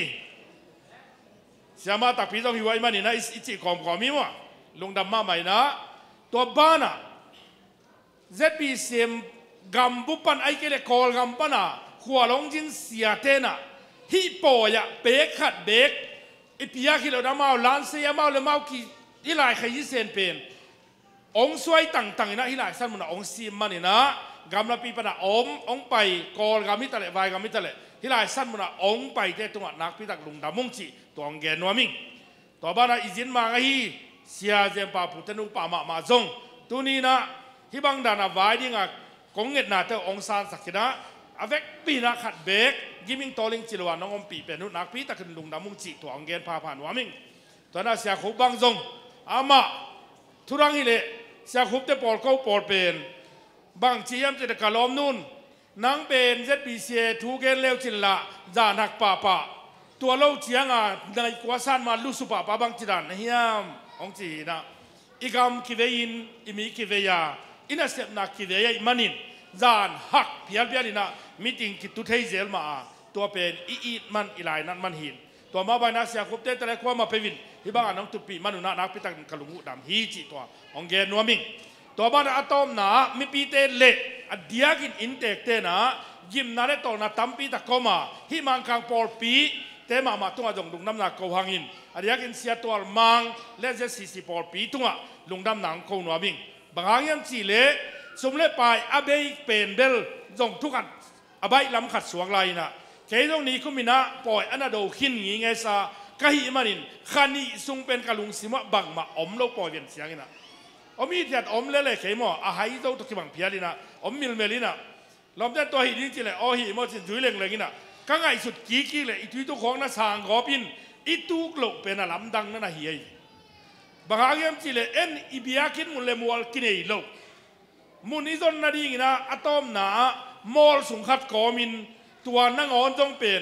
เสียมาตักปีจงหิวไอ้มันนี่นะอิจิกอมมีวะลุงดำมาใหม่นะตัวบ้านะเจ็ดปีเสียมกำบุปันไอ้เกล็ดกอลกำปันอ่ะหัวลงจินเสียเทน่ะฮิปโปยะเบกขัดเบกไอพิยาคิโลดามาลานเซียมาเลมาคีที่หลายขยี้เซนเป็นองสวยต่างๆนะที่หลายสั้นมันองซีมันนี่นะกำลังปีปันอ่ะองไปกอลกำมิตรเลวายกำมิตรเลที่หลายสั้นมันอ่ะองไปเจ้าตัวนักพิทักษ์ลุงดำมุงจีตัวองเกนนัวมิงตัวบ้านอ่ะอิจินมาไงเสียเจมปาพุทธนุปามาจงตัวนี้นะที่บางด่านอ่ะวายดิ่งอ่ะกงเงินนาเตอองซานสักนะอเวกปีนักขัดเบกกิมิงโตลิงจิลวานน้องอมปีเป็นนุนักปีตะกันลุงดำมุงจีตัวองเกนพาผ่านวามิงตัวนั้นเสียขุบบางจงอามาทุรังฮิเลเสียขุบเตปอลเขาปอลเป็นบางจียมจะตะกะล้อมนู่นนังเป็นZBCAทูเกนเลวจินละจานักป่าตัวเล่าเชียงอ่ะในกว่าสันมาลุสุป่าบางจีดันเฮียมองจีนะอีกำคิเวยินอีมีคิเวียอินาเซปนักคิดเองมันินจานหักเพียรนะมีติงคิดตุเทเซลมาตัวเป็นอีมันอีไลนั้นมันหินตัวมาบางนักเสียคุบเตะแต่ความมาเป็นวินที่บางน้องตุปีมันนุนักพิตังกลุงดำฮีจิตัวองเกนนัวมิงตัวบ้านอะตอมนะมีปีเตเละอดียกินอินเตกเตนะยิมนาเรตอนะตั้มปีตะกมาที่มังคังปอลปีเตมาตัวจงลุงน้ำหนักกูหังอินอดียกินเสียตัวมังเล่นเจ40ปอลปีตัวลุงน้ำหนักกูนัวมิงบางอย่างจีเล่สมเล็จไปอาเบยเป็นเบลจงทุกอันอาใบลำขัดสวงไรนะแค่ตรงนี้ก็มีนะปล่อยอันนั้นดูขินงี้ไงซะกะหิมันนินขันนี้ทรงเป็นกะลุงสิมะบังมาอมโลปล่อยเป็นเสียงนะอมีเทียดอมเล่ๆแค่หม้ออาหายเจ้าตุกิบังเพียรินะอมมิลเมลินะลำแต่ตัวหินจีเลยอ๋อหิมันจะจุยเล่งเลยกินะก็ไงสุดกี้เลยอีทุยทุกของน่ะสางกอปินอีตุกโลเป็นอะลำดังนั่นน่ะเฮียบางอย่างจีเลยเอ็นอีเบียกินมุลเลมัวกินเอโลมุนิจนนาดีนะอะตอมหนามอลสุงขัดกอมินตัวนั่งอ่อนจงเป็น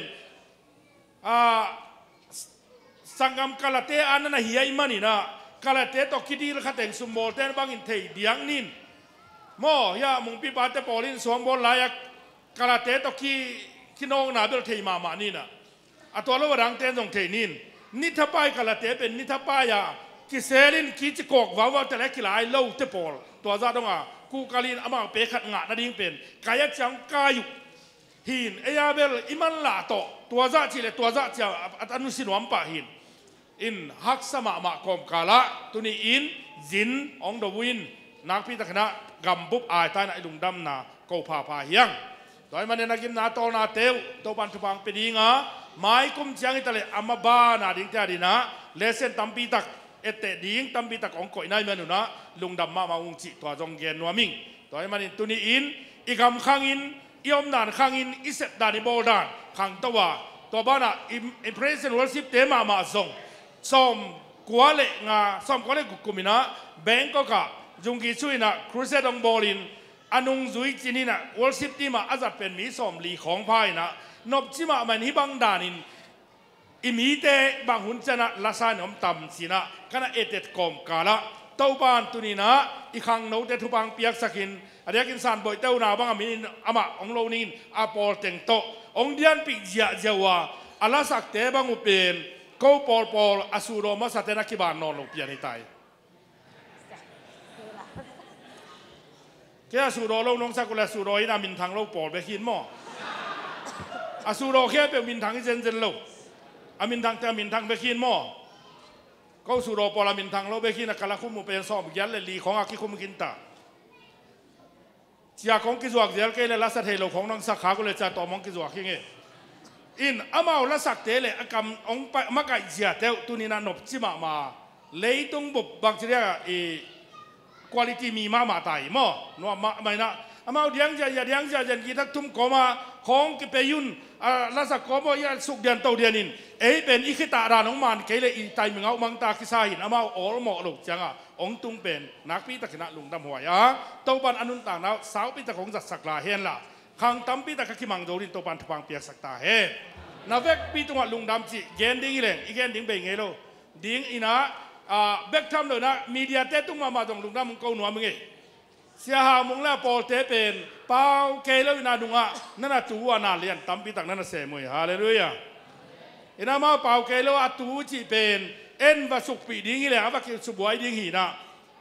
สังกัมกาลเตอันนั้นเฮียอิมันนี่นะกาลเตตอคิดีลขัดแต่งสมบูรณ์แต่บางอินเทยเดียงนินมอยามุงปีปาเตปอลินสวมบอลลายกาลเตตอคินองนาเบลเทยมานี่นะอะตัวเราวรังเตนจงเทยนินนิทปายกาลเตเป็นนิทปายากิเซลินกิจิกอกว่าแต่ละกิลายเล่าเตปอลตัวจ้าต้องกูกาลินอามาเปขัดงะนาดิ้งเป็นกายจังกายุหินเอียเบลอิมันลาโตตัวจ้าจีเลตัวจ้าเจ้าอันนุสินวมปะหินอินฮักสมาคมกาละตุนีอินจินองดวินนักพิทักษ์นะกำบุบอายตายในลุงดำนาโกพาเฮียงโดยมันในนักกินนาโตนาเตวตัวปันทุบังเป็นดีงาไม้กุมเชียงอิตาลีอามาบ้านาดิ้งเจ้าดีนะเลเซนตัมปีตักเอเตดิ้งตัมปีตักของก่อยนายเมนุนะลุงดำมาอุงจิตัวจงเกนนัวมิงโดยมันตุนีอินอีกำขังอินยอมนานขังอินอิเซตดานิโบดานขังตัวบ้านะอิมเพรสเซนวอลซิปเตมาส่งซ้อมกัวเล่งาซ้อมกัวเล่กุมินะแบงก์ก็จุงกิช่วยนะครูเซดองบอลินอนุงจุยจินีนะวอลซิปตีมาอาจจะเป็นมีซ้อมลีของพายนะนบจิมามันฮิบังดานินอิมีเตบางหุ่นจะนะลาซานอมตำสินะกันเอเตตกอมกาละเต้าบ้านตุนีนะอีกครั้งโน้ตเตทุบังเปียกสักินอะไรกินสารบ่อยเต้าหนาบางมีอามาองโลนินอาปอลเต็งโตองเดียนปิกเจียเจวาอาลาสักเตบางอุเปนกูปอลอาสูโรมาสัตเตนักกิบานนอนลงเปียในไตแค่อาสูโรลงน้องสักกุลาสูโรอินามินทางเราปอลไปขินหม้ออาสูโรแค่เป็นมินทางที่เจนโลอามินทางแต่มินทางไปขินหม้อก็สูโรปอลามินทางเราไปขินนักกาลคุมเป็นซ้อมยันเลลีของอากิคุมกินตา chia kong ki zuak zel ke le la sa thei lo khong nang sa kha ko le cha to mong ki zuak hinge in amao la sak te le akam ong ma kai zia te tu ni na nop chi ma leitung bup bacteria e quality mi ma tai mo no ma mai na amao diang ja ya diang ja jan ki tak tum ko ma khong ki pe yun la sak ko mo ya suk dian to dian in e ben i khita ra nong man ke le i tai mi ngau mang ta ki sa hin amao ol mo lo changa ong tung pen nak pi takina lung dam hwa ya to ban anun ta na sau pi ta khong zat sak la hen la khang tam pi ta ka ki mang do rin to ban thpang piak sak ta he na vek pi tunga lung dam chi gen ding ile i gen ding be nge lo ding ina bek tham lo na media te tung ma dong lung dam ko no mnge sia ha mong la pol te pen pau ke lo ina dunga nana tu wa na lian tam pi tak nana se moi hallelujah ina ma pau ke lo atu chi pen en va suk pi ding ile ava ki su boy ding hi na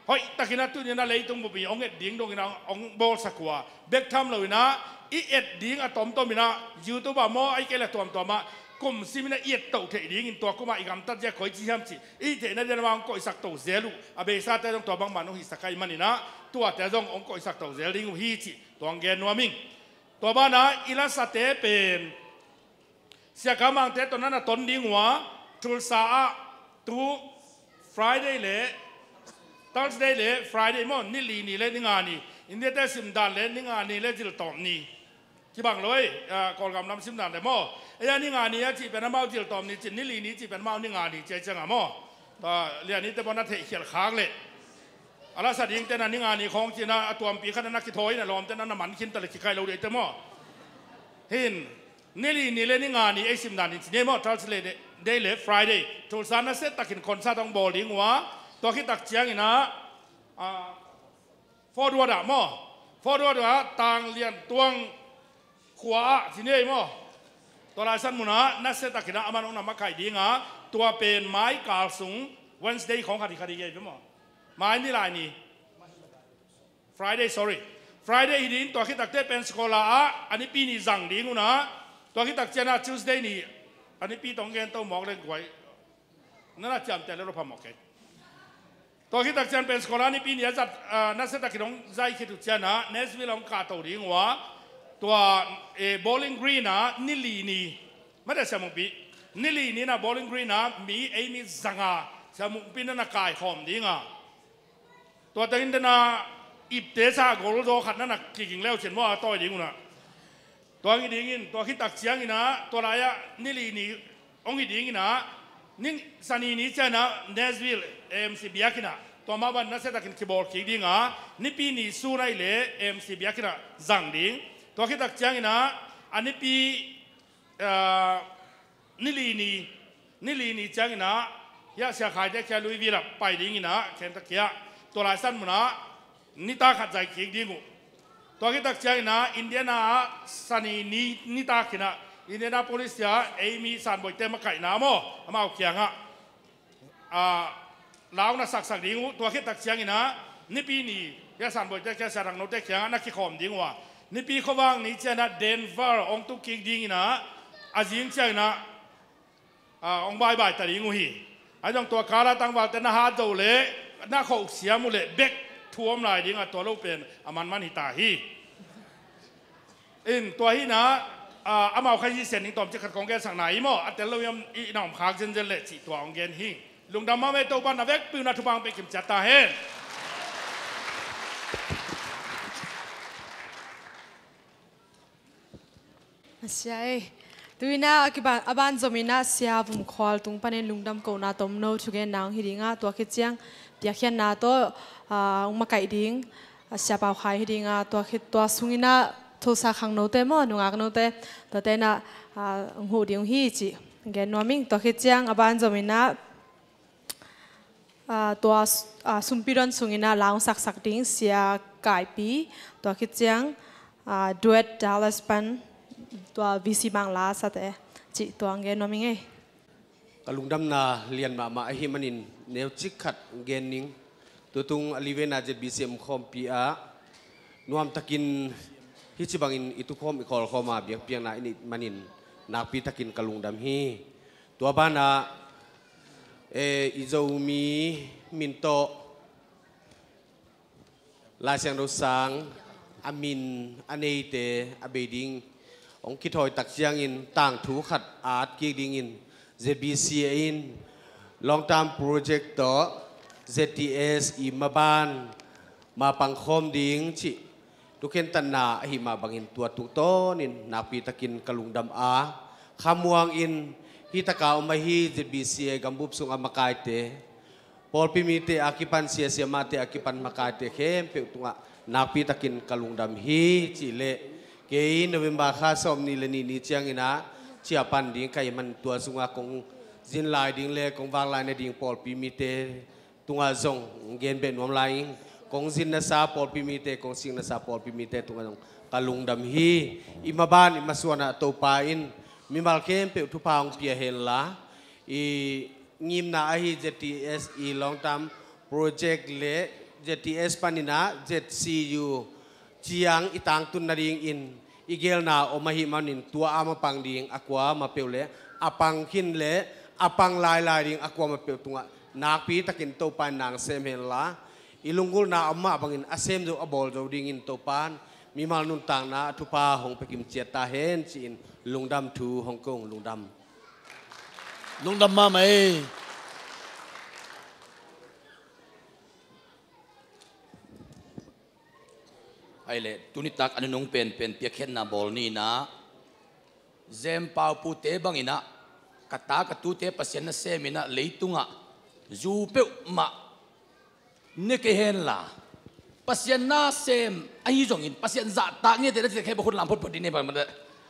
hoi takina tu ni na lei tung bu bi ong et ding dong ina ong bol sakwa bek tham lo ina i et ding atom to mina youtube mo ai ke la tom to ma kum simina iet to the ding in to kuma igam ta je khoi chi ham chi i the na den wang ko sak to zelu abe sa te dong to bang manu hi sakai manina tua te dong ong ko sak to zel ding hi chi tong gen no ming to ba na ila sa te pen sia kamang te to na na ton ding wa tul sa tu friday le thursday le friday mo ni li ni le ni ngani in the sim dan le ni ngani le jil tom ni ki bang loi kol gam nam sim dan le mo ya ni ngani ya chi pen ma jil tom ni chin ni li ni chi pen ma ni ngani che changa mo ta le ni te bona the khial khang le ala sa ding te na ni ngani khong chi na atuam pi khan na ki thoi na lom te na na man khin ta le ki kai lo de te mo hin ni li ni le ni ngani e sim dan ni ne mo translate day le friday tul sana set takin konsa tong bowling wa to ki tak chiang ina forward mo forward tang lian tuang khwa sine mo to la san muna na set takina aman na makai dinga tua pen mai kal sung wednesday khong khadi khadi ye mo mai ni lai ni friday sorry friday hidin to ki tak te pen skola ani pi ni zang ding una to ki tak chana tuesday ni ani pi tong gen to mok le gwai na cham te le ro phamok ke to ki tak chan pen skola ni pi ni zat na se tak dong zai ki tu chana nesville ong ka to ring wa to bowling green ni li ni ma da samong pi ni li ni na bowling green mi ai mi zanga samong pi na kai khom dinga to ta in na ip te sa gol do khat na ki king leo chen mo toy ding naตัวงี้ดิ้งตัวขี้ตักเชียงอีนะตัวอะไรอะนี่ลีนี่องงี้ดิ้งอีนะนิ่งสันนี่เจ้านะเนสวิลMC เบียกินะตัวมาวันนั้นเสร็จตักกินคีย์บอร์ดขี้ดิ้งอ่ะนี่ปีนี่สู้ไรเลย MC เบียกินะจังดิ้งตัวขี้ตักเชียงอีนะอันนี้ปีนี่ลีนี่เจ้าอีนะยาเสียขายได้แค่ลุยวิลไปดิ้งอีนะแค่ตะเกียตัวไรสั้นมันนะนี่ตาขัดใจขี้ดิ้งตัวที่ตักใจนะอินเดียนาสันนี่ตาขินะอินเดียนาโพลิสยาเอมีสันบ่อยเต็มมาไก่น้ำมาเอาเขียงลาวน่ะสักดิ้งตัวที่ตักใจนะนี่ปีนี้ยาสันบ่อยเต็มแค่สรังโนเตเขียงนักขี้ขมดิ้งว่ะนี่ปีเขาวางนี่เจ้านะเดนเวอร์องตุกิดิ้งนะอาจิงเจ้านะองบายแต่ดิ้งหีไอ้ตรงตัวคาราตังวัลแต่น่าหาดูเลยน่าเขาเสียมุเลยเบกท่วมลายดิ้งตัวลูกเป็นมันหิตาฮีอินตัวฮีนะอามาใครที่เสียนิ่งตอมจะขัดของแกสั่งไหนมั่งแต่เรายังอีน้องพากเจนเละจีตัวของแกหิลุงดำมาไม่ตัวบ้านนับเวกปิวนัทุบังไปกิมจัตตาเฮนใช่ตัวนี้อาบานอาบานจมินะเสียบุมควอลตุงปันเองลุงดำกูน่าต้มโน้ทุกอย่างนางฮิริงะตัวคิดเจียงเดียกเขียนนาตัวมาไก่ดิ้งเสียเปล่าขายดิ้งตัวคิดตัวสุงินะทุสาขังโนเตมอนุงากโนเตตัวเตนะหูดิ้งฮีจิเกนวมิงตัวคิดเจียงอาบานจมินะตัวสุมพิรอนสุงินะลาวสักดิ้งเสียไก่ปีตัวคิดเจียงดูเอตดัลลัสปันตัววิสิบังลาสัตย์จิตัวเกนวมิงกลุงดำนาเรียนมาไอฮิมันินแนวจิกขัดเกนนิงตัวตุงอลิเวนาเจ็ดบีซีเอ็มคอมปีอานวมตะกินฮิจิบังอินอิตุคอมอีคอลคอมาเบียกเปียงนาอินิมันินนักปีตะกินกลุงดำฮีตัวบ้านาอิโจมีมินโตลาเซียงโดซัง อามินอันเนเตอเบดิงองคิดถอยตักเสียงอินต่างถูขัดอาร์ตกีดิงอิน ZBC อิน long term project ต่อ ZTS อิมาบานมาปังคมดิงชิทุกเห็นตันนาหิมาบังอินตัวตุกโตนินนาปีตะกินกะลุงดำอาขมวงอินฮิตะกาอมาฮี ZBC กัมบุบสุงอามากายเตพอลพิมิเตอากิปันเสียเสียมาเตอากิปันมากายเตเข้มเปียตุงะนาปีตะกินกะลุงดำฮีจิเลเกย์โนเวมบาคาสอมนิเลนีนิเชียงอินะเชียปันดิงไกมันตัวสุงะคงจินลายดิงเลคงวางลายในดิงพอลพิมิเตตุงะซงเกนเบนวมลายคงจินนาซาพอลพิมิเตคงสิงนาซาพอลพิมิเตตุงะซงกะลุงดำฮีอิมาบานอิมาสวนะโตปาอินมิมัลเข้มเปียทุพางเปียเฮลลาอีงิมนาอหิ ZTS อี long term project เล ZTS ปานินา ZCU จียงอีต่างตุนนาดิงอินอีเกลนาอมาหิมานินตัวอามาปังดิงอากวามาเปียวเลอาปังขินเลอาปังลายลายดิงอากวามาเปียวตุงะนักปีตะกินโตปานนางเซมเฮลลาอีลุงกุลนาอมาบังอินอาเซมโจอบอลโจดิงอินโตปานมีมานุนต่างนาทุพาหงไปกิมเจียตาเฮนจีนลุงดำทูฮ่องกงลุงดำมาไหมไอ้เล่ตุนิตักอันนุ่งเป็นเปียกเข็นนาบอลนี่นะเจมเปาปูเตบังอินะกตากตูเตปัสยันเซมินะเลยตุงะจูเปิวมาเนกเฮนล่ะปัสยันนาเซมไอ้จงอินปัสยันจัตตาเนี่ยแต่ละที่แค่บุคคลลำพอดีเนี่ยมัน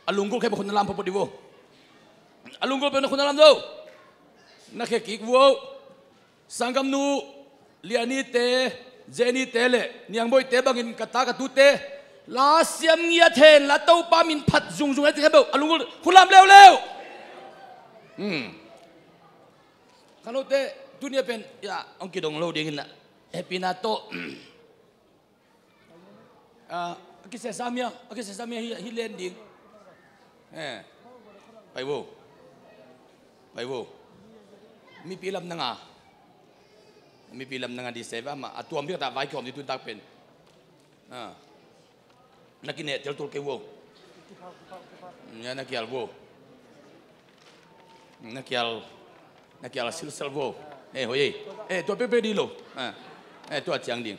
อลุงกุลแค่บุคคลลำพอดีwoอลุงกุลเป็นคนลำดูนักแข่งวัวสังกัมนูเลียนีเตเจนีเตเลนี่ยังบ่อยเตบังอินกตากตูเตลาเสียมเงียเทนลาเต้าปามินพัดจุงจุงไอ้ที่เขาบอกอลุงกุลคุณลำเร็วเร็วขณะเตตุนี่เป็นยาองค์กิดองเราเดียกินนะเอปินาโตกิเซซามีฮิเลนดิ้งไปwoมีปีลำนังมีปีลำนังดีเซฟมาตัวมีกระดาษไว้ขอมที่ตุนตักเป็นนักกินเนี่ยเจ้าตัวเกี่ยวเนี่ยนักเกี่ยวwoนักเกี่ยวสิลwoเฮ้ยตัวเป๊ะดีโลตัวเจียงดิ้ง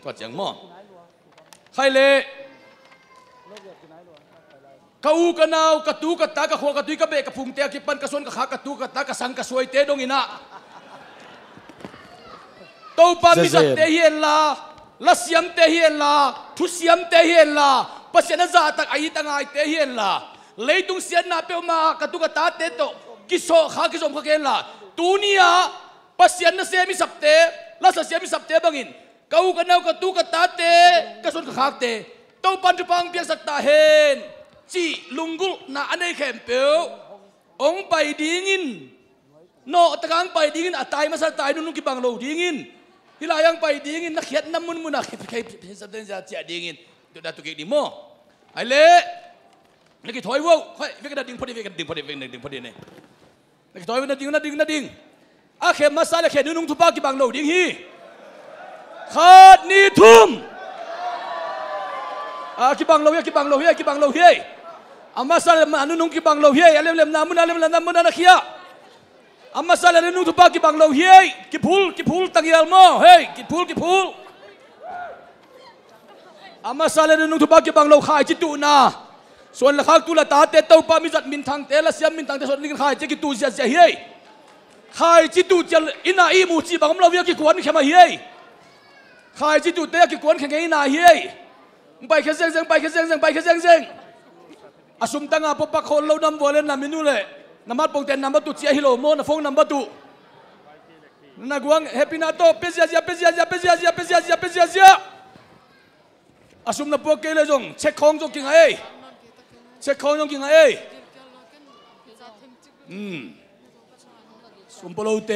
ตัวเจียงหม้อใครเล่เขากันเอากระตูกระตากระหัวกระตุยกระเบะกระพุงเตะกิปันกระสวนกระขากระตูกระตากระสังกระสวยเตะดงอินะโตปามิจัดเตะเฮียนลาลัสยามเตะเฮียนลาทุสยามเตะเฮียนลาปัสยานาจัตักไอ้ตั้งไอ้เตะเฮียนลาเลยตุงเสียนนาเปียวมากระตูกระตาเตะโตกิโซขากิโซมขะเกนลาตูนี่อะปัสยานาเซมิสับเตะลัสเสียมิสับเตะบังอินเขากันเอากระตูกระตาเตะกระสวนกระขากเตะโตปันจุปังเปียสักตาเฮนจีลุงกุลน่าอันนี้เข้มเปียวองไปดิ้งินโนตะกังไปดิ้งินตายมาซะตายนุ่งกิบังโลดิ้งินที่ลายังไปดิ้งินนักเขียนน้ำมุนนักใครเป็นสัตว์จะเจียดิ้งินตัวดาตุกิดิโมไอเล่นักถอยวัวค่อยเวกันดิ้งพอดีดิ้งพอดีเนี่ยนักถอยวันดิ้งอาเข้มมาซาเลเข้มนุ่งทุบปากิบังโลดิ้งฮีขาดนี่ทุ่มกิบังโลเฮียอามาซาเลมานุ่งกิบังโลเฮียเล็มน้ำมุนนักเขียอามาซาเลนุ่งทุบปากิบังโลเฮียกิพูลตั้งยาลโมเฮ้ยกิพูลอามาซาเลนุ่งทุบปากิบังโลขายจิตุนาส่วนละข้างตุลาตาเตต้าปามิจัดมินทางเตละเสียมินทางเตส่วนนี้ขายจิกิตุเสียเฮียขายจิตุจะอินาอีมูจีบังเราเวียกิกวนเข้ามาเฮียขายจิตุเตกิกวนแข่งอินาเฮียไปแค่เซ็งอาสุมตั้งอาปปักคนเรานำวัวเล่นนำมินุเลยน้ำมันปงเต็นน้ำมันตุเจียฮิโลโมนะฟงน้ำมันตุนักวางเฮปินาโตเปเซียอาสุมนับพวกเกลจงเช็คของจงกินไงสุมปโลเต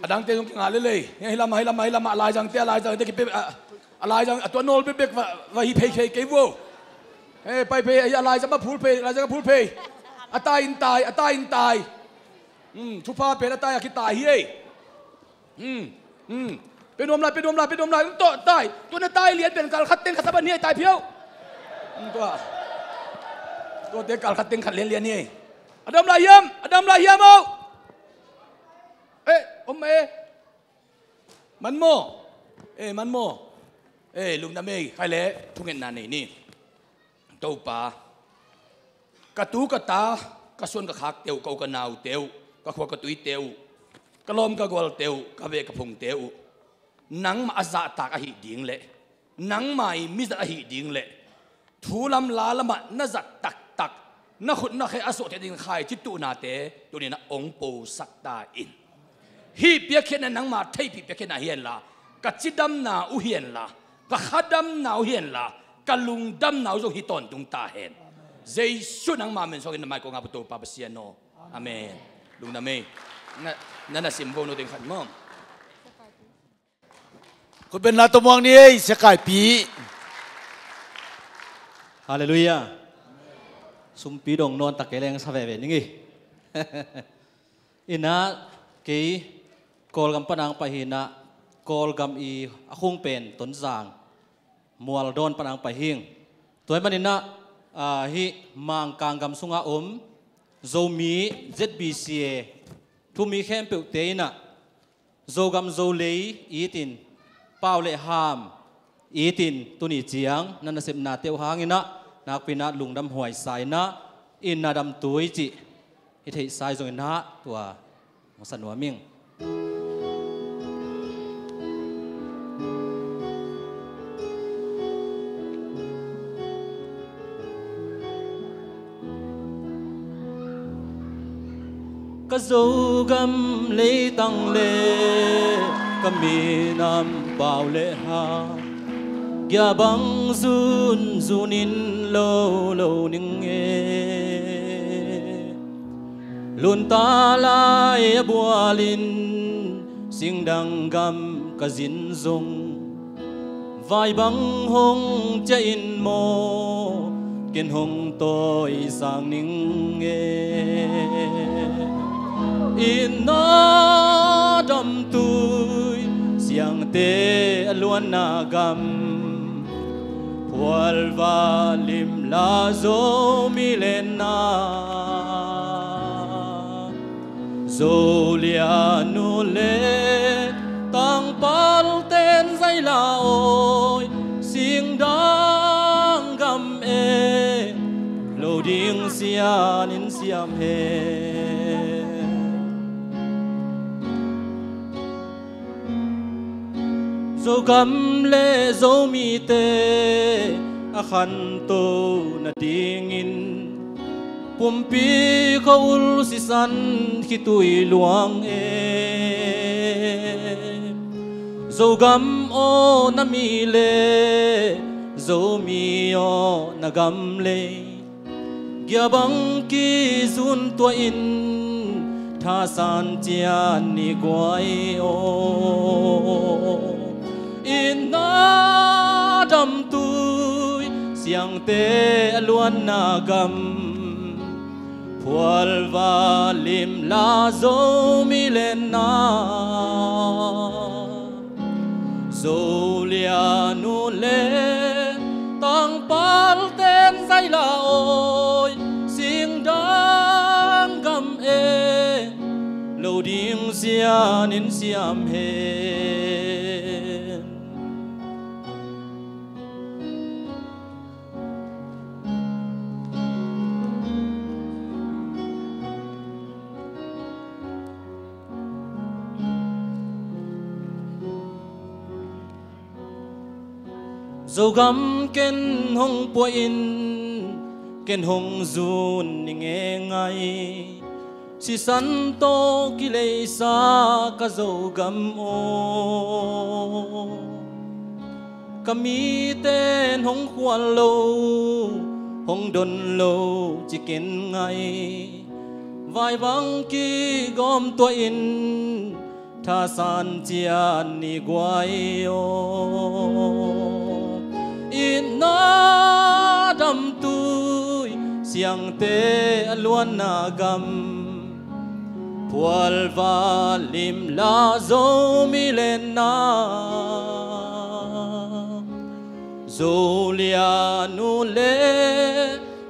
อดังเตจงกินอะไรเลยให้ลำลายจังเตกิเปอะไรจังตัวโนลเบกว่าฮิเพย์เกวัวไปเพย์อะไรจะมาพูดเพย์อะไรจะมาพูดเพย์ตายอินตายทุพาเพย์ตายคิดตายเฮ้ย เป็นนวมลายโตตายตัวนั้นตายเลียนเป็นการคัดเต็งขัดบันนี่ตายเพียวตัวเด็กการคัดเต็งขัดเลียนนี่อดัมลายมเอาอมมันโมลุงดำใครเละทุกเงินนานนี่เต้าป่ากระตูกระตากระส่วนกระคักเตียวกระนาวเตียวกระขวกระตุยเตียวกระลมกระกวลเตียวกระเวกระพงเตียวหนังมาอาซาตากอหิดิ่งเละหนังไม่มิจะอหิดิ่งเละทูลำลาละมันน่าจะตักน่าขุดน่าแค่อสุเทดิ่งใครจิตตุนาเตตัวนี้นะองปูสักตาอินฮีเปียกเขียนหนังมาเทพีเปียกเขียนเฮียนละกัดจิดำนาอุเฮียนละกัดขัดดำนาอุเฮียนละกัดลุงดำนาอุฮิตอนตุงตาเห็นเจสุนังมาเมนสกินนามายกงอาบุตรปาบเซียโนอาเมนลุงดำนั่นน่ะสิมโบโนเต็งขันมั่งคุณเป็นนาตมวงนี่สกายปีฮาเลลูยาสุมปีดงนอนตะเกรงสะเวเวนี่ไงอินะกีกอลกัมปนังไปหินะกอลกัมอีอคุงเป็นต้นจางมัวลดอนปนังไปหิงตัวมันนี่นะฮิมังกังกัมสุงอาโจมี ZBCA ทุมีเข้มเปิดเตยนะโจกัมโจเลยอีตินเป้าเละหามอีตินตุนีเจียงนั่นน่ะเสพนาเตียวหางอินะนักปีนัดลุงดำหวยสายนะอินนาดำตุยจิฮิตให้สายจงอินะตัวมสันวามิงก็สูกำเลยตั้งเลยก็มีน้ำเปล่าเลยหาอย่าบังซูนินโลนิงเอลุนตาลายบัวลินสิ่งดังกำกะจินซงไว้บังหงจะอินโมกินหงโตยสางนิงเออินนาดำตุยเสียงเตะล้วนนากำพวลวาลิมลาโซมิเลนาโซเลียนูเลตั้งปัลเต้นใจลาโอยเสียงดังกำโลดิ้งเสียนินเสียมเฮโซกัมเลโซมีเตอขันโตนาดิ่งอินปุ่มปีเขาอุลสิสันคิตุยหลวงโซกัมโอนามีเลโซมีโอนากัมเลยาบังกีซุนตัวอินท่าสันเจียนนี่กวยโออินนาดำตุยเสียงเตะล้วนนากำพวลวาลิมลาโซมิเลนาโซเลียนูเลตั้งปัลเต้นใจลาโอยเสียงดังกำโลดิ้งเสียนินเสียมเฮโซกัมเก็นหงปวยอินเก็นหงซูนนิงเอไงสิสันโตกิเลสากะโซกัมโอกะมีเต้นหงขวัญโลหงดนโลจิเก็นไงวายบังกีกอมตัวอินท่าสันเจียนนี่กวยโออินนาดำตุยเสียงเตะล้วนนากำพ pual va lim la zo mi lên na zo lia nu le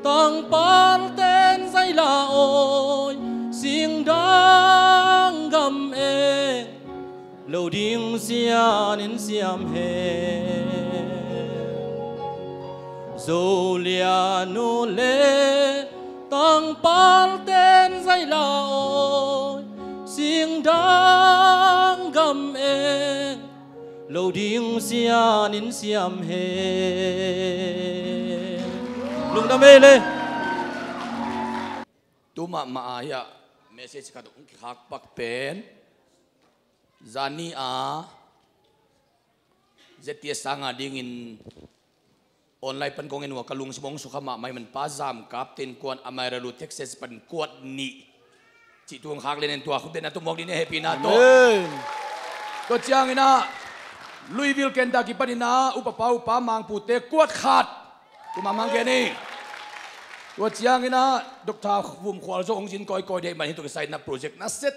tang par ten dây la ôi xiên đang gầm e lâu điên xia nên xiêm he zo lia nu le tang par ten dây la ôi xiên đang gầm e lâu điên xia nên xiêm he lung đam mê lên tu ma ya message ka dong khak pak pen zani a zetia sanga ding in online pan kong en wa kalung smong sukhama mai man pa jam captain kwan amara lu texas pan kwat ni chi tuang khak len en tua khuten na tumok ni ne happy na to to chiang ina Louisville Kentucky panina upapau pa mang pute kwat khat tu mamang ke ni wa chiang ina Dr. Vum khwal zo ongjin koi de man hi to side na project na set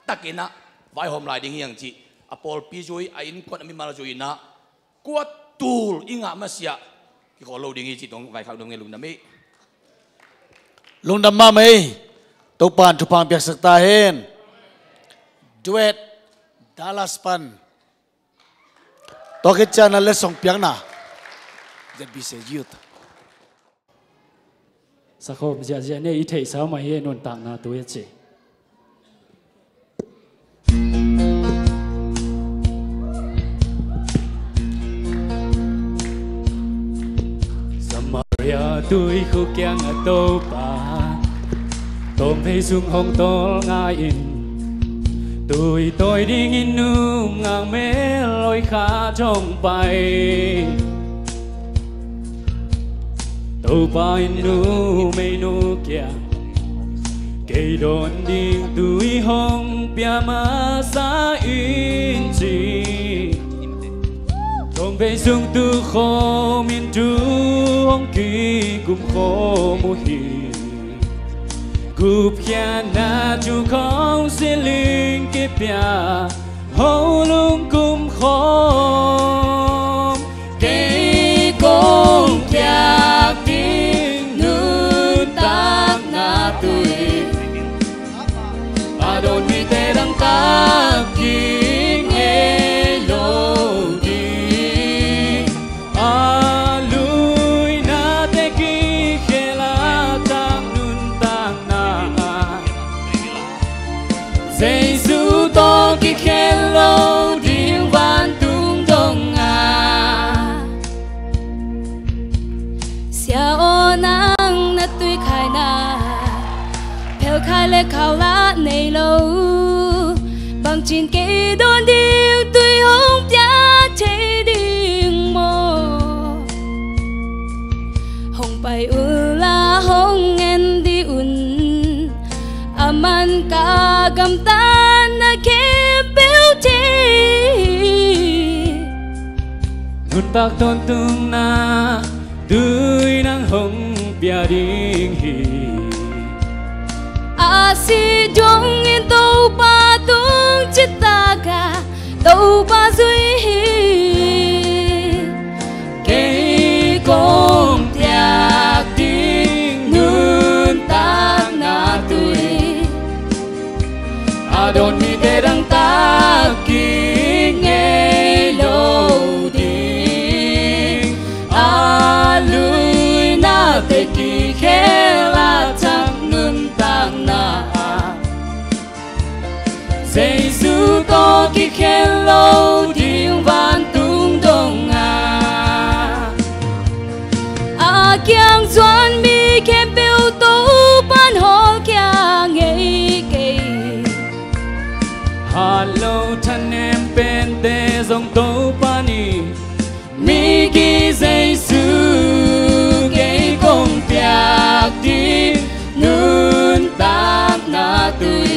takina vai home riding yang chi apol pi joi a in kon ami mal joi na kwat tool inga masia ki ko loading hi chi tong vai khang dong nge lung na mi lung dam ma mai to pan tu pang piak sakta hen duet Dallas pan to ke channel le song piang na ZBC youth Sakho bia ne i thei sa mai he non tang na tu ye che Samaria tui khu kyang a to pa tom phei sung hong tol nga in tui tôi đi in nu ngang mê lối khá trong bay tàu ba in nu mê nu kia cây đồn đi tui hong bia ma sa in chi tom về sung tu khô min tu hong kỳ cũng khô mu hi Cúp kia na chu không sẽ linh kịp ya hậu lung cung khom cây công kia tiếng nước tác na tuổi đồn mi tê đăng tác kính nghe lâu đi lui na tê kỳ khê la tăng nun tăng Giêsu to ki khen lâu điên van tung dong à Sia o nang na tui khai na Phèo khai lệ khao lá này lâu Bằng chín cây đôn điên tui hông bia chế điên mô Hông bay u la hông en đi un Aman ka gam tan na ke beauty Ngut bak ton tung na tui nang hong bia ding hi si jong in to pa tung chita ga to pa zui hi ke kong tiak ding nun tak na tui đồn mi tê đăng ta kỳ nghe lâu đi lui na tê kỳ khe la chẳng nun tăng na Giêsu to kỳ khe lâu đi van tung dong kiang doan mi khe bêu tô ban ho kiang nghe kê Hello thân em bên tê dòng tố pani Mi ghi Giêsu gây công tiạc đi Nun tác na tui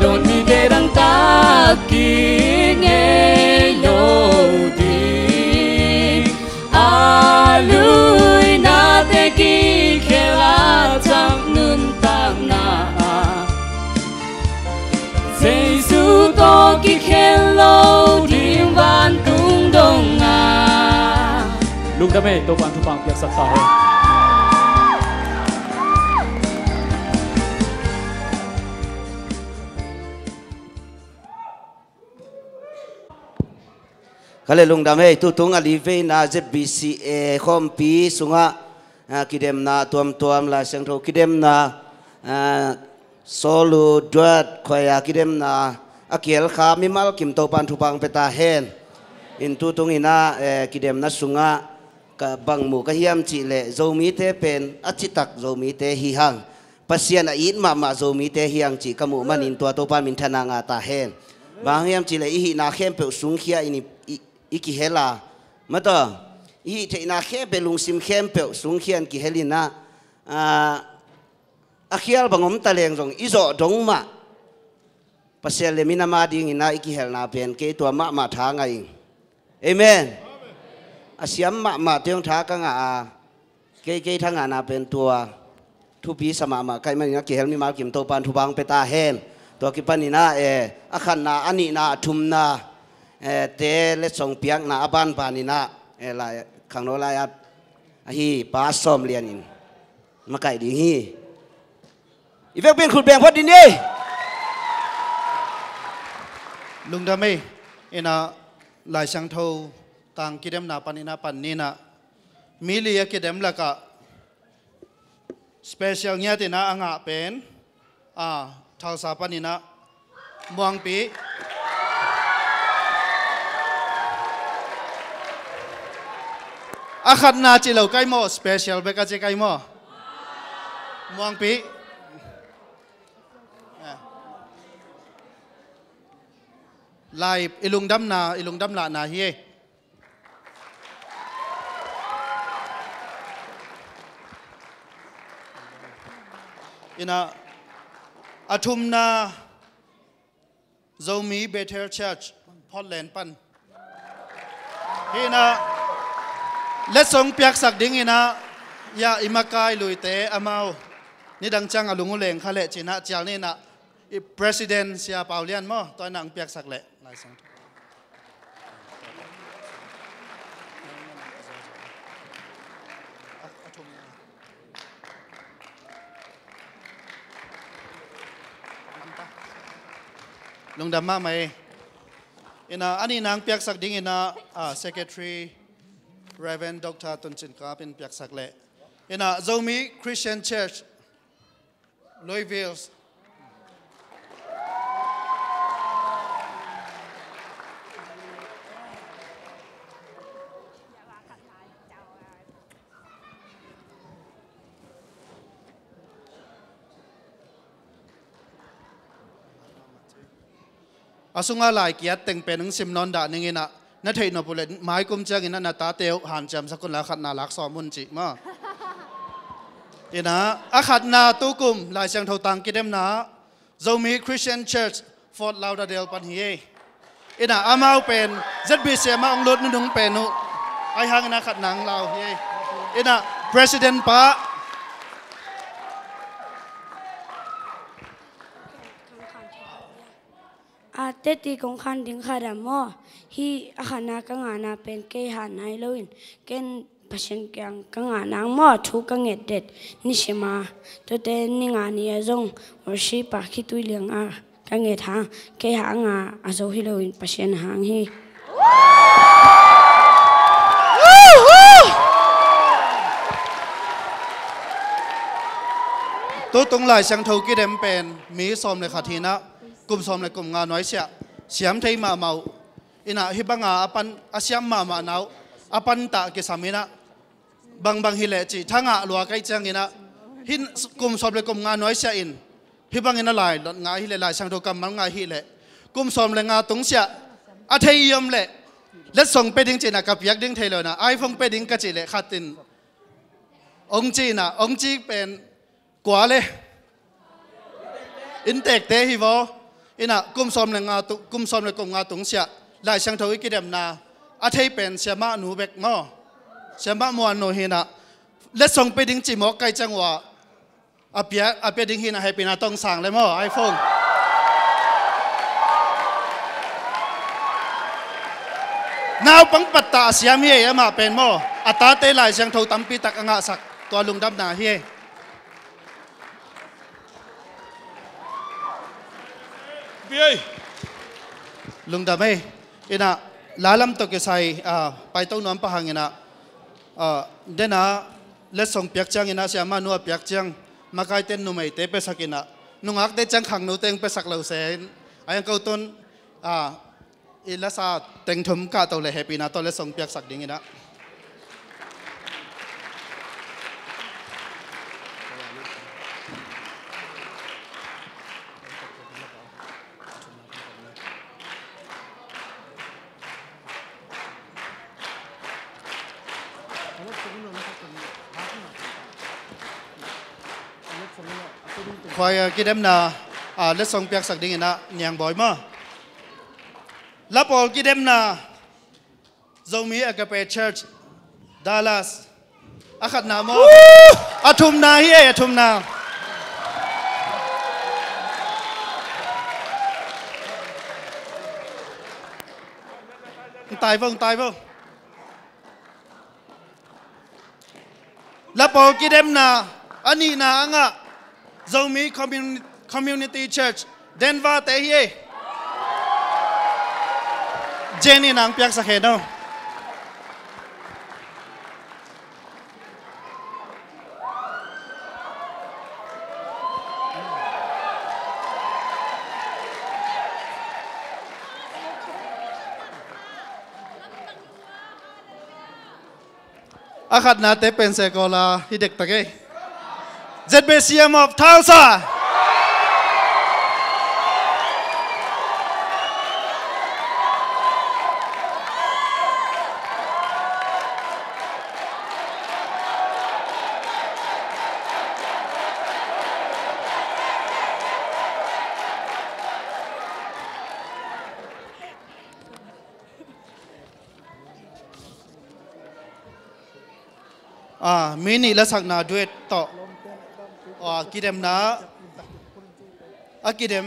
đồn mi kê đăng tác kỳ nghe lâu đi lui na tê kỳ khe la chẳng nun tác na ดไม่ตัวปันทุปังเปียกสักตาเฮเขาเลยลงดำให้ตุตุงอลิเวนาเจ็บบีซีเอคอมปีสุงะกิเดมนาตัวมลาเสียงโทกิเดมนาโซลูดวดคอยกิเดมนาอาเกียลขามิมัลกิมโตปันทุปังเปตาเฮนอินตุตุงอินากิเดมนาสุงะกับบังหมูกะเฮียมจิเลโจมีเตเป็นอจิตักโจมีเตฮิฮังปัสยานะอินมาโจมีเตฮิฮังจิกมูมันอินตัวโตปันมินทนางาตาเฮนบางเฮียมจิเลอิฮินาเข้มเปสุงเขียอินิอีกิเฮลามาต่ออีเทนาเข้มเปลุงซิมเข้มเปสุงเขียนกิเฮลินะอาเขียลบังอมตะเลงจงอิโซดงมาปัสยาเลมินามาดิงินะอีกิเฮลนาเป็นเกตัวมาทางไงเอเมนอาเซียมมาเตียงท้ากังอาเกทางอานาเป็นตัวทุปีสมาใครมันกิเฮลมีมากิมโตปันทุบังเปตาเฮนตัวกิปันนี่นะอาขันนาอันนี้นาทุมนาเตเลส่งเปียกนาบ้านปานินะลายขังโนลายฮีป้าซ้อมเรียนอินมาไก่ดีฮีอีเวกเป็นขุดแบ่งพอดีนี่ลุงดามีนะลายช่างเท่าต่างกิเดมนาปานินะปันนี่นะมิลียกิเดมละกะสเปเชียลเงี้ยตินะอ่างเป็นทาวสาปานินะมวงปีอาขัดนาจิเลวไก่หม้อสเปเชียลเบกาเจไก่หม้อมวงปีลายอิลุงดำลานาเฮอินะอาทุมนาโจมีเบเทอร์เชิร์ชพอลแลนด์ปันฮินะเลสงเปียกสักดิ้งอินะยาอิมากายลุยเตะอามาวนี่ดังจังอลุงเลงขะเลจินะเจ้านี่นะPresident เสียเปาเลียนมั้งตอนนังเปียกสักเละลายสังลงดำมาไหมอินะอันนี้นางเปียกสักดิ้งอินะSecretary Reverend Dr. ตุนจินกาเป็นเปียกสักเละอินะโจมี Christian Church Louisvilleอาสุงาลายเกียรติแต่งเป็นหนังสิมนอนด่านึงอินะนัทเทนอปุเลนไม้กุมเจ้าอินะนาตาเตียวหันจำสกุลละขัดนาลักษอมุนจิมาอินะอาขัดนาตุกุมลายเชียงเท่าตังกิเดมนาโจมีคริสเตียนเชิร์ชฟอร์ดลาวดาเดลปันเฮอินะอามาเป็นเจ็ดบีเซียมาองลุดนุ่งเป็นนุไอหังนะขัดหนังลาวเฮอินะ President ปะอาเตติกงคันดิงขาดามอฮีอาคานากังอานาเป็นเกหันไฮโลวินเกนพัชนกังกังอานางมอทุกังเงเด็ดนิชมาตัวเตนิงานียจงวชีปาคิตุเลียงอากังเงทางเกหางอาอาโซฮิโลวินพัชนหางฮีตัวตรงหลายช่างเท่ากิเดมเป็นมีซอมเลยขาทีนะกุมสมเลยกุมงานน้อยเสียเสียมไทยมาเมาอินะฮิบังอาปันอาเซียมมาหนาวอาปันตะเกสามินะบางฮิเลจิทั้งอาลัวใกล้จังอินะหินกุมสมเลยกุมงานน้อยเสียอินฮิบังอินะลายงาฮิเลลายช่างโตกรรมมันงาฮิเลกุมสมเลยงาตรงเสียอาเทียมเลยและส่งไปดิ้งจีนะกับยักดิ้งเทเลนะไอฟงไปดิ้งกะจิเลขัดตินองจีนะองจีเป็นกว่าเลยอินเตกเตฮิวอินะกุมสมเลยงาตุกุมสมเลยกุมงาตุงเสียลายช่างทวิกิเดมนาอาเทียเป็นเสียมาหนูเบกงอเสียมามัวโนฮินะและส่งไปดิ้งจีหมอกไกจังหวะอาเปียดิ้งฮินะให้ปีนาต้องสั่งเลยมั้งไอโฟนนาวปังปัตตาเสียมีเอมาเป็นมั้ง อัตราเตลายเสียงเท่าตั้มปีตักอ่างสักตัวลุงดำนาเฮียลุงดำเฮ้ยนะลาลัมตกใส่ไปต้นน้ำปะหังนะเดน่าเลสส่งเปียกจังนะเสียมานัวเปียกจังมาไกลเต้นนุ่มไอเตไปสักนะนุ่งอักเตจังขังนุ่เต็งไปสักเหล่าเซนไอ้ยังเกาต้นอิลซาเต็งทุ่มกาตัวเลยแฮปปี้นะตัวเลสส่งเปียกสักดิ่งนะควายกิเดมนาเลสส่งเปียกสักดิ่งนะเนียงบ่อยมั้งลับออลกิเดมนาโจมีอากาเปเชิร์ชดัลลัสอาขัดนาโมอาทุมนาเฮียอาทุมนาตายบ้งลับออลกิเดมนาอันนี้นาอ่ะโจมีcommunity church เดนวาเตฮีเจนี่นางเปียกสักเหตุเนาะอาขัดนาเตเป็นเซกอลาฮิเด็กตะเกย ZBCM of Tulsaมินิและสักนาด้วยต่อกิเดมนะกิเดม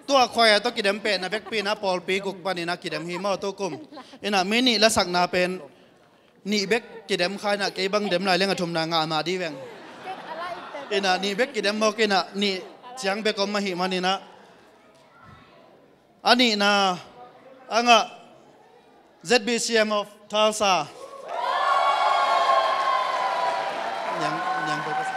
ตัวควายตัวกิเดมเป็นนะเบกปีนะปอลปีกุกปานินะกิเดมฮิมาตัวกุมมินิและสักนาเป็นนี่เบกกิเดมใครนะเก็บังเดมลายเลี้ยงทุ่มนางามาดีแวงนี่เบกกิเดมบอกนี่เสียงเบกอมมาหิมานี่นะอันนี้นะZBCM of Tulsa yang bagus.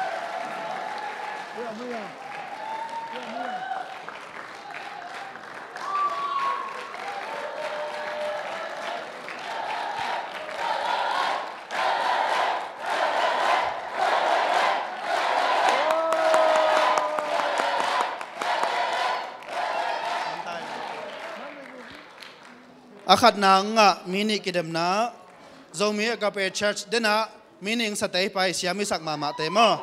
Akad na nga mini kidem na zomi agape church dena meaning sa tay pa siyami sak mama te mo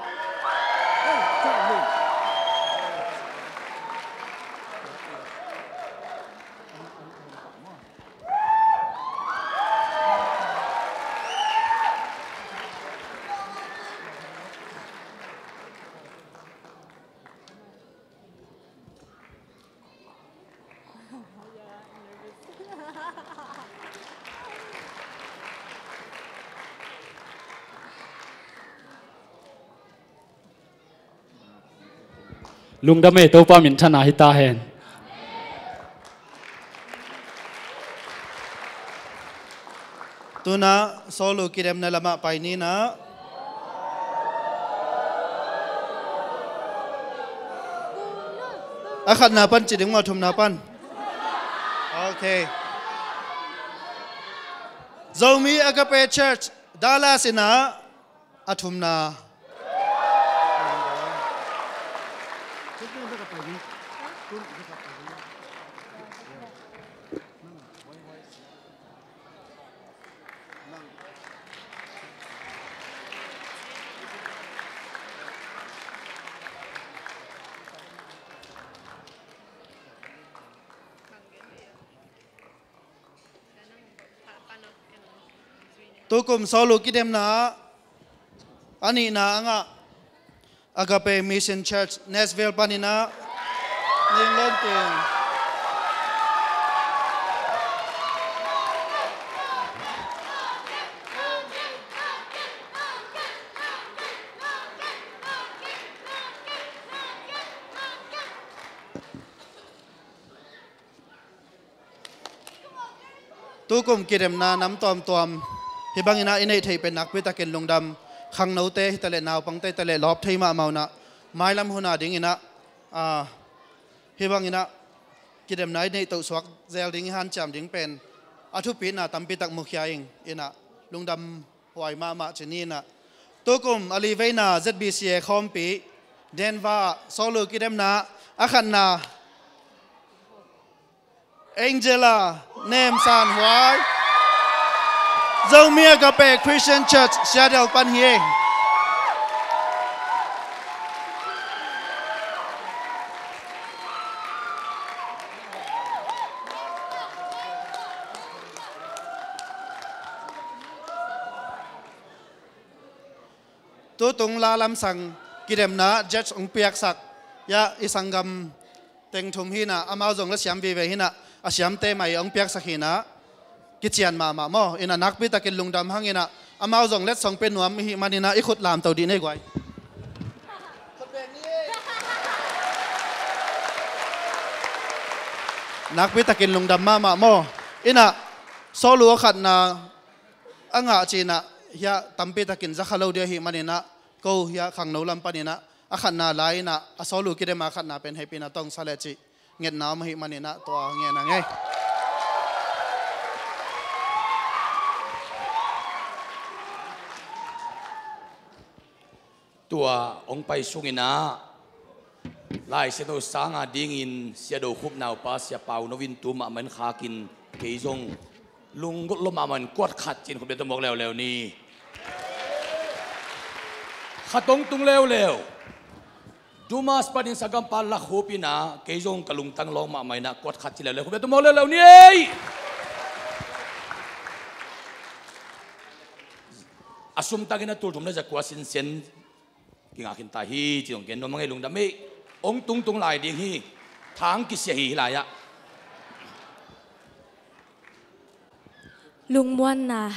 ลุงดำเมตัวป้ามินชนะฮิตาเฮนตัวน่ะโซลูกิเดมนั่นละมาไปนี่นะอาขัดนาปันจิตถึงมาทุมนาปันโอเคโจมีอากาเปเชิร์ชดาลาสินะอาทุมนาตัวกลุ่มโซลูกิเดมนะอันนี้นะอากาเปมิชชั่นเชิร์ชเนสเวลปานินะนิงลอนติง tu kum kidem na nam tom tom hi bangina inei thei pen nak pita ken lungdam khang no te hi tale naw pang te tale lop thei ma mauna mailam huna ding ina hi bangina kidem nai nei to swak zel ding han cham ding pen athu pi na tampi tak mukhya ing ina lungdam hoi ma chini na tu kum ali veina ZBCA khompi denva solo kidem na akhan na Angela Nem San Huai Zomia Gape Christian Church Shadow Pan Hieng Tu tung la lam sang kidem na judge ong piak sak ya isangam teng thum hina amao jong la siam vi ve hina asiam te mai ong piak sakhina kichian ma mo ina nakpi takin lungdam hangina amao jong let song pen nuam hi manina ikhut lam to di nei gwai nakpi takin lungdam ma mo ina solo khat na anga china ya tampi takin zakhalo dia hi manina ko ya khang no lam panina akhan na laina asolu kidema khat na pen happy na tong salechi nget na ma hi manina to nge na nge tua ong pai sungina lai se do sanga ding in sia do khup naw pa sia pau novin tu ma man khakin keizong lung got lo ma man kwat khat chin khop de mok lew ni khatong tung lew Dumas pa din sa gampal la khupina keizong kalung tang long ma mai na kwat khat chile le khop de mok lew ni asum tagina tur thum na ja kwasin sen kinga kin ta hi chi ong ken no mangai lung da me ong tung lai ding hi thang ki se hi la ya lung muan na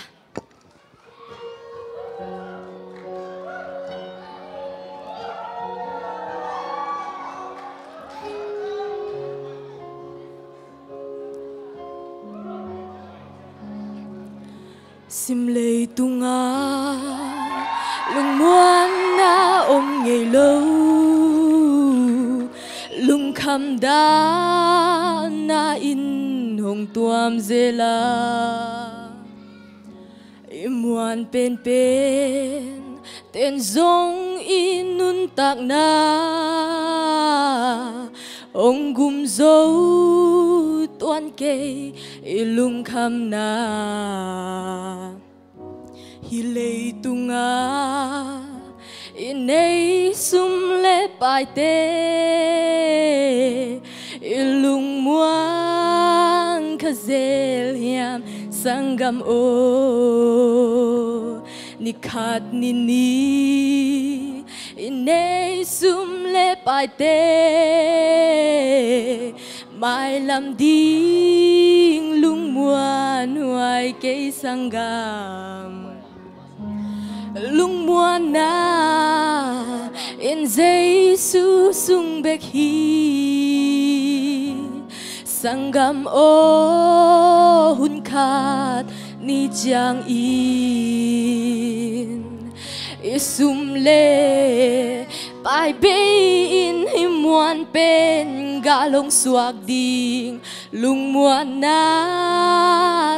sim lei tunga lung muan na ôm ngày lâu lung kham da na in hồng tuam zela muan pen ten zong in nun tak na ông gum dấu tuan kê lung kham na hi lei tunga inei sum le pai te ilung muang kazel hiam sangam o nikhat nini inei sum le pai te mai lam ding lung muan huai ke sangam lung muan na in Giêsu sung bek hi sangam o hun khat ni chang in isum le pai be in him muan pen galong suak ding lung muan na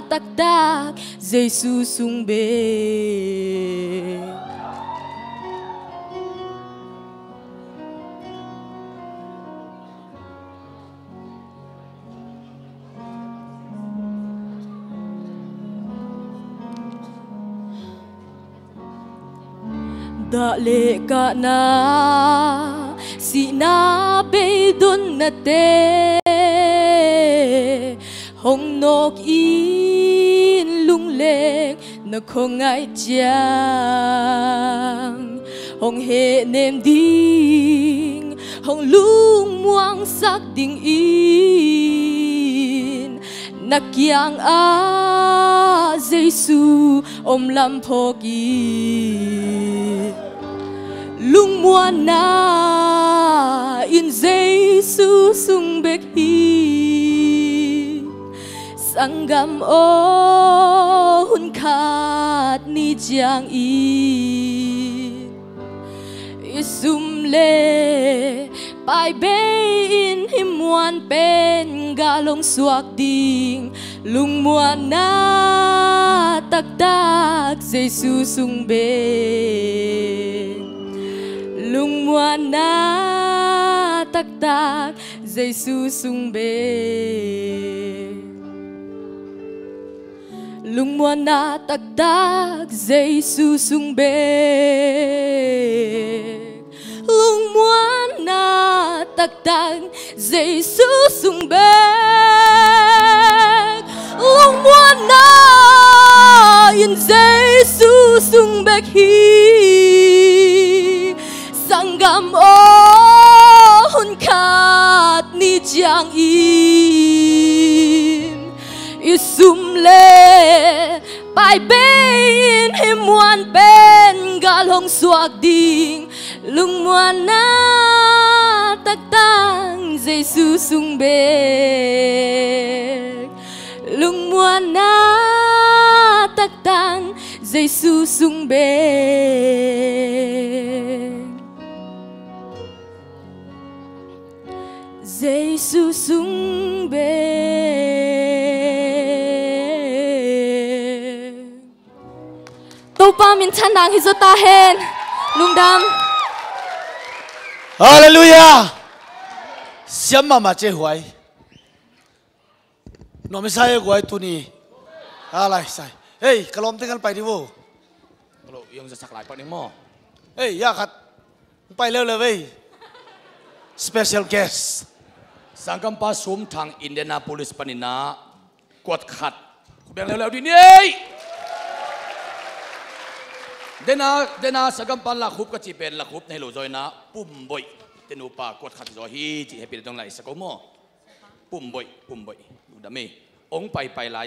tak tak Giêsu sung be da le ka na si na be dun na te hong nok in lung lek na khong ai chang hong he nem ding hong lung muang sak ding in na kyang a Giêsu om lam phok in lung muan na in Giêsu sung bek hi สังกำโอหุนขาดนี่จางอีซุมเลไปเบอินหิมวนเป็นกาลงสวกดิงลุงมวนนาตักตักเจซูซุงเบลุงมวนนาตักตักเจซูซุงเบลุงมวนนาตักตักเจซูซุงเบลุงมวนนาตักตักเจซูซุงเบลุงมวนนายินเจซูซุงเบฮีสังกำโอหุนขาดนี่จางอิซุมเลไปเบนให้มวนเป็นกาลงสวกดิงลุงมวนนาตักตังเจซูซุงเบลุงมวนนาตักตังเจซูซุงเบเจซูซุงเบตัวป้ามินชันดังฮิโซตาเฮนลุงดำฮาเลลูยาเสียมมาเจ้าหวยน้องไม่ใช่หวยตัวนี้อะไรใส่เฮ้ยกระลมเต้นกันไปดิโว้กระโดดยังจะสักหลายปันยังหม้อเฮ้ยยาขัดไปเร็วเลยเว้ย special guest สังกัมปาสุมทางอินเดียนาโพลิสปานินากวดขัดแบ่งเร็วๆดิเนี่ยเดนาสังกัมปาลักหุบก็จีเป็นลักหุบในโลจอยนะปุ่มบ่อยเตนูปากวดขัดจอฮีจีให้เป็นตรงไหนสักโมปุ่มบ่อยดูดามีองไปไหล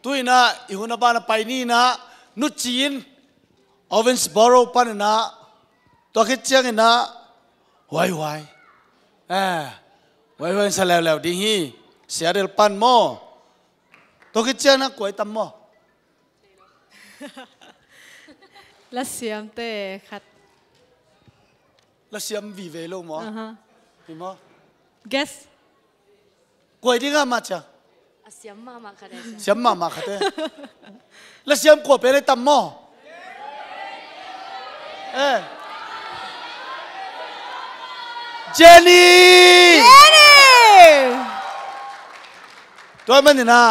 ตุยนะอีหุ่นบ้านไปนี่นะนุจีนอเวนส์บอโรปันนะตัวคิดเจียงนะไว้ไว้เสร็จแล้วดีฮีเสียเดลปันโมตัวคิดเจียงนะกวยตั้มโมแล้วเสียมเตะขัดแล้วเสียมวีเวโลมั้งมีมั้ง guess กวยที่ข้ามาจ้ะเสียมมาขัดเสียมมาขัดแล้วเสียมกวยไปเลยตั้มโมเจนี่ตัวมันนี่นะ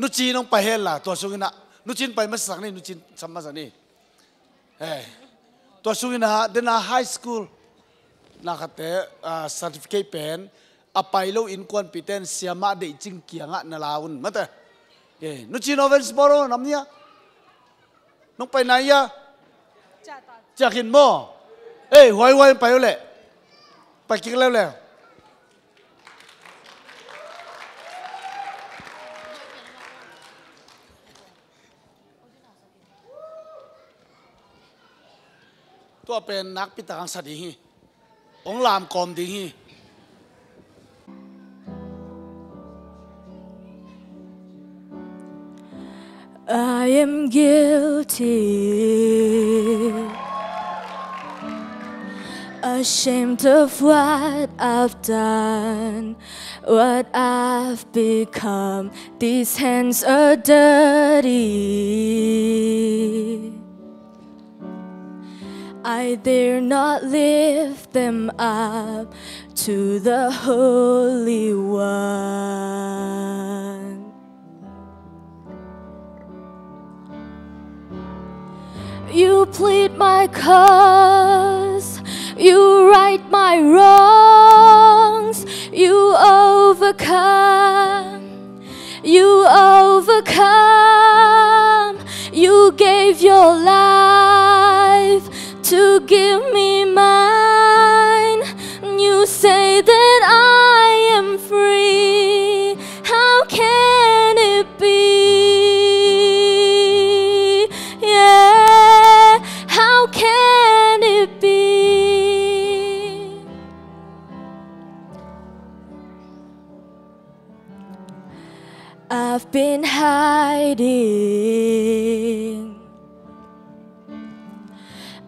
นุจีน้องไปเฮล่ะตัวสุกินะนุจินไปมาสักนี่นุจินสัมมาสักนี่ตัวสุกินะเดินไฮสคูลนักเตะcertificate เป็นอภัยโลอินควนปีเตนเสียมาได้จริงเกียงะนาลาวุนมาเตะนุจินอเวนส์บอโรน้ำเนี้ยน้องไปไหนยะจากหินโม่ไว้ไปเลยไปกินแล้วตัวเป็นนักพิตากังสดีฮีองลามกอมดีฮี I am guilty, ashamed of what I've done, what I've become. These hands are dirty. I dare not lift them up to the Holy One. You plead my cause, you right my wrongs, you overcome, you gave your life to give me mine. You say that I am free, how can it be? Yeah, how can it be? hiding,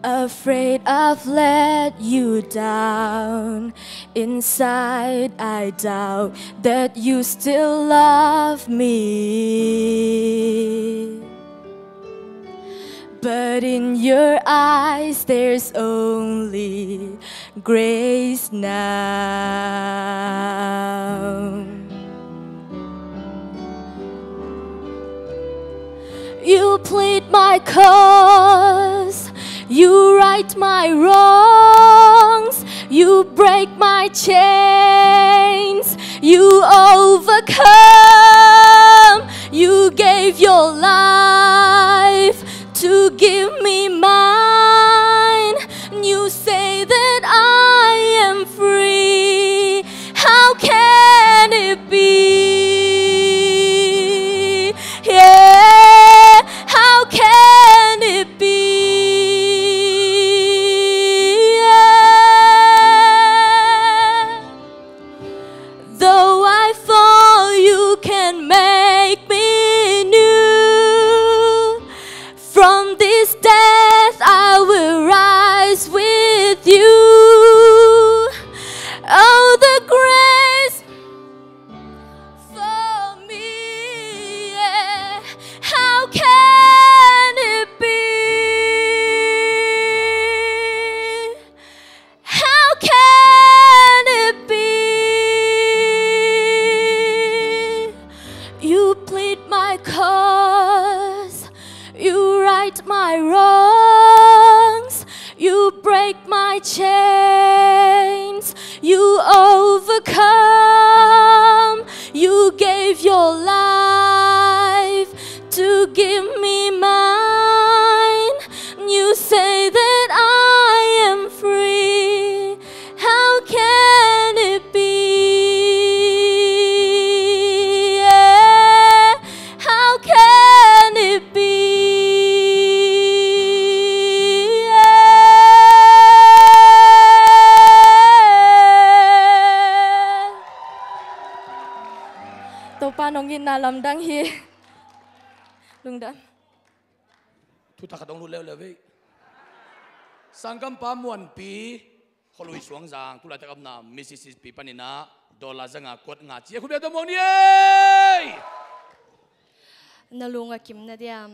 afraid I've let you down. Inside I doubt that you still love me, but in your eyes there's only grace now. You plead my cause, you right my wrongs, you break my chains, you overcome, you gave your life to give me mine. You say that I am free, how can it be? Yeah, how can it be? Though I fall, you can make me new. From this death I will rise with you. Oh, the grace for me, yeah. How can it be? How can it be? You plead my cause, you right my wrongs, you break my chains, you overcome, you gave your life to give me mine. You say that I am free, how can it be? Yeah, how can it be? Tàu pa nong yin na lam dang hi lung dan ทุกท่านต้องรู้แล้วเลยสังกัมปามวนปีขลุยสวงจางทุลาตะกับนามมิสซิสซิปปีปนินาดอลลาร์จังกวดงาเจียคุณเบียร์ตัวมองนี่นาลุงกิมนาเดียม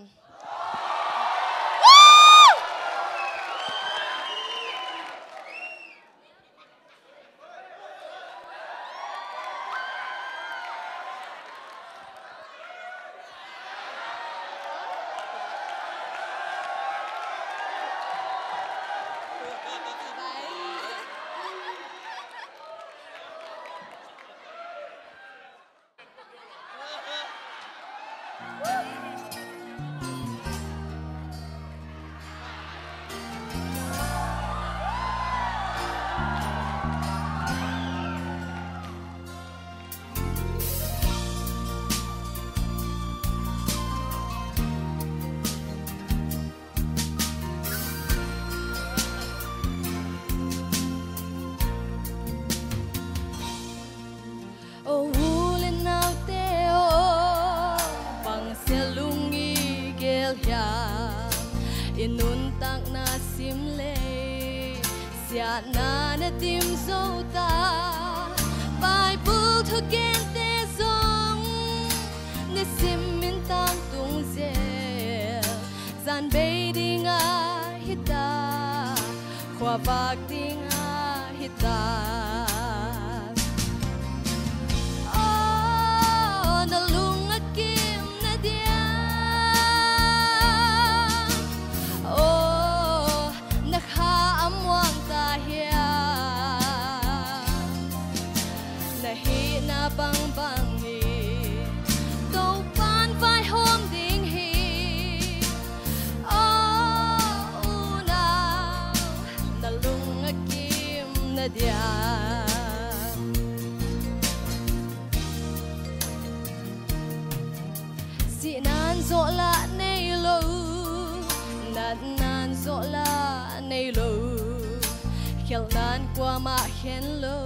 inuntak na simle siya na natim zota Bible to get the song na simintang tung zel zan beiding a hita kwa bakting a hita oh nalung akim na dia bang bang hi tàu pan vai hôm ding hi oh nào na lung akim na dia si nan zo la nei lo nan zo la nei lo khel nan qua ma hen lo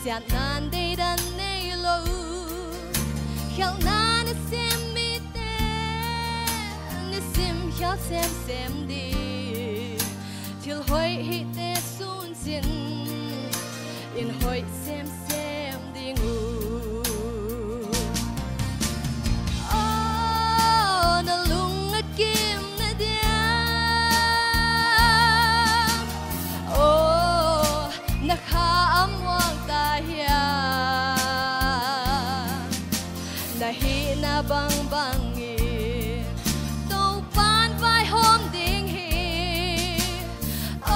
sian nan de dan nei lo khel na na sem mi te ni sim khel sem di til hoi hi te sun sin in hoi sem di ngu oh na lung a kim na dia oh na kha am wang ta hia na hi na bang bang i to pan vai hôm ding hi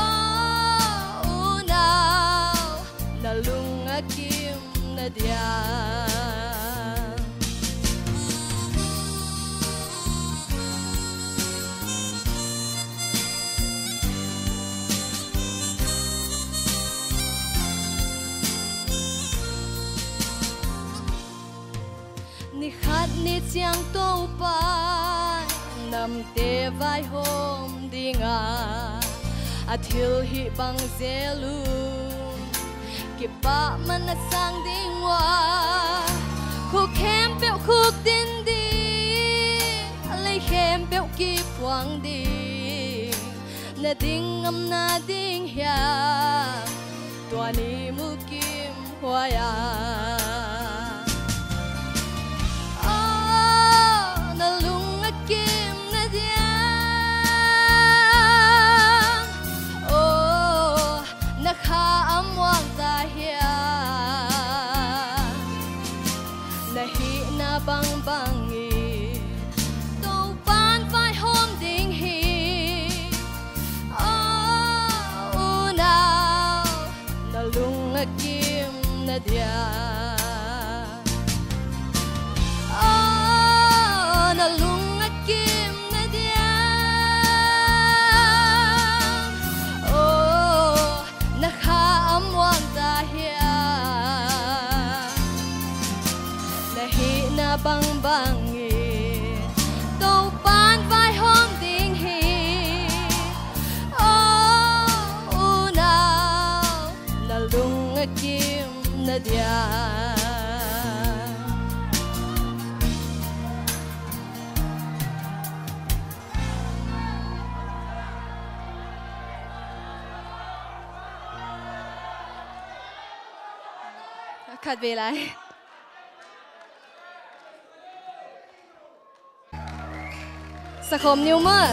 oh now na lung a kim na dia ni khat ni chiang to pa nam te vai hôm dinga a thil hi bang zelu ki pa man na sang ding wa khu khem pe khu tin di lấy khem pe ki puang di na ding am na ding ya tua ni mu kim hoa ya kha am wang ta hia na hi na bang bang i to pan vai hôm ding hi oh now na lung a kim na dia oh na lung a kim na dia na kha am wang ta hia na hi na bang bang i to pan vai hôm ding hi oh now na lung a kim na dia khát về lạiสักคมนิ้วมือ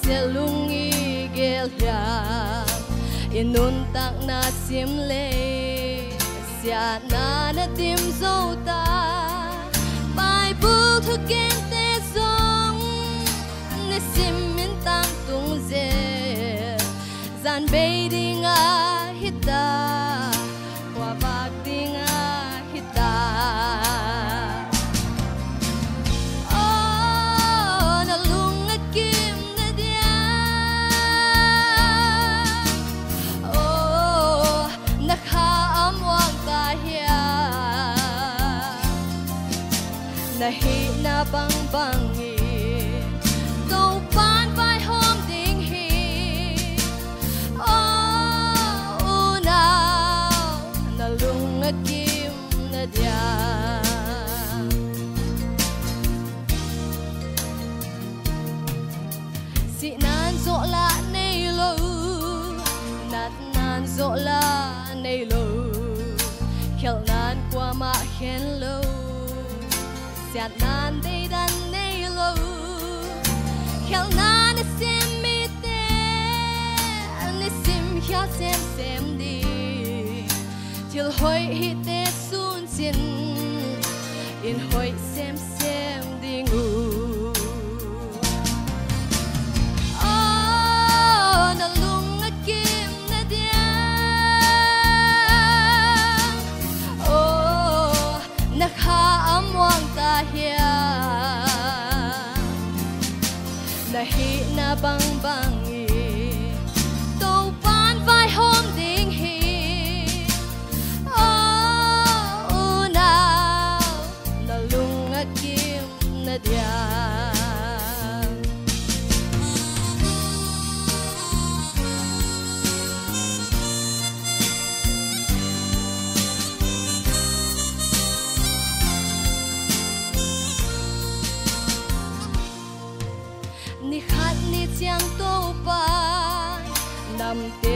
selungi gelya inun tak na simle sia na na dim zota bible to gente song ne simin tang tung ze zan beiding a hita wa bak ding a hita na hi na bang bang i to pan vai hôm ding hi oh now na lung a kim na dia si nan zo la nei lo nat nan zo la nei lo khel nan qua ma khen lo siat nan day dan nay lo khel nan sem mi te an sim khia sem di til hoi hi te sun sin in hoi sem di ngu oh na lung a kim na dia oh na kha am wang ta hia na hi na bang bang i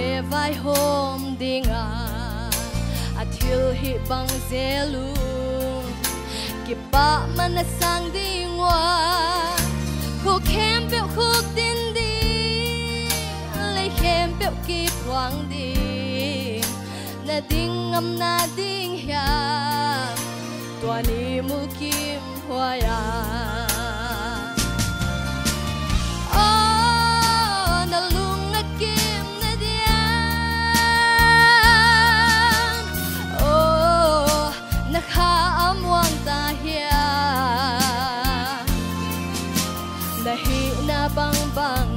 te vai hôm dinga athil hi bang zelu ki pa manasang dingwa khu khem bel khuk din di lấy khem bel ki quang di na ding ngam na ding hiam tua ni mu kim hoya oh na lung na kim na dian oh na kha amwang ta hiam na hi na bang bang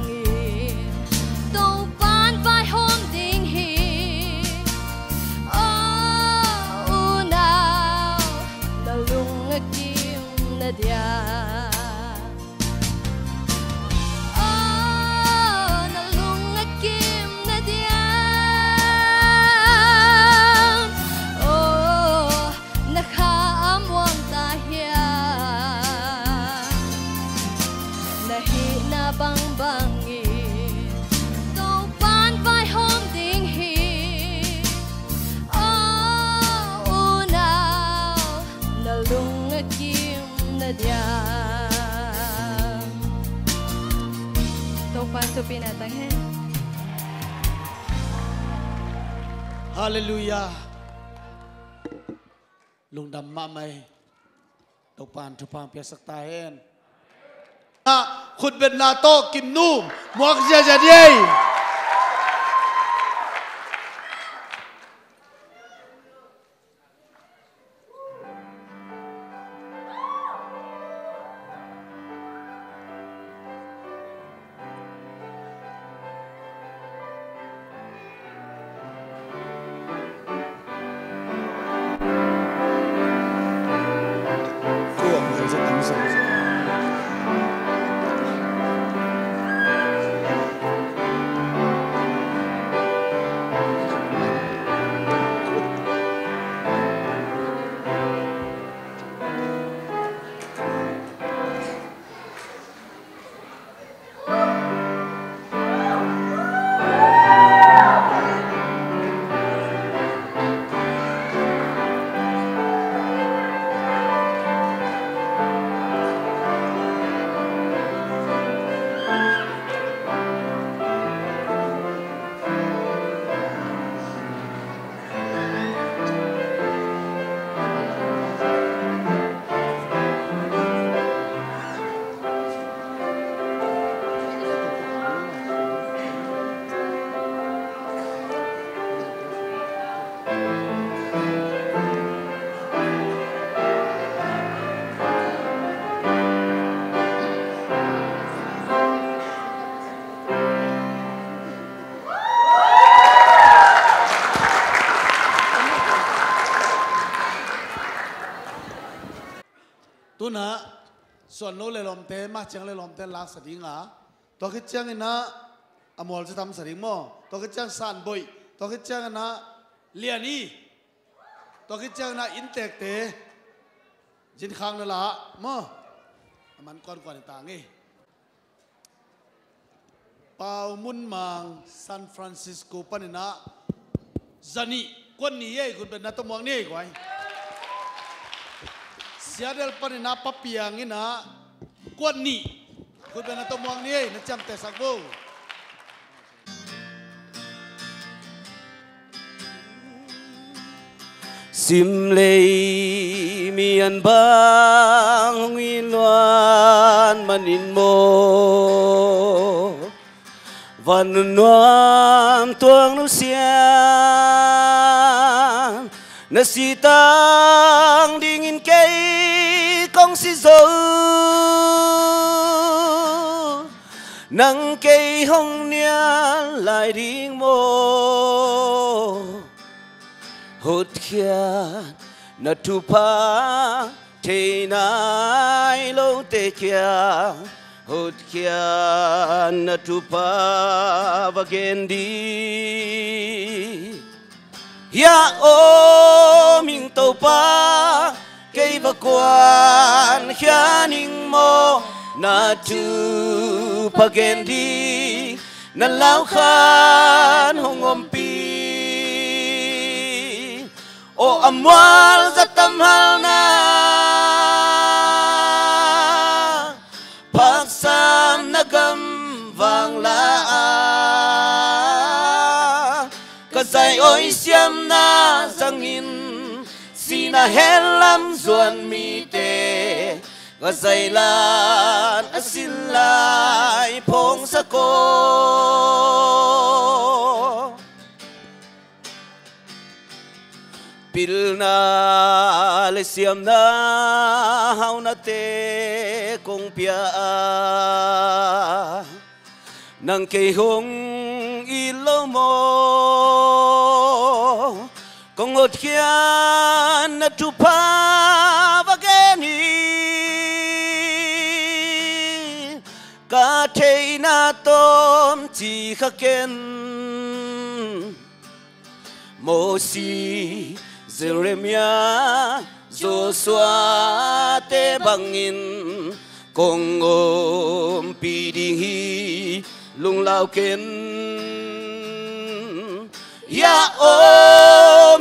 dia oh na lung kim na dia oh na kha amwang ta hia na hi na bang bang i to pan vai hom ding hi oh now na lung kim dia to pan to pinatang hen hallelujah lung dam ma mai to pan to pan pia sak ta hen na khut bet na to kim num muak ja ja dei tu naส่วนโลเลยลมเตมาจังเลยลมเตลักสดิงอ่ะตัวคิดจังนะอมอลจะทำสดิงมั้งตัวคิดจังสันบ่อยตัวคิดจังนะเลียนี่ตัวคิดจังนะอินเตกเตจินขังนั่นละมั้งมันก่อนต่างงี้เป่ามุนมังซานฟรานซิสโกปนินะจันนี่คนนี้เอ้คุณเป็นนักตะมวงนี่ก่อนเสียเดลปนินาปะเปียงนี่นะกวนนี่คุณเป็นนักตะมวงนี่นะจำแต่สักบูสิมเลยมีอันบางวิลวันมันอินโมวันนวมตัวนุเสียนสีตังดิ่งอินเกยกองสิโซนังเกยห้องเนียลายดิ่งโมหดเขียนนัทุพาเทนายโลเตเขียหดเขียนนัทุพาวเกนดียาโอมิงโตปาเกยวกวนขยานิงโมนัทุพาเกนดี นั่นแล้วขันหงอมปีโออมวาลจะตำฮัลนาพักสามนักำวางลากะใจอ้อยเสียมนาสังอินสีนาเฮลำส่วนมีเตก็ใจลานอสินลายพงสะโกปิลนาเลเสียมนาเฮานาเตคงเปียนังเกยหงอีโลโมคงอดเขียนนัทุพาวะเกนีกาเทนาตอมจีขะเกนโมซีเซเรเมียโจสวาเตบังอินคงอมปีดิฮีลุงลาวเกนยาโอ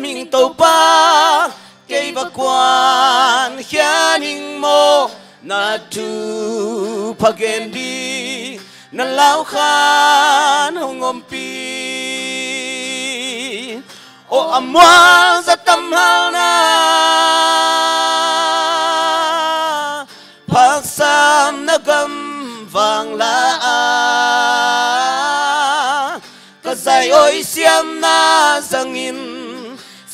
มิงโตปาเกยบกวนเขียนิงโมนาทูพะเกนดีนั่นลาวขานหงอมปีโออมวาจะตำฮัลนาพักสามนักำฟังลากะใจอ้อยเสียมนาสังอิน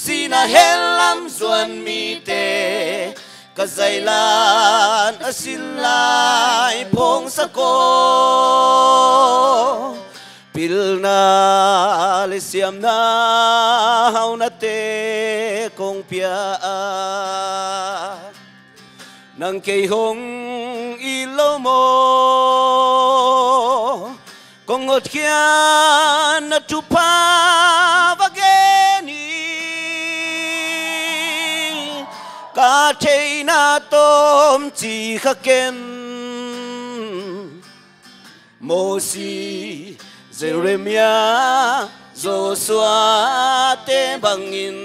สีนาเฮลำส่วนมีเตกะใจลานอสินลายพงสะโกปิลนาเลเสียมนาเฮานาเตคงเปียนังเกยหงอีโลโมคงอดเขียนนัทุพาวะเกนีกาเทนาตอมจีขะเกนโมซีเซเรเมียโจสวาเตบังอิน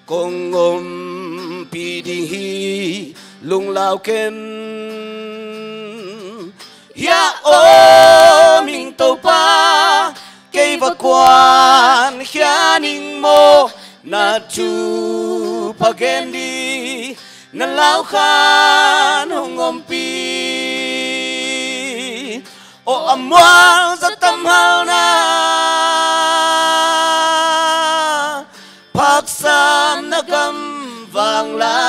คงอมปีดิฮีลุงลาวเกนยาโอมิงโตปาเกยบกวนเขียนิงโมนาจูพะเกนดีนั่นลาวขานหงอมปีโออมวาลจะตำฮัลนาพักสามนักำวางลา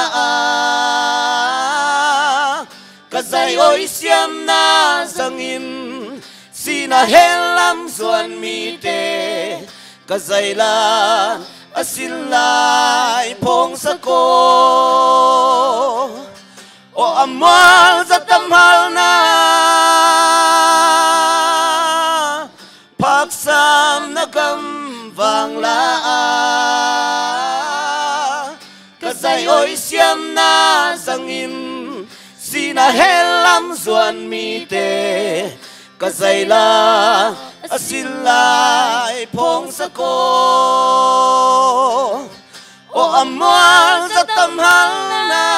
กะใจอ้อยเสียมนาสังอินสีนาเฮลำส่วนมีเตกะใจลานอสินลายพงสะโกโออมวาลจะตำฮัลนาพักสามนักำวางลากะใจอ้อยเสียมนาสังอินสีนาเฮลำส่วนมีเตกะใจลาอสินลายพงสะโกโออมวาลจะตำฮัลนา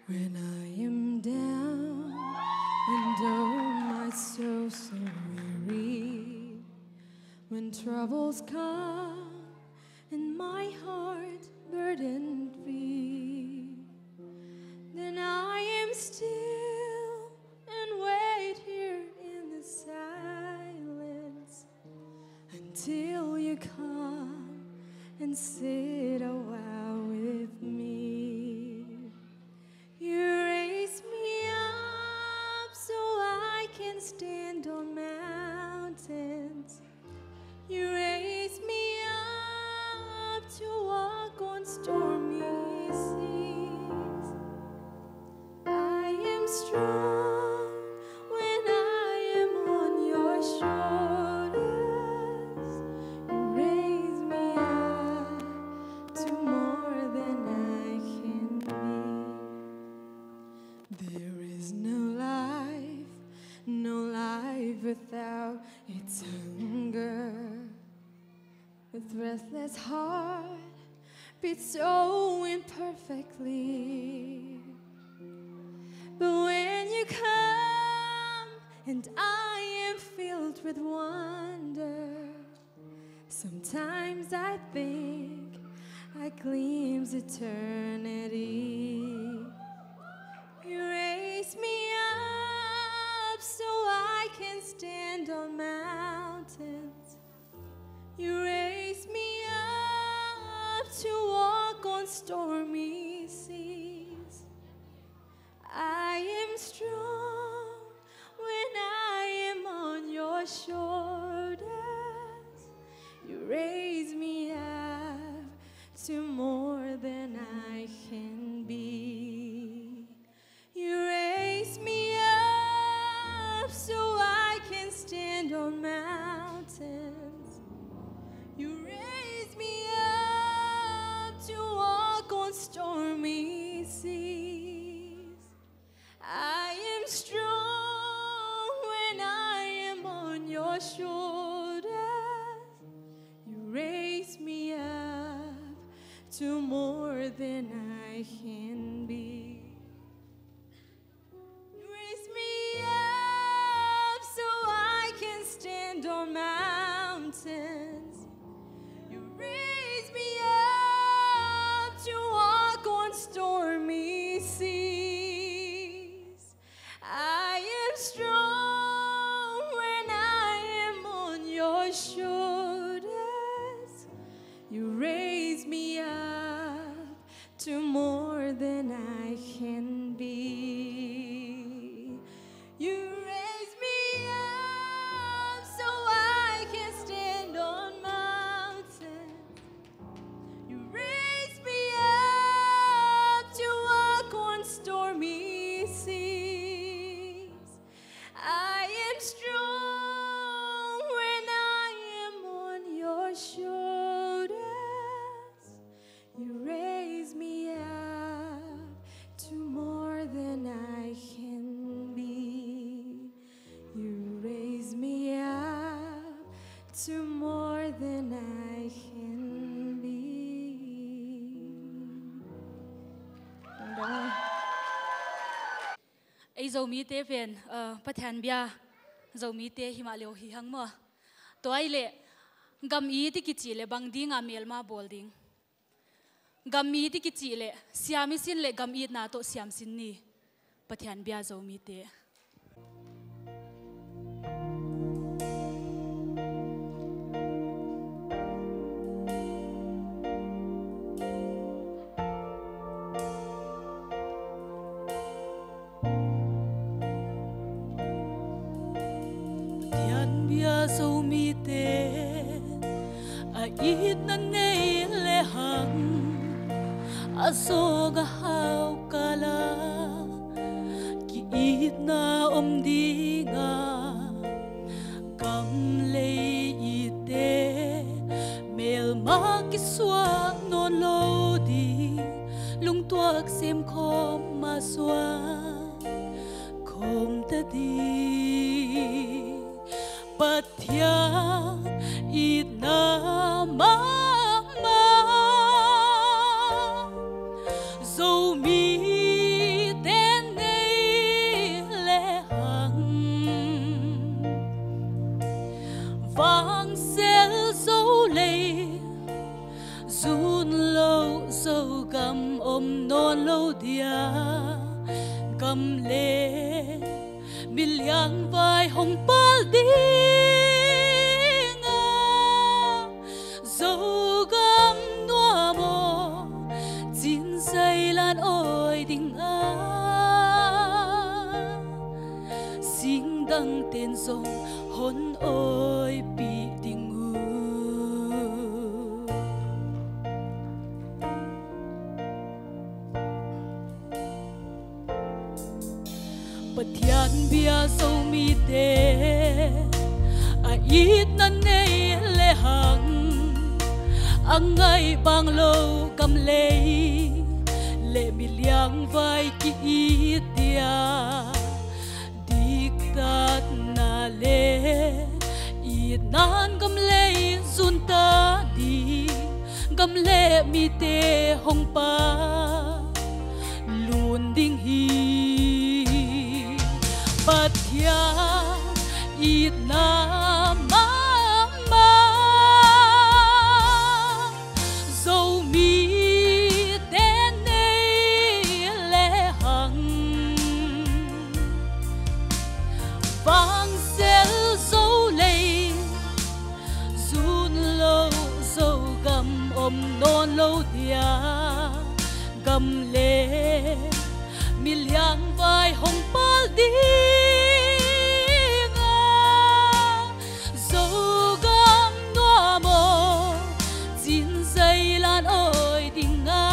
When I am down and oh my soul so weary, when troubles come and my heart burdened be, then I am still and wait here in the silence until you come and sit a while with me. You raise me up so I can stand on mountains. You raise me up to walk on stormy seas. I am strong when I am on your shoulders. You raise me up to more than I can be. is no life without its hunger. With restless heart, beats so imperfectly. But when you come and I am filled with wonder, sometimes I think I glimpse eternity. You raise me up so I can stand on mountains. You raise me up to walk on stormy seas. I am strong when I am on your shoulders. You raise me up to more than I can be. You raise me up so I can stand on mountains. You raise me up to walk on stormy seas. I am strong when I am on your shoulders. You raise me up to more than I can be. You raise me up so I can stand on mountains. You raise me up to walk on stormy seas. I am strong when I am on your shoulders. You raise me up to more than I can be. You raise me up so I can stand on mountains. You raise me up to walk on stormy seas. I am strong when I am on your shoulders. You raise me up to more than I can be. You raise me up to more than I can be. Ai zo mi te ven pathan bia zo mi te himaleo hi hang mo to ai le gam i ti kichi le bang ding a mel ma bol ding gam mi ti kichi le siami sin le gam i na to siam sin ni pathan bia zo mi te so mi te a it na nei le hang a so ga hau kala ki it na di nga kam le ite mel ma ki swa no lo di lung tuak sem khom ma swa khom ta di Patya ina mama zo mi ten nei le hang vang sel zo le zun lo zo gam non lo dia gam le miliang vai hong pal ding dâu gam noa mo chín say lan ôi ding xin đăng tên dòng hôn ôi bị ding Bất thiện bia sâu mi tê a ít nan nei le hang ang ngay bang lâu cầm lê lệ mi liang vai ki ít tia diktat na le i nan gam le zun ta di gam le mi te hong pa lun ding hi pathia i na ma ma zo mi te nei le hang vang sel zo le zun lo zo gam om non lo dia gam le mi liang vai hong pal di zo gam no mo jin say lan oi ding nga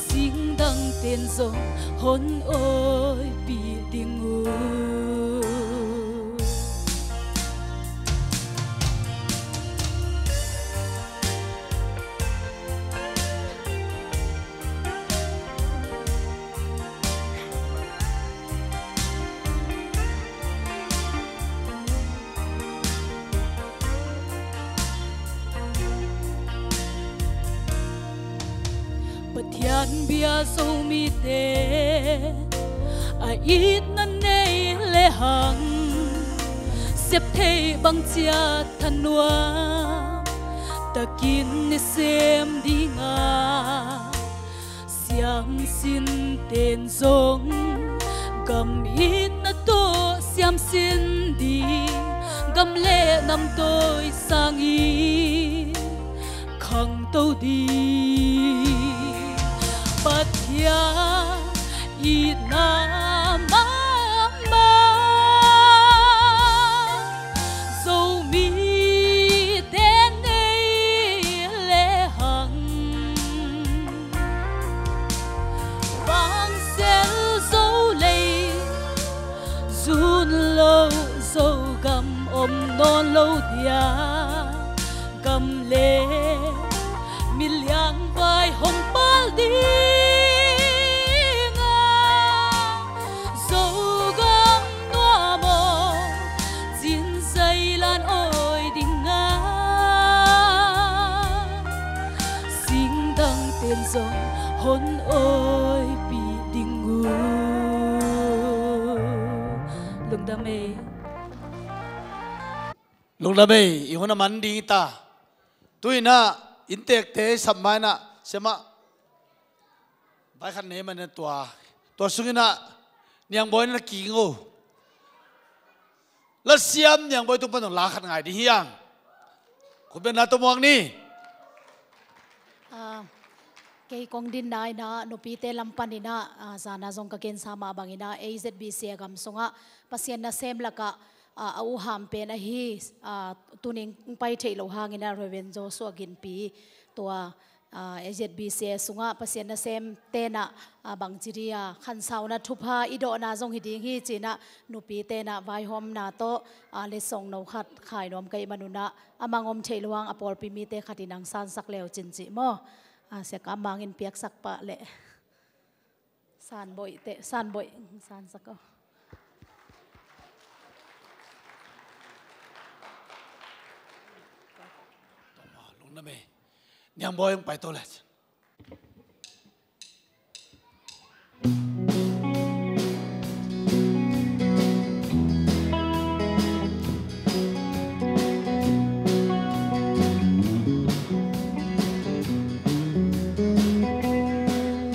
sing dang ten zo hon oi bi ding u Pathian bia so mi te a it na nei le hang sep thei bang chia thanwa takin ne sem dinga siam sin ten zong gam it na to siam sin di gam le nam tôi sang i khang to đi pathia i na ma ma zo mi te nei le hang vang sel zo le zun lo zo gam om non lo dia gam le mi liang vai hong pal di hôn ôi bị đình ngủ lung đam mê ihona man đi ta tôi na intek te samai na sema bai khan ne man tua sungina niang boy na kingo la siam niang boy tu pan la khan ngai di hiang ko ben na to mong ni cái công din nai na no pi te lampan ina sana zong ka ken sama bangina AZBC gam songa pasien na sem laka au ham pe na hi tuning pai thei lo hangina reven jo so agin pi to AZBC sunga pasien na sem te na bang chiria khan sauna thupa ido na zong hi ding hi china no pi te na vai hom na to le song no khat khai nom kai manuna amangom thei luang apol pi mi te khatinang san sak leo chin chi mo sẽ cả mang in piak sak pa le san boy san sak ko lung na me nyang boy pai to le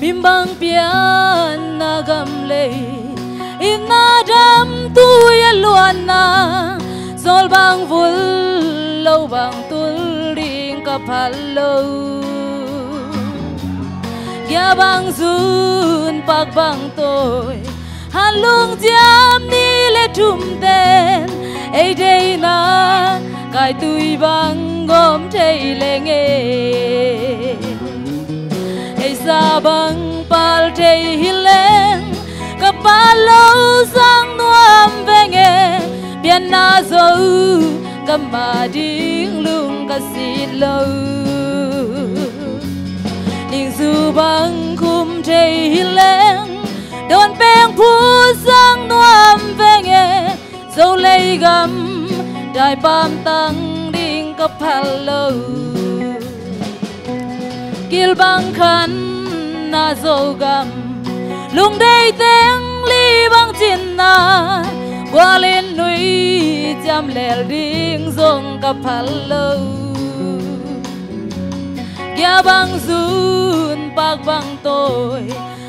bimbang pian nagam le inadam tu ya luana zol bang vul lo bang tul ring kapalo ya bang zun pak bang toy halung jam ni le thum ten ei dei na kai tui bang gom thei le nge sa bang pal thei hileng kapalo sang nuam venge bian na zo kamading lung kasit lo ning dù bằng khum thầy lên đồn bèn phú sang nuam về nghe dâu lấy gầm đại bam tăng đinh cấp hello kil bang khăn na dâu gầm lung đây tiếng ly băng chín na qua lên núi chăm lèo đinh dòng cấp hello gia băng run bạc băng tôi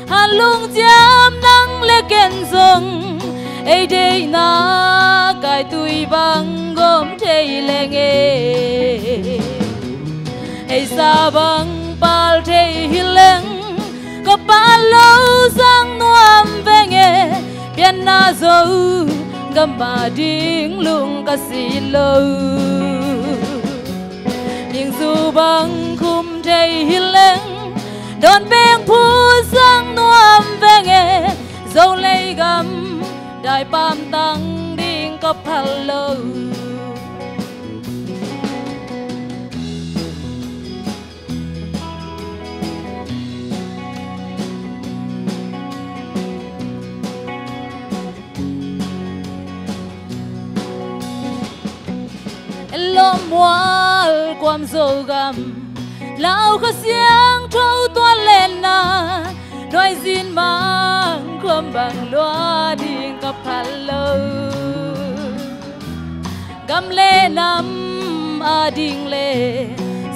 han lung chăm nắng lê kén dòng ấy đây na cái tuổi băng gom thầy lê nghe ấy sa băng bal thầy hileng có ba lâu sang nuam về nghe biên na dâu gam ba ding lung ca si lâu nhưng dù băng khum thầy hileng đón bèn phú sang nuam về nghe dâu lấy gam đại bam tăng đinh cấp hello lo mual quam dâu gam lao khá xiang trâu toan lên na nói xin mang khom bằng loa đinh cấp hello gam lê nam a đinh lê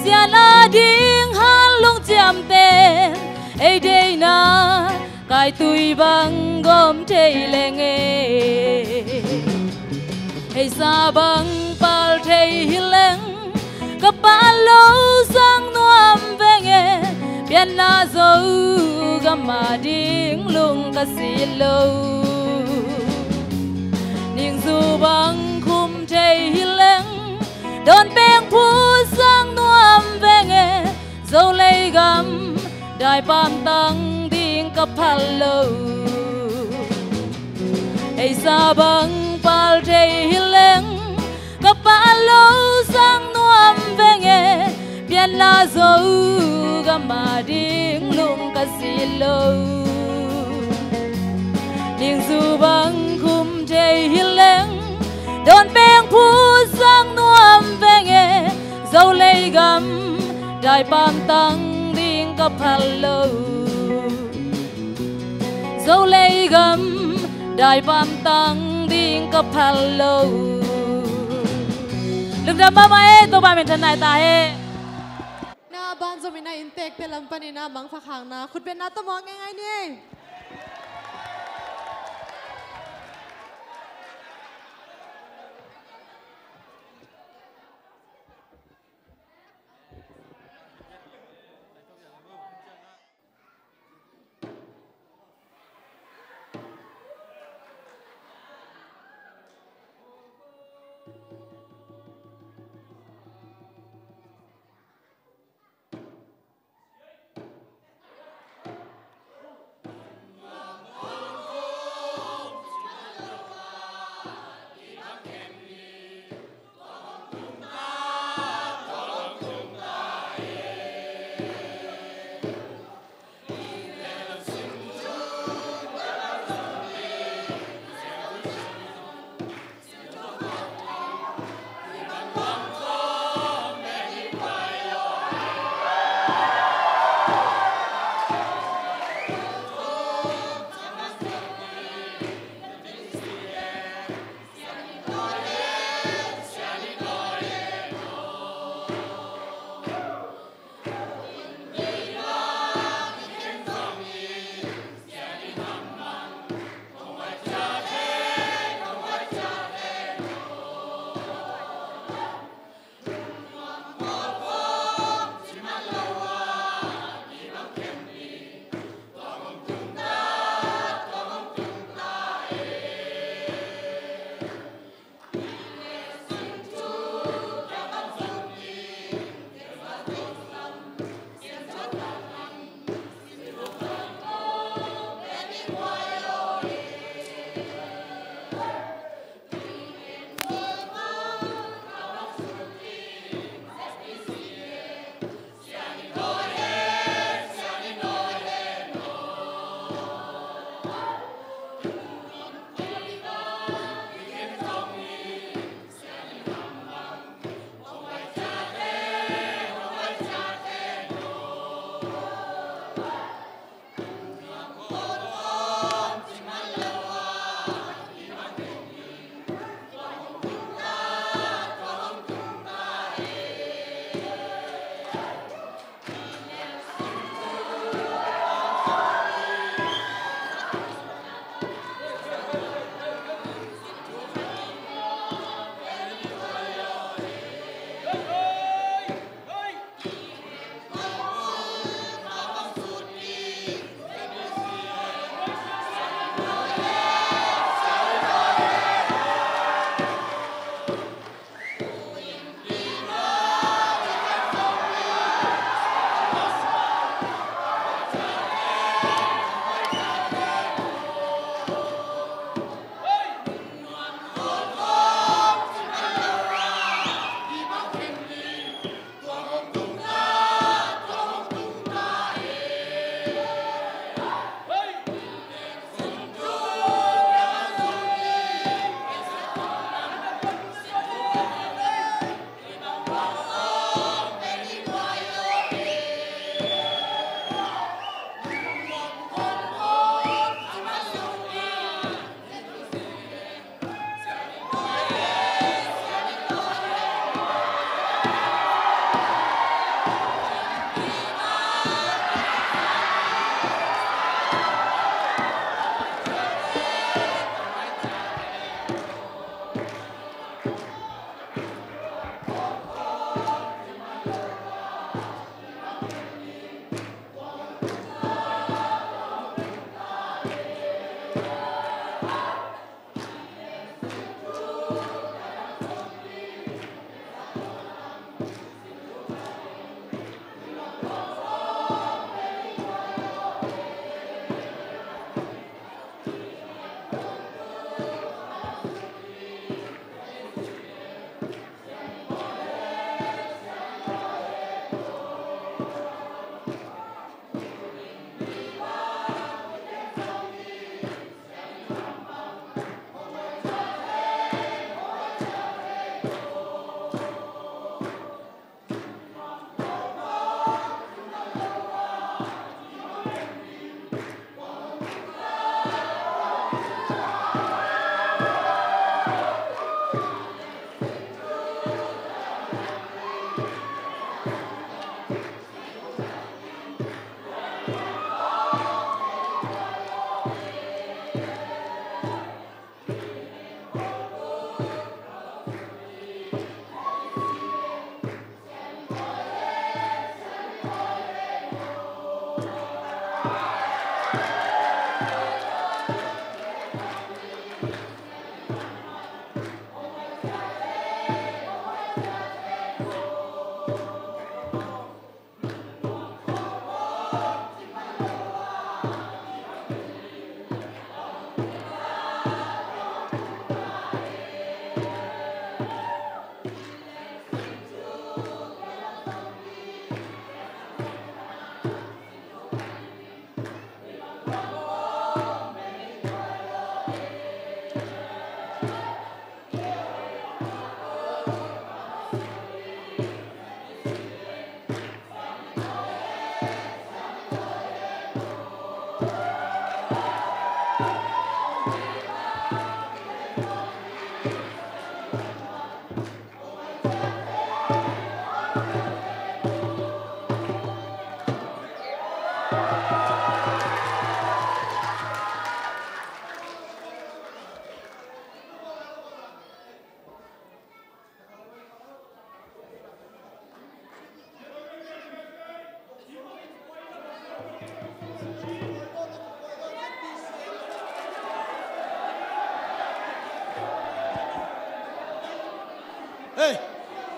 xian a đinh han lung chạm tên ấy đây na cái tuổi bằng gom thầy lê nghe ấy sa bằng bal thầy hileng cấp ba lâu sang nuam về nghe biên na dâu gam ma ding lung ca si lâu nhưng dù băng khum thầy hileng đón bèn phú sang nuam về nghe dâu lấy gam đại bam tăng đinh cấp hello ấy sa băng bal thầy hileng cấp ba lâu sang nuam về nghe biên na dâu gam ma ding lung ca si lâu nhưng dù băng khum thầy hileng đón bèn phú sang nuam về nghe dâu lấy gam đại bam tăng đinh cấp hello dâu lấy gam đại bam tăng đinh cấp hello lưng đam ba mai tôi ba mình thân này ta he na ban zo mina intek te lam panina mang phak hang na khut ben na to mo ngai ni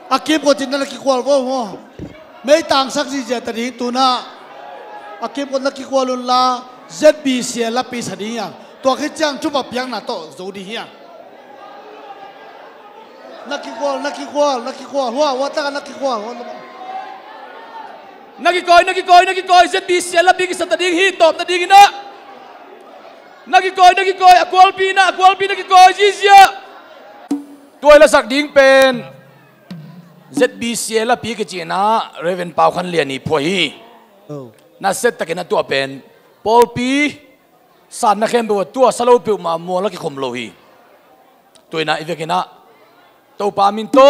akim ko tin na nakikwal ko mo may tang sak si jeta di tuna akim ko nakikwalun la ZBC la pi sadiya to khichang chupa piang na to zodi hiya nakikwal wa ta nakikwal nakikoy ZBC la pi sa tading hi top tading ina nakikoy akwal pi nakikoy jizya toy la sak ding pen ZBC la pi ke china reven pau khan liani phoi na set takena tua pen Paul pi san na khem bo tua salo pe ma mo la ki khom lo hi toina ivekena to pa min to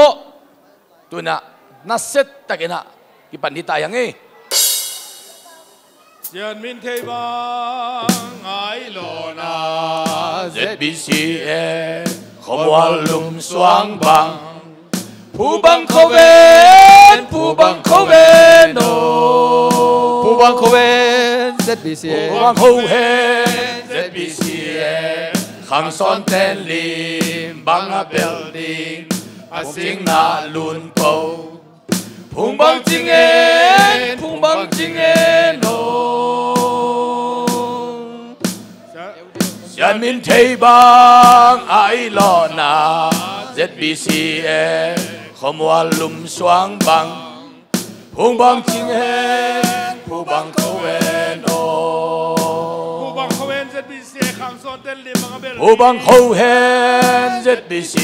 toina na set takena ki pandita yang e Sian min thei bang ai lo na ZBC khom wal lum suang bang Pu bang khoven no Pu bang khoven ZBC Pu bang khoven ZBC khang son ten lim bang a building a sing na lun po Phung bang ching en no Sian min thei bang ai lo na ZBC khom wal lum suang bang Phung bang ching en Phu bang khoven o Phu bang khoven ZBC khang son ten lim bang a bel Phu bang khoven ZBC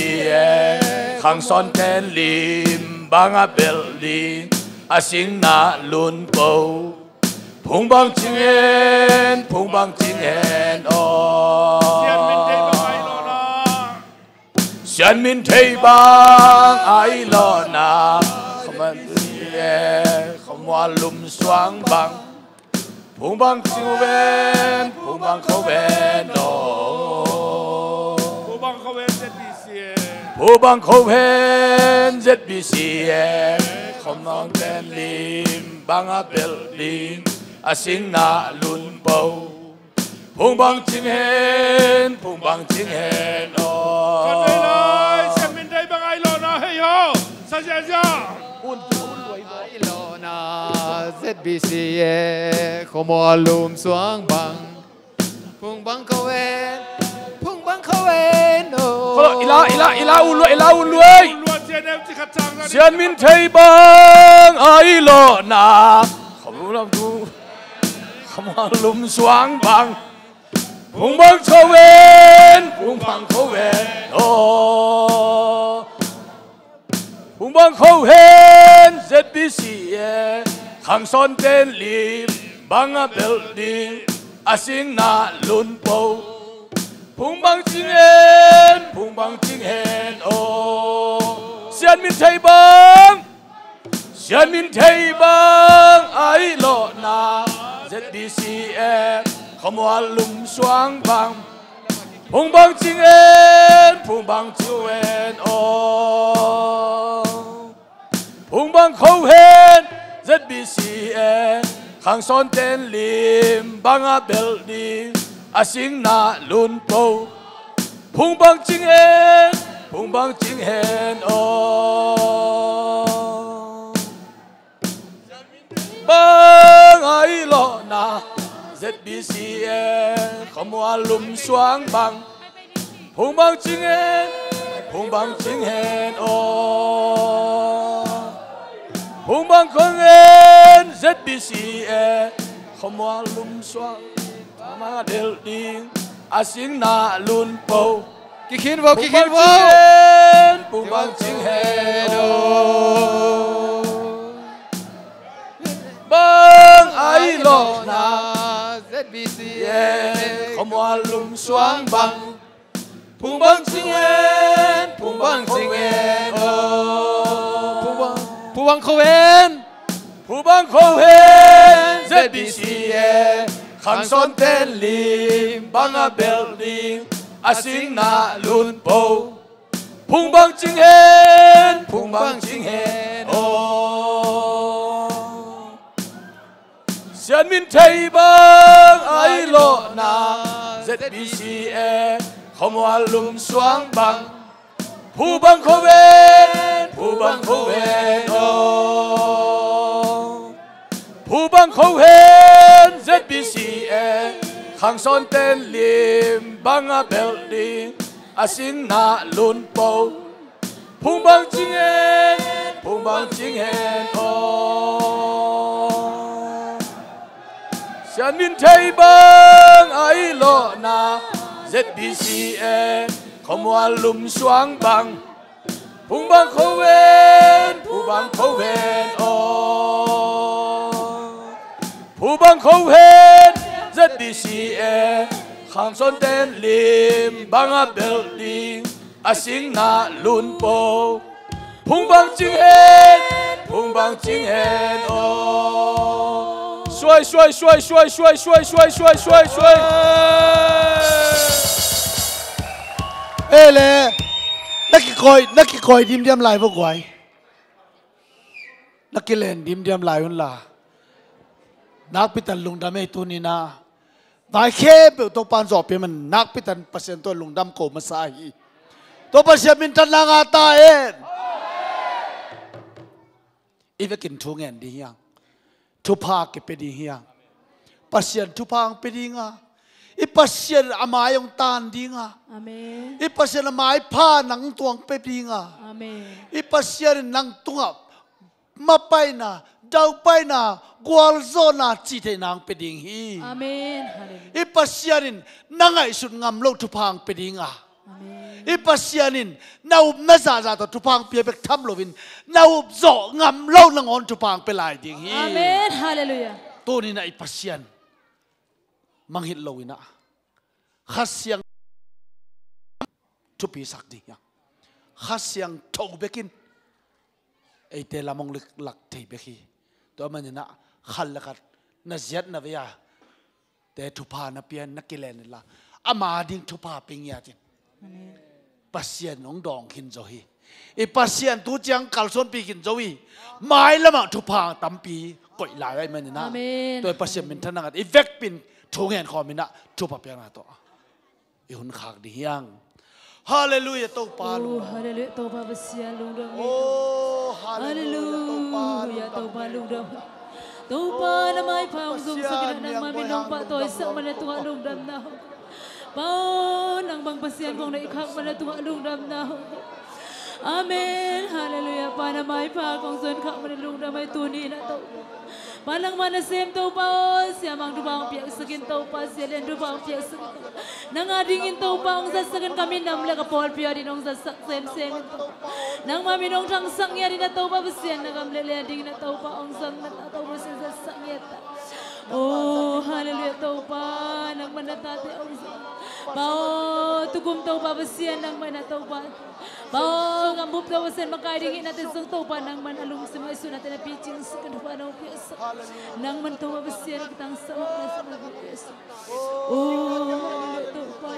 khang son ten lim bang a bel li a sing na lun po Phung bang ching en o Sian min thei bang ai lo na không hoa lum xoang bang Phung bang chiu ven no Phu bang khoven ZBC Phu bang khoven ZBC không nong ten lim bang a building a sing na lun po Phung bang ching hen o Con đây này xem min thei bang ai lo na hey ho sa ja ai lo na ZBC khom wal lum suang bang Phung bang khoven no ila un lui Sian min thei bang ai lo na không làm tu không hoa lum xoang bang Phung bang khoven oh Phung bang khoven ZBC khang son ten lim bang a building a sing na lun po Phung bang ching en oh Sian min thei bang ai lo na ZBC khom wal lum xoang bang Phung bang ching en oh Phung bang khoven ZBC khang son ten lim bang a building a sing na lun po Phung bang ching en oh bang ai lo na ZBC khom wal lum xoang bang Phung bang ching en oh Phung bang khoven ZBC khom wal lum xoang ma del ding a sing na lun po ki khin vô Phung bang ching en oh bang ai lo na ZBC khom wal lum xoang bang Phung bang ching en oh Phu bang khoven ZBC khang son ten lim bang a building a sing na lun po Phung bang ching en oh Sian min thei bang ai lo na ZBC khom wal lum xoang bang ผู้บังเขาเวนผู้บังเขาเวนโอผู้บังเขาเวน ZBCA ขังซ้อนเต้นลิมบังอาเบลดิงอาสิงนาลุนโปพุงบังจิงเอ็นพุงบังจิงเอ็นโอเสียนมินไทยบังไอโลนา ZBCA ขมวลุมสวงบังพุงบังเขาเวนผู้บังเขาเวนโอผู้บังเขาเวน ZBCA ขังซ้อนเต้นลิมบังอาเบลดิงอาสิงนาลุนโปพุงบังจิงเอ็นพุงบังจิงเอ็นโอช่วยเอเล่นักกีคอยดิมเดียมลายพวกไว้นักกีเล่นดิมเดียมลายอุ่นล่ะนักพิตันลุงดำไอตัวนี้นะวายเข้เปตัวปานสอบเปมันนักพิตันเปอร์เซ็นต์ตัวลุงดำโกมาใส่ตัวเปอร์เซ็นต์มินตันนางาตาเอ็นอีเวกินทุ่งเงินดียังทุพาเก็บไปดียังเปอร์เซ็นต์ทุพางไปดีงาอีเปอร์เซ็นต์อามายองตานดีงาอีเปอร์เซ็นต์อามายผ้าหนังตวงไปดีงาอีเปอร์เซ็นต์หนังตวงมาไปนะดาวไปนะกวาลโซนาจีเทนางไปดิงฮีอีปัสยานินนังไอสุดงามโลกทุพังไปดิงอ่ะอีปัสยานินนาอุบนาซาซาตัวทุพังเปียเบกทำโลวินนาอุบโจงามโลกนังอนทุพังไปลายดิงฮีอาเมนฮาเลลูยาตัวนี้นะอีปัสยานมังหิตโลวินะขัดเสียงทุปีสักดิงขัดเสียงทงเบกินไอเตลามงลึกหลักที่เบกีตัวมันนะขันละกัดน่าเจ็ดน่าเวียแต่ทุพานาเปียนนักกิเลนนี่ละอามาดิ้งทุพาปิงยาจินปัสยานน้องดองหินโจฮีไอปัสยานตัวจังกัลซอนปีหินโจฮีไม่ละมาทุพาตั้มปีก่อยหลายไอ้มันนะตัวปัสยานเป็นทนักไอเวกปินทุงเงินคอมินะทุพาเปียนาตัวไอหุ่นขากดียังฮาเลลูยาตัวปาลูฮาเลลูยาตัวปาบัสยาลุงดำฮาเลลูยาตัวปาลุงดำตัวปาละไม่พาองค์ทรงสกิดนังมาบินองปะตัวสักมันตัวลุงดำนะปานังบางปัสยานของในขักมันตัวลุงดำนะอาเมนฮาเลลูยาปาละไม่พาของส่วนขักมันลุงดำไม่ตัวนี้นะตัวPalang mana sem tau pa siamang dubang piak sekin tau pa sialen dubang piak sekin nang adingin tau pa ang sasakan kami nam la kapol pia di nong sasak sem nang mami nong tang sang ya di na tau pa besian na kam lele ading na tau pa ang sang na tau besian sasak ya ta oh haleluya tau pa nang mana tate ang sang bao tugum tau pa besian nang mana tau pa bao ngambup tau besian makai dingin natin sang tau pa nang mana alung semua isu natin na pitching sekan pa nang piak nang mentua besian kita sama sama biasa. Oh, itu pa.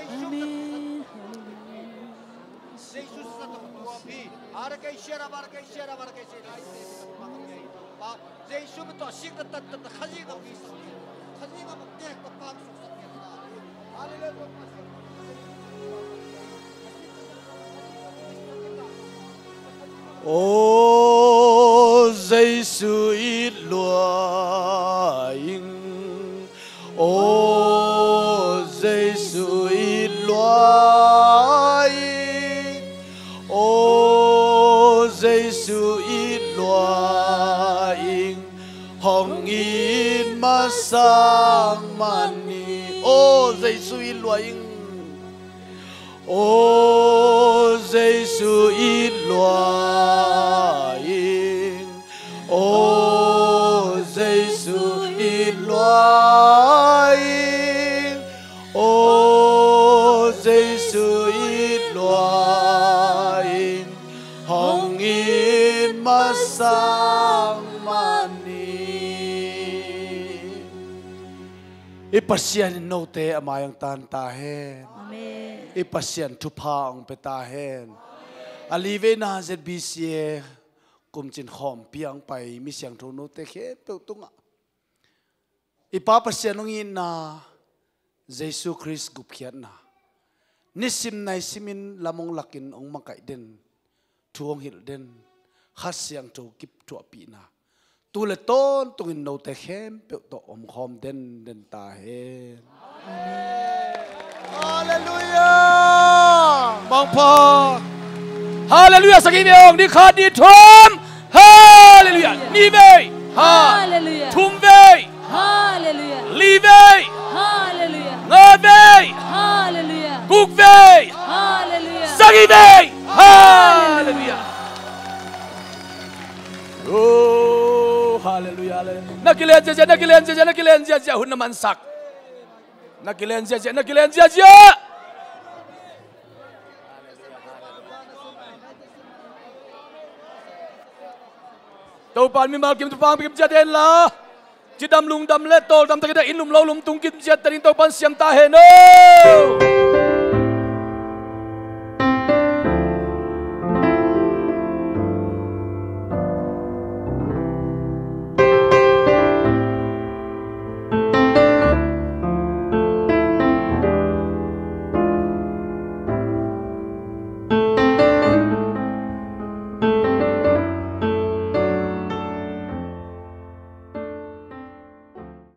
Amin. Jesus sa tuwa bi. Ara kay shera bar kay shera bar kay shera. Ba, Jesus to sik tat tat khaji ga bi. Khaji ga tek pa pa su sa ke. Hallelujah. Ô Giêsu ít loài ô Giêsu ít loài ô Giêsu ít loài hồng ít mà sang mani ô Giêsu ít loài ô Giêsu ít loài ô Giêsu ít loài ô Giêsu ít loài hồng ít mà sang mani ipasian no te amayang tan ta hen ipasian thupa ong peta hen alive na ZBCA kumchin khom piang pai mi siang tho no te khe pe tunga ipa pasian ong in na Jesus Christ gup khian na nisim nai simin lamong lakin ong makai den tuong hil den khasiang to kip to pina tu le ton tungin no te hem pe to om khom den ta hen Hallelujah mong po Hallelujah sakimi ong ni khat ni thom Hallelujah ni ve Hallelujah thum ve Hallelujah li ve Hallelujah nga ve Hallelujah guk ve Hallelujah sakimi ve Hallelujah Oh hallelujah nakilen jaja hun naman sak nakilen jaja Tau pan mi mal kim tu pang kim jaden la Chidam lung dam le tol dam takida inum lo lum tung kim jat tarin tau pan siam ta he no